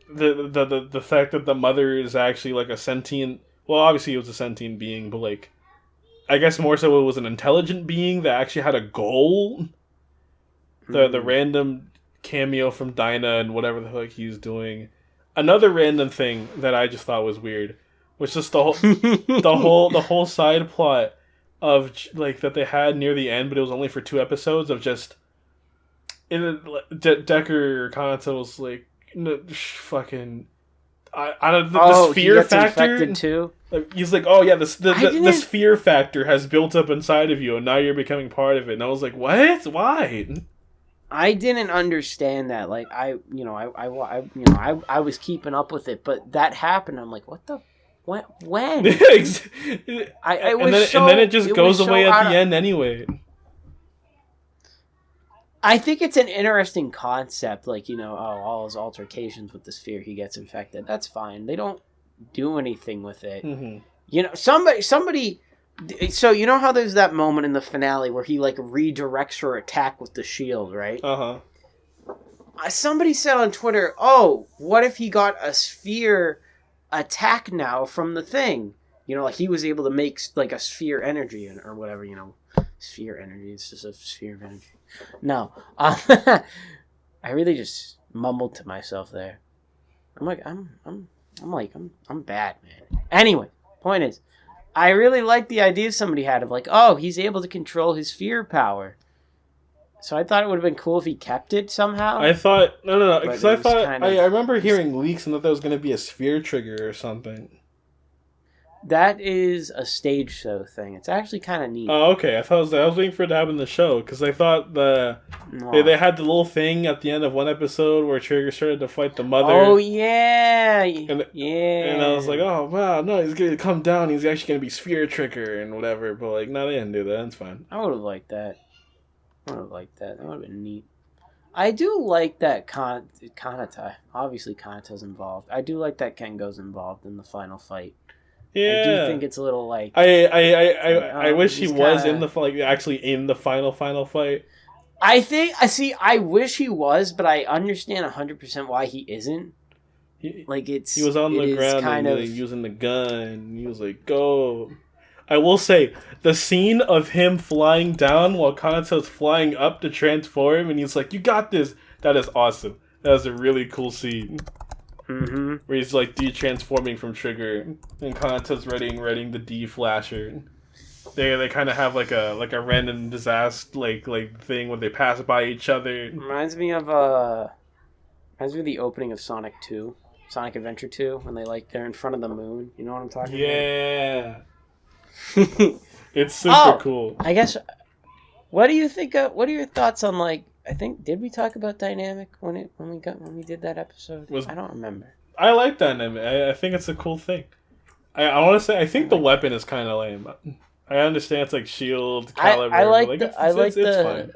the fact that the mother is actually like a sentient. Well, obviously it was a sentient being, but like I guess more so it was an intelligent being that actually had a goal. The random cameo from Dinah and whatever the fuck he's doing. Another random thing that I just thought was weird was just the whole side plot of like that they had near the end, but it was only for 2 episodes of just Decker or Kanata was like fucking I don't the sphere factor too. He's like, oh yeah, the sphere factor has built up inside of you, and now you're becoming part of it. And I was like, what? Why? I didn't understand that. Like I was keeping up with it, but that happened. I'm like, what the? When? And then it just goes away at the end anyway. I think it's an interesting concept. Like, all his altercations with the sphere, he gets infected. That's fine. They don't do anything with it. Mm-hmm. Somebody. So you know how there's that moment in the finale where he like redirects her attack with the shield, right? Somebody said on Twitter, "Oh, what if he got a sphere attack now from the thing? Like he was able to make like a sphere energy or whatever. Sphere energy. It's just a sphere of energy." No, I really just mumbled to myself there. I'm bad, man. Anyway, point is, I really like the idea somebody had of like, oh, he's able to control his fear power. So I thought it would have been cool if he kept it somehow. I thought no, because I thought I remember hearing leaks and that there was going to be a sphere trigger or something. That is a stage show thing. It's actually kind of neat. Oh, okay. I was waiting for it to happen in the show because I thought they had the little thing at the end of one episode where Trigger started to fight the mother. Oh yeah, and I was like, oh wow, no, he's gonna come down. He's actually gonna be Sphere Trigger and whatever. But like, no, they didn't do that. It's fine. I would have liked that. That would have been neat. I do like that Kanata. Obviously, Kanata's involved. I do like that Kengo's involved in the final fight. Yeah, I do think it's a little like I wish he was actually in the final fight. I wish he was, but I understand 100% why he isn't. He was on the ground kind of using the gun. He was like, "Go." I will say the scene of him flying down while Kanata's flying up to transform, and he's like, "You got this." That is awesome. That is a really cool scene. Mm-hmm. Where he's like de-transforming from Trigger, and Kanata's readying the D-flasher. They kind of have like a random disaster like thing when they pass by each other. Reminds me of the opening of Sonic Adventure 2, when they're in front of the moon. You know what I'm talking about? Yeah. It's super cool. I guess. What do you think? What are your thoughts on did we talk about dynamic when we did that episode? I don't remember. I like dynamic. I think it's a cool thing. I want to say I think the weapon is kind of lame. I understand it's like shield caliber. It's fine.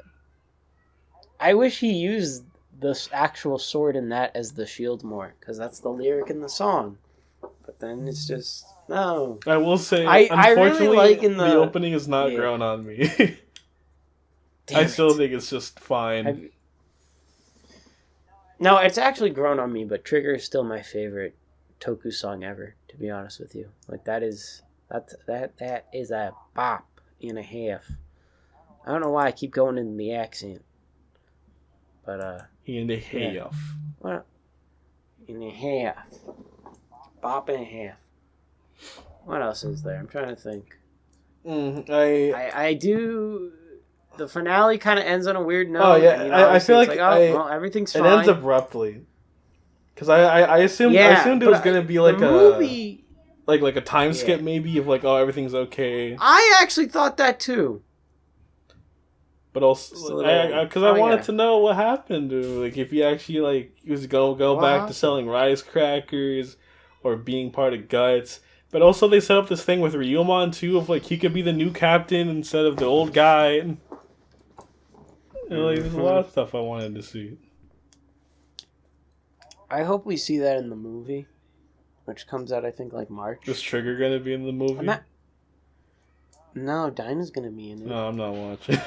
I wish he used the actual sword in that as the shield more, because that's the lyric in the song. But then it's just no. I will say, I unfortunately, really like the opening is not grown on me. I still think it's just fine. No, it's actually grown on me, but Trigger is still my favorite Toku song ever, to be honest with you. Like that is a bop and a half. I don't know why I keep going in the accent. But in the half. What? In the half. Bop and a half. What else is there? I'm trying to think. I do. The finale kind of ends on a weird note. Oh yeah, I feel like everything's fine. It ends abruptly. Because I assumed it was gonna be like a movie, like a time skip maybe of like, oh, everything's okay. I actually thought that too. But also, because I wanted to know what happened to him. Like if he actually he was go back to selling rice crackers or being part of Guts. But also they set up this thing with Ryumon too of like he could be the new captain instead of the old guy. There's a lot of stuff I wanted to see. I hope we see that in the movie, which comes out I think like March. Is Trigger gonna be in the movie? No, Dinah's gonna be in it. No, I'm not watching.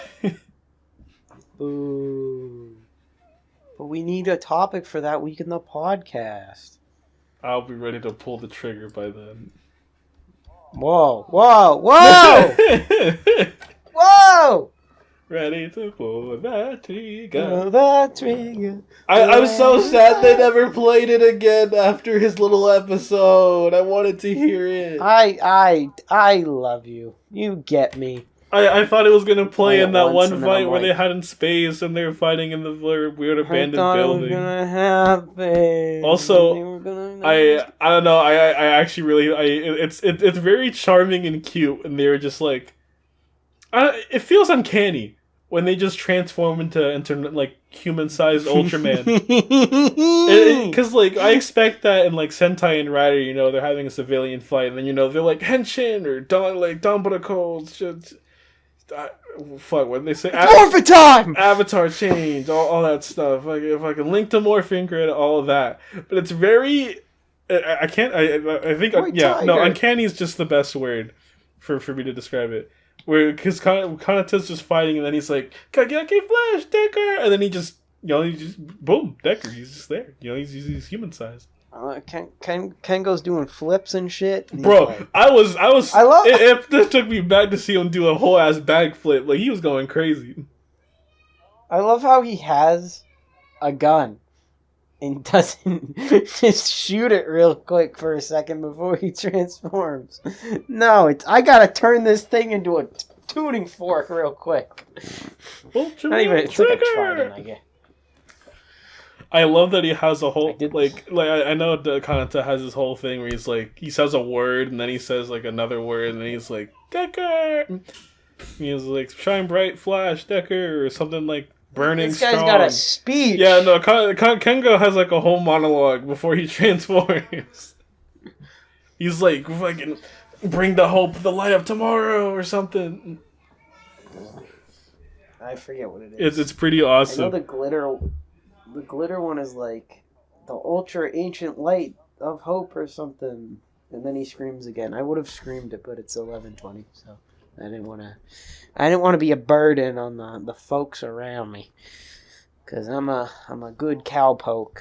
Boo. But we need a topic for that week in the podcast. I'll be ready to pull the trigger by then. Whoa! Whoa! Ready to pull that trigger. Pull that trigger. I was so sad they never played it again after his little episode. I wanted to hear it. I love you. You get me. I thought it was gonna play in that one fight where they had in space and they were fighting in the weird abandoned building. It was gonna happen. Also, I don't know. I actually really it's very charming and cute, and they were just like, it feels uncanny when they just transform into like human-sized Ultraman. Because like I expect that in like Sentai and Rider, they're having a civilian fight, and then they're like Henshin or Danbaraco. Fuck, what did they say? Morphin time! Avatar change, all that stuff. Like if I can link to Morphin Grid, all of that. But it's very. I can't. I think. Uncanny is just the best word for me to describe it. Where because Kanata's just fighting, and then he's like Kageki Flash Decker, and then he just boom Decker. He's just there. He's human sized. Kengo's doing flips and shit. And bro, like, I love it. This took me back to see him do a whole ass backflip. Like he was going crazy. I love how he has a gun, and doesn't just shoot it real quick for a second before he transforms. No, I gotta turn this thing into a tuning fork real quick. Not even, it's like a trident, I guess. I love that he has a whole I know Kanata has this whole thing where he's like he says a word and then he says like another word and then he's like Decker. He's like shine bright flash Decker or something like burning this guy's strong. got a speech. Yeah, no, Kengo has like a whole monologue before he transforms. He's like fucking bring the hope, the light of tomorrow or something. I forget what it is. It's pretty awesome. I know the glitter one is like the ultra ancient light of hope or something, and then he screams again. I would have screamed it, but it's 11:20, so I didn't want to be a burden on the folks around me, because I'm a good cowpoke.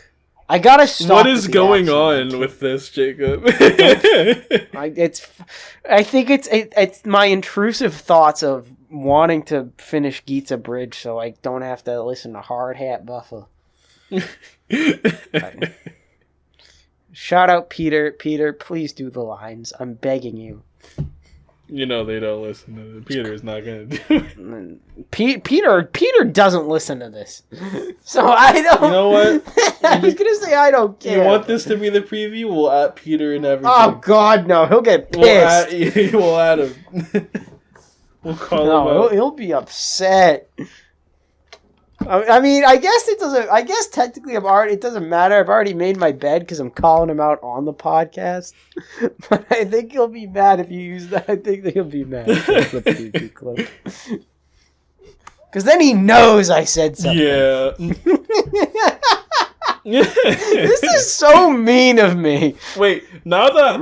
I gotta stop. What is going on with this, Jacob? I think it's my intrusive thoughts of wanting to finish Geats a bridge so I don't have to listen to Hard Hat Buffer. Shout out Peter. Peter, please do the lines. I'm begging you. You know they don't listen to it. Peter's not gonna do it. Peter doesn't listen to this. So I don't. You know what? I was gonna say I don't care. You want this to be the preview? We'll at Peter and everything. Oh God, no! He'll get pissed. We'll add him. We'll call him out. He'll be upset. I mean, I guess it doesn't. I guess technically, it doesn't matter. I've already made my bed because I'm calling him out on the podcast. But I think he'll be mad if you use that. I think he'll be mad if you flip the clip. Because then he knows I said something. Yeah. This is so mean of me. Wait, now that I've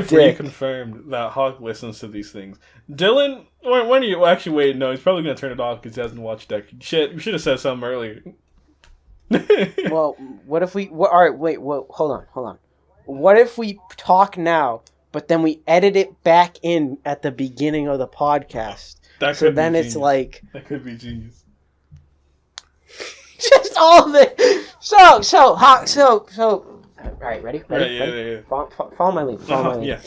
reconfirmed that Hawk listens to these things, Dylan, when are you actually wait? No, he's probably gonna turn it off because he hasn't watched Decker. Shit, we should have said something earlier. Well, what if we? All right, wait. Hold on. What if we talk now, but then we edit it back in at the beginning of the podcast? That so could then be it's genius. like that could be genius. Just all of it. So. All right, ready? Yeah. Follow my lead. Yeah.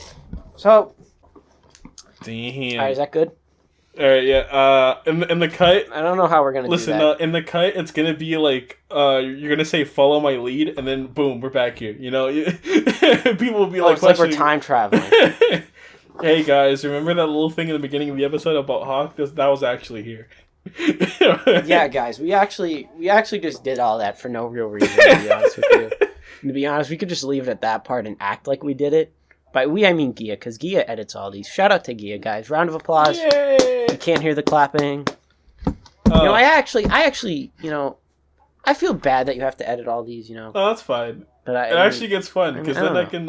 So. Damn. All right, is that good? All right, yeah. In the cut. I don't know how we're gonna do that. In the cut, it's gonna be like, you're gonna say "follow my lead," and then boom, we're back here. You know, people will be like, it's like we're time traveling. Hey guys, remember that little thing in the beginning of the episode about Hawk? That was actually here. Yeah, guys, we actually just did all that for no real reason. To be honest with you, to be honest, we could just leave it at that part and act like we did it. By we, I mean Ghia, because Ghia edits all these. Shout out to Ghia, guys. Round of applause. Yay! You can't hear the clapping. I actually, I feel bad that you have to edit all these. Oh, that's fine. But it actually gets fun because then I can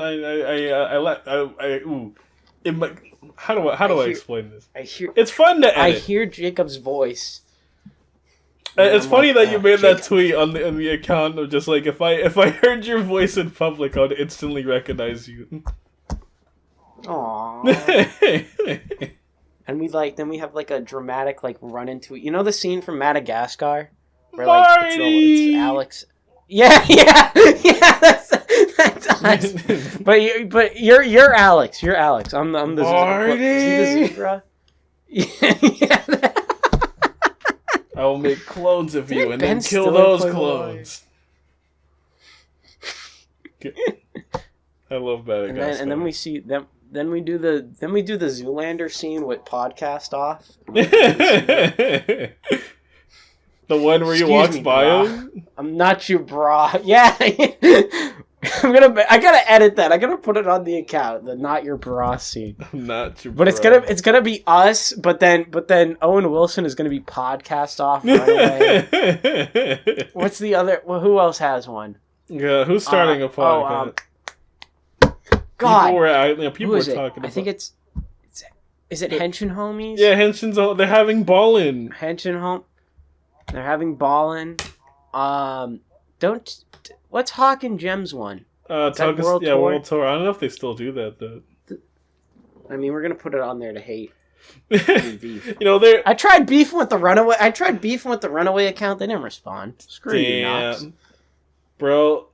how do I explain this? It's fun to edit. I hear Jacob's voice. It's funny that you made that tweet on the account of just like if I heard your voice in public, I'd instantly recognize you. Aww. And we have like a dramatic like run into the scene from Madagascar where like it's Alex. Yeah, that's us. but you're Alex. You're Alex. I'm the zebra. Yeah. I will make clones of you and then kill those clones. I love Madagascar. And then we see them. Then we do the Zoolander scene with podcast off. The one where he walks by him? I'm not your bra. Yeah. I gotta edit that. I gotta put it on the account. The not your bra scene. I'm not your bra. But it's gonna be us, but then Owen Wilson is gonna be podcast off right away. What's the other who else has one? Yeah, who's starting a podcast? God. People were talking about. I think is it Henshin Homies? Yeah, Henshin's they're having ballin'. They're having ballin'. What's Hawk and Gems one? World Tour. I don't know if they still do that though. I mean, we're gonna put it on there to hate. Beef. I tried beefing with the Runaway account. They didn't respond. Screw you, Knox. Bro,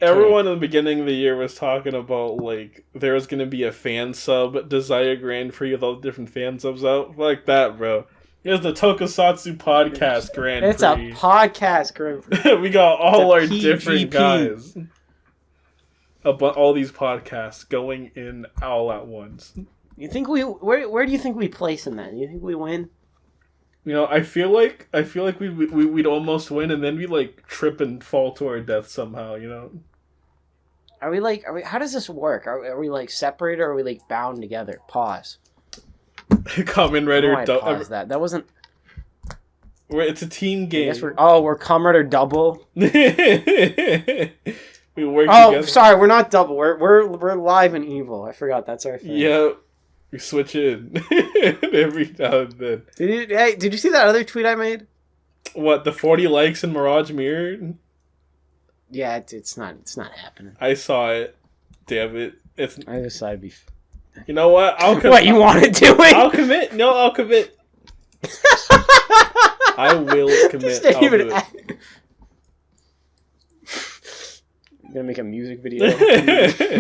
Everyone in the beginning of the year was talking about, like, there was going to be a fan sub Desire Grand Prix with all the different fan subs out. Like that, bro. Here's the Tokusatsu Podcast Grand Prix. It's a podcast Grand Prix. We got all our PGP. different guys. About all these podcasts going in all at once. You think where do you think we place in that? Do you think we win? You know, I feel like we'd almost win, and then we like trip and fall to our death somehow. You know. Are we how does this work? Are we like separated or are we like bound together? Pause. Kamen Rider. Pause that. That wasn't. It's a team game. I guess we're Kamen Rider double. We work together. together. Sorry, we're not double. We're live and evil. I forgot that's our thing. Yeah, we switch in every now and then. Did you see that other tweet I made? What, the 40 likes in Mirage Mirror? Yeah, it's not happening. I saw it. Damn it! I decided to be. You know what? I'll commit. What you want to do it? I'll commit. No, I'll commit. I will commit. I'll do it. I'm gonna make a music video.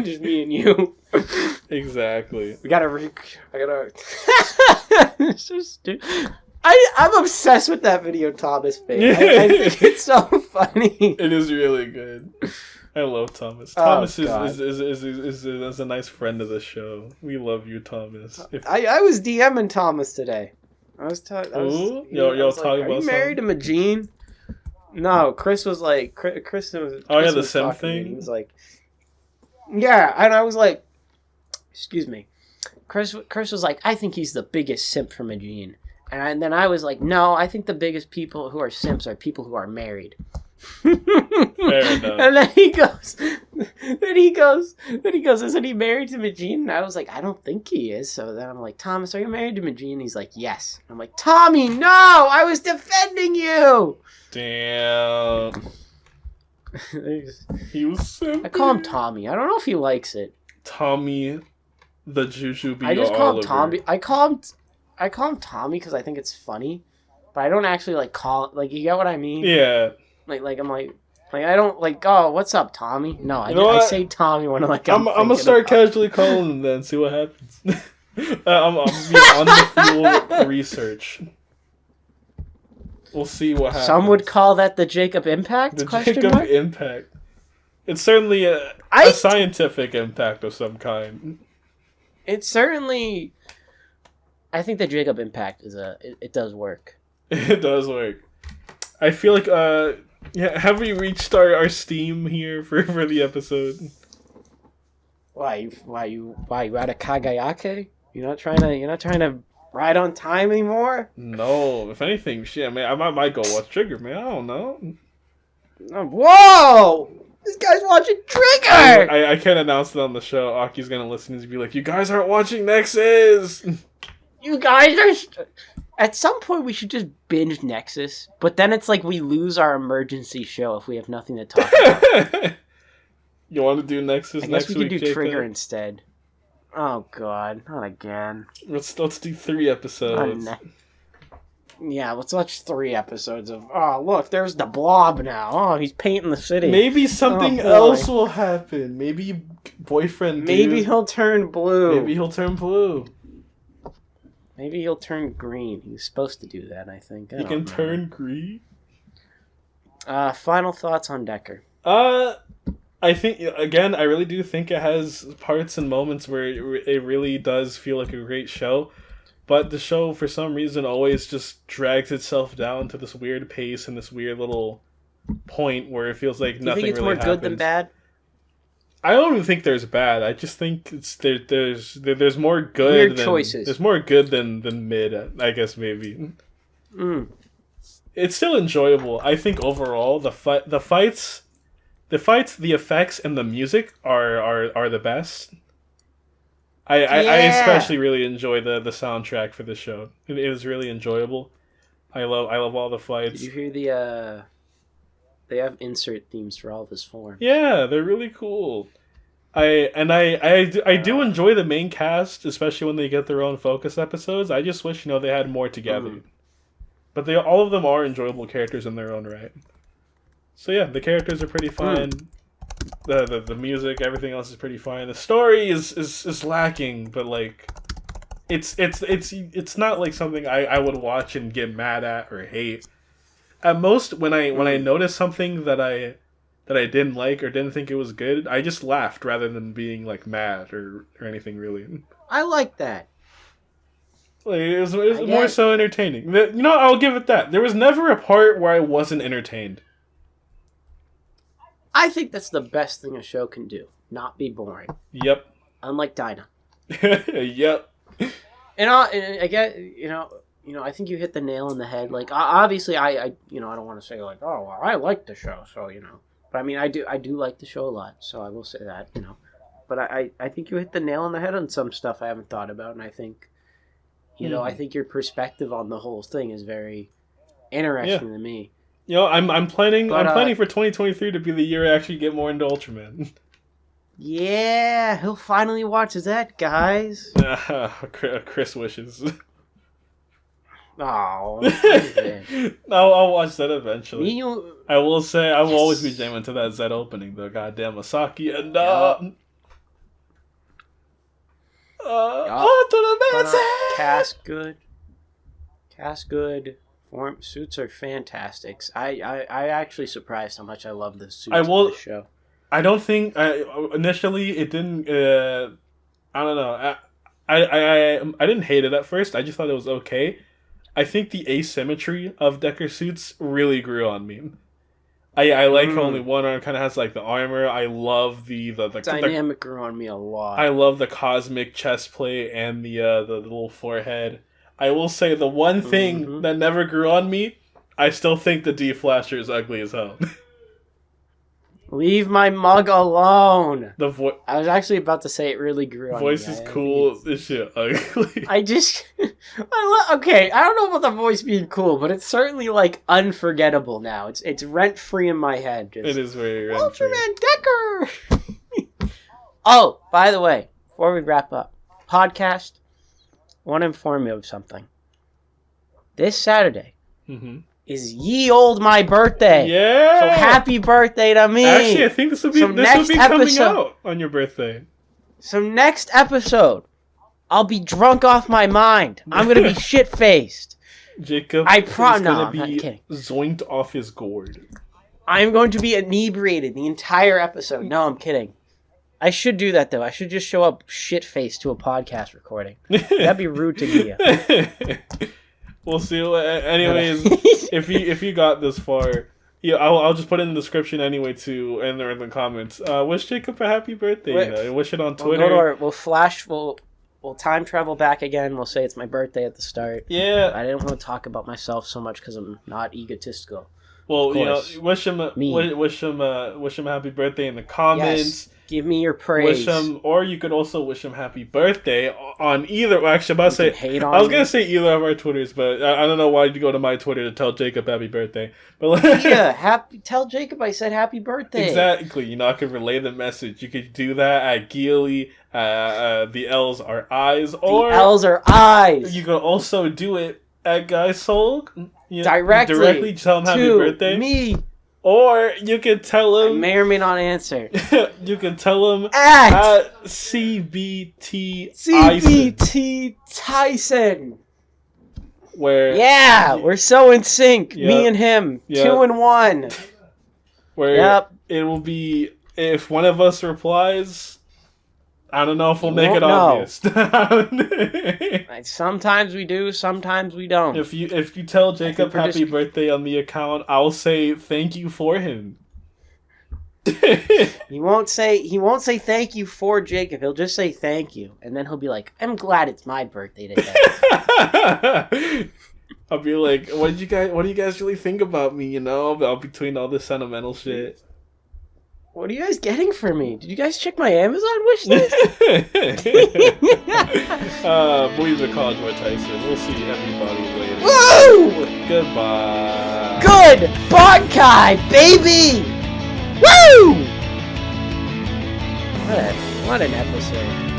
Just me and you. Exactly. I gotta. It's so stupid. I'm obsessed with that video Thomas made. I think it's so funny. It is really good. I love Thomas. Thomas is a nice friend of the show. We love you, Thomas. I was DMing Thomas today. Y'all talking about Are you married to Majin? No, Chris was like, Chris was. Oh yeah, the sim thing. He was like, yeah, and I was like, excuse me. Chris was like, I think he's the biggest simp for Majin. And then I was like, no, I think the biggest people who are simps are people who are married. Fair enough. And then he goes, isn't he married to Majin? And I was like, I don't think he is. So then I'm like, Thomas, are you married to Majin? And he's like, yes. I'm like, Tommy, no, I was defending you. Damn. He was simping. I call him Tommy. I don't know if he likes it. Tommy, the Jujubee. I just call him Tommy. I call him Tommy because I think it's funny, but I don't actually like call like, you get what I mean? Yeah. Like I'm like I don't like, oh, what's up, Tommy? No, I say Tommy when I'm gonna start casually calling him then, see what happens. I'm on the fuel research. We'll see what happens. Some would call that the Jacob Impact? The Jacob Impact. It's certainly a scientific impact of some kind. It's certainly. I think the Jacob Impact it does work. It does work. I feel like have we reached our steam here for the episode? Why you out of Kagayake? You're not trying to ride on time anymore? No, if anything, shit, man, I might go watch Trigger, man. I don't know. Whoa! This guy's watching Trigger! I can't announce it on the show. Aki's gonna listen and be like, you guys aren't watching Nexus! You guys are... At some point, we should just binge Nexus, but then it's like we lose our emergency show if we have nothing to talk about. You want to do Nexus next week, I guess we could do Jacob? Trigger instead. Oh, God. Not again. Let's do 3 episodes. Yeah, let's watch 3 episodes of... Oh, look, there's the Blob now. Oh, he's painting the city. Maybe something else will happen. Maybe boyfriend Maybe he'll turn blue. Maybe he'll turn blue. Maybe he'll turn green. He was supposed to do that, I think. He can turn green? Final thoughts on Decker. I think, again, I really do think it has parts and moments where it really does feel like a great show. But the show, for some reason, always just drags itself down to this weird pace and this weird little point where it feels like nothing really happens. Do you think it's more good than bad? I don't even think there's bad. I just think there's more good. Weird choices. There's more good than mid, I guess, maybe. It's still enjoyable. I think overall, the fights, the effects, and the music are the best. I especially really enjoy the soundtrack for the show. It is really enjoyable. I love all the fights. Did you hear the they have insert themes for all of his forms. Yeah, they're really cool. I do enjoy the main cast, especially when they get their own focus episodes. I just wish they had more together. But all of them are enjoyable characters in their own right. So yeah, the characters are pretty fun. The music, everything else is pretty fine. The story is lacking, but like it's not like something I would watch and get mad at or hate. At most, when I notice something that I didn't like or didn't think it was good, I just laughed rather than being like mad or anything really. I like that. Like, it was more so entertaining. I'll give it that. There was never a part where I wasn't entertained. I think that's the best thing a show can do. Not be boring. Yep. Unlike Dinah. Yep. And I get, I think you hit the nail on the head. Like, obviously, I don't want to say like, oh, well, I like the show, so But I mean, I do like the show a lot, so I will say that, But I think you hit the nail on the head on some stuff I haven't thought about, and I think, I think your perspective on the whole thing is very interesting to me. I'm planning for 2023 to be the year I actually get more into Ultraman. Yeah, he'll finally watch that, guys. Chris wishes. Oh, I'll watch that eventually. I will say I will always be jamming to that Z opening though. Goddamn Masaki and on to the man's Cast good. Form suits are fantastic. I actually surprised how much I love the suits in this show. I don't think initially it didn't. I don't know. I didn't hate it at first. I just thought it was okay. I think the asymmetry of Decker suits really grew on me. I like how only one arm kind of has like the armor. I love the dynamic grew on me a lot. I love the cosmic chest plate and the little forehead. I will say the one thing that never grew on me, I still think the D-Flasher is ugly as hell. Leave my mug alone. I was actually about to say it really grew on me. Voice is cool. This shit ugly. Okay, I don't know about the voice being cool, but it's certainly like unforgettable now. It's rent free in my head. It is very rent free. Ultraman Decker. Oh, by the way, before we wrap up, podcast. I want to inform you of something. This Saturday is ye old my birthday. Yeah. So happy birthday to me. Actually, I think this will be coming out on your birthday. So next episode, I'll be drunk off my mind. I'm going to be shit-faced. Jacob is going to be zoinked off his gourd. I'm going to be inebriated the entire episode. No, I'm kidding. I should do that, though. I should just show up shit-faced to a podcast recording. That'd be rude to Ghia. We'll see. Anyways, if you got this far, I'll just put it in the description anyway, too, and in the comments. Wish Jacob a happy birthday. Wish it on Twitter. We'll time travel back again. We'll say it's my birthday at the start. Yeah. I didn't want to talk about myself so much because I'm not egotistical. Well, wish him a happy birthday in the comments. Yes. Give me your praise. Or you could also wish him happy birthday on either. Well, actually, I was gonna say either of our Twitters, but I don't know why you go to my Twitter to tell Jacob happy birthday. But tell Jacob I said happy birthday. Exactly. I could relay the message. You could do that at Ghially. The L's are eyes. Or the L's are eyes. You could also do it at Guy Soul. Directly tell him happy birthday. Me. Or you can tell him... I may or may not answer. You can tell him at CBT Taisen. Where... we're so in sync. Yep. Me and him. Yep. 2-1. Where it will be... If one of us replies... I don't know if we'll make it obvious. Sometimes we do, sometimes we don't. If you tell Jacob happy birthday on the account, I'll say thank you for him. He won't say thank you for Jacob. He'll just say thank you, and then he'll be like, "I'm glad it's my birthday today." I'll be like, "What do you guys really think about me?" Between all this sentimental shit. What are you guys getting for me? Did you guys check my Amazon wish list? Boys are college with Taisen. We'll see everybody later. Woo! Goodbye. Goodbye, baby! Woo! What an episode.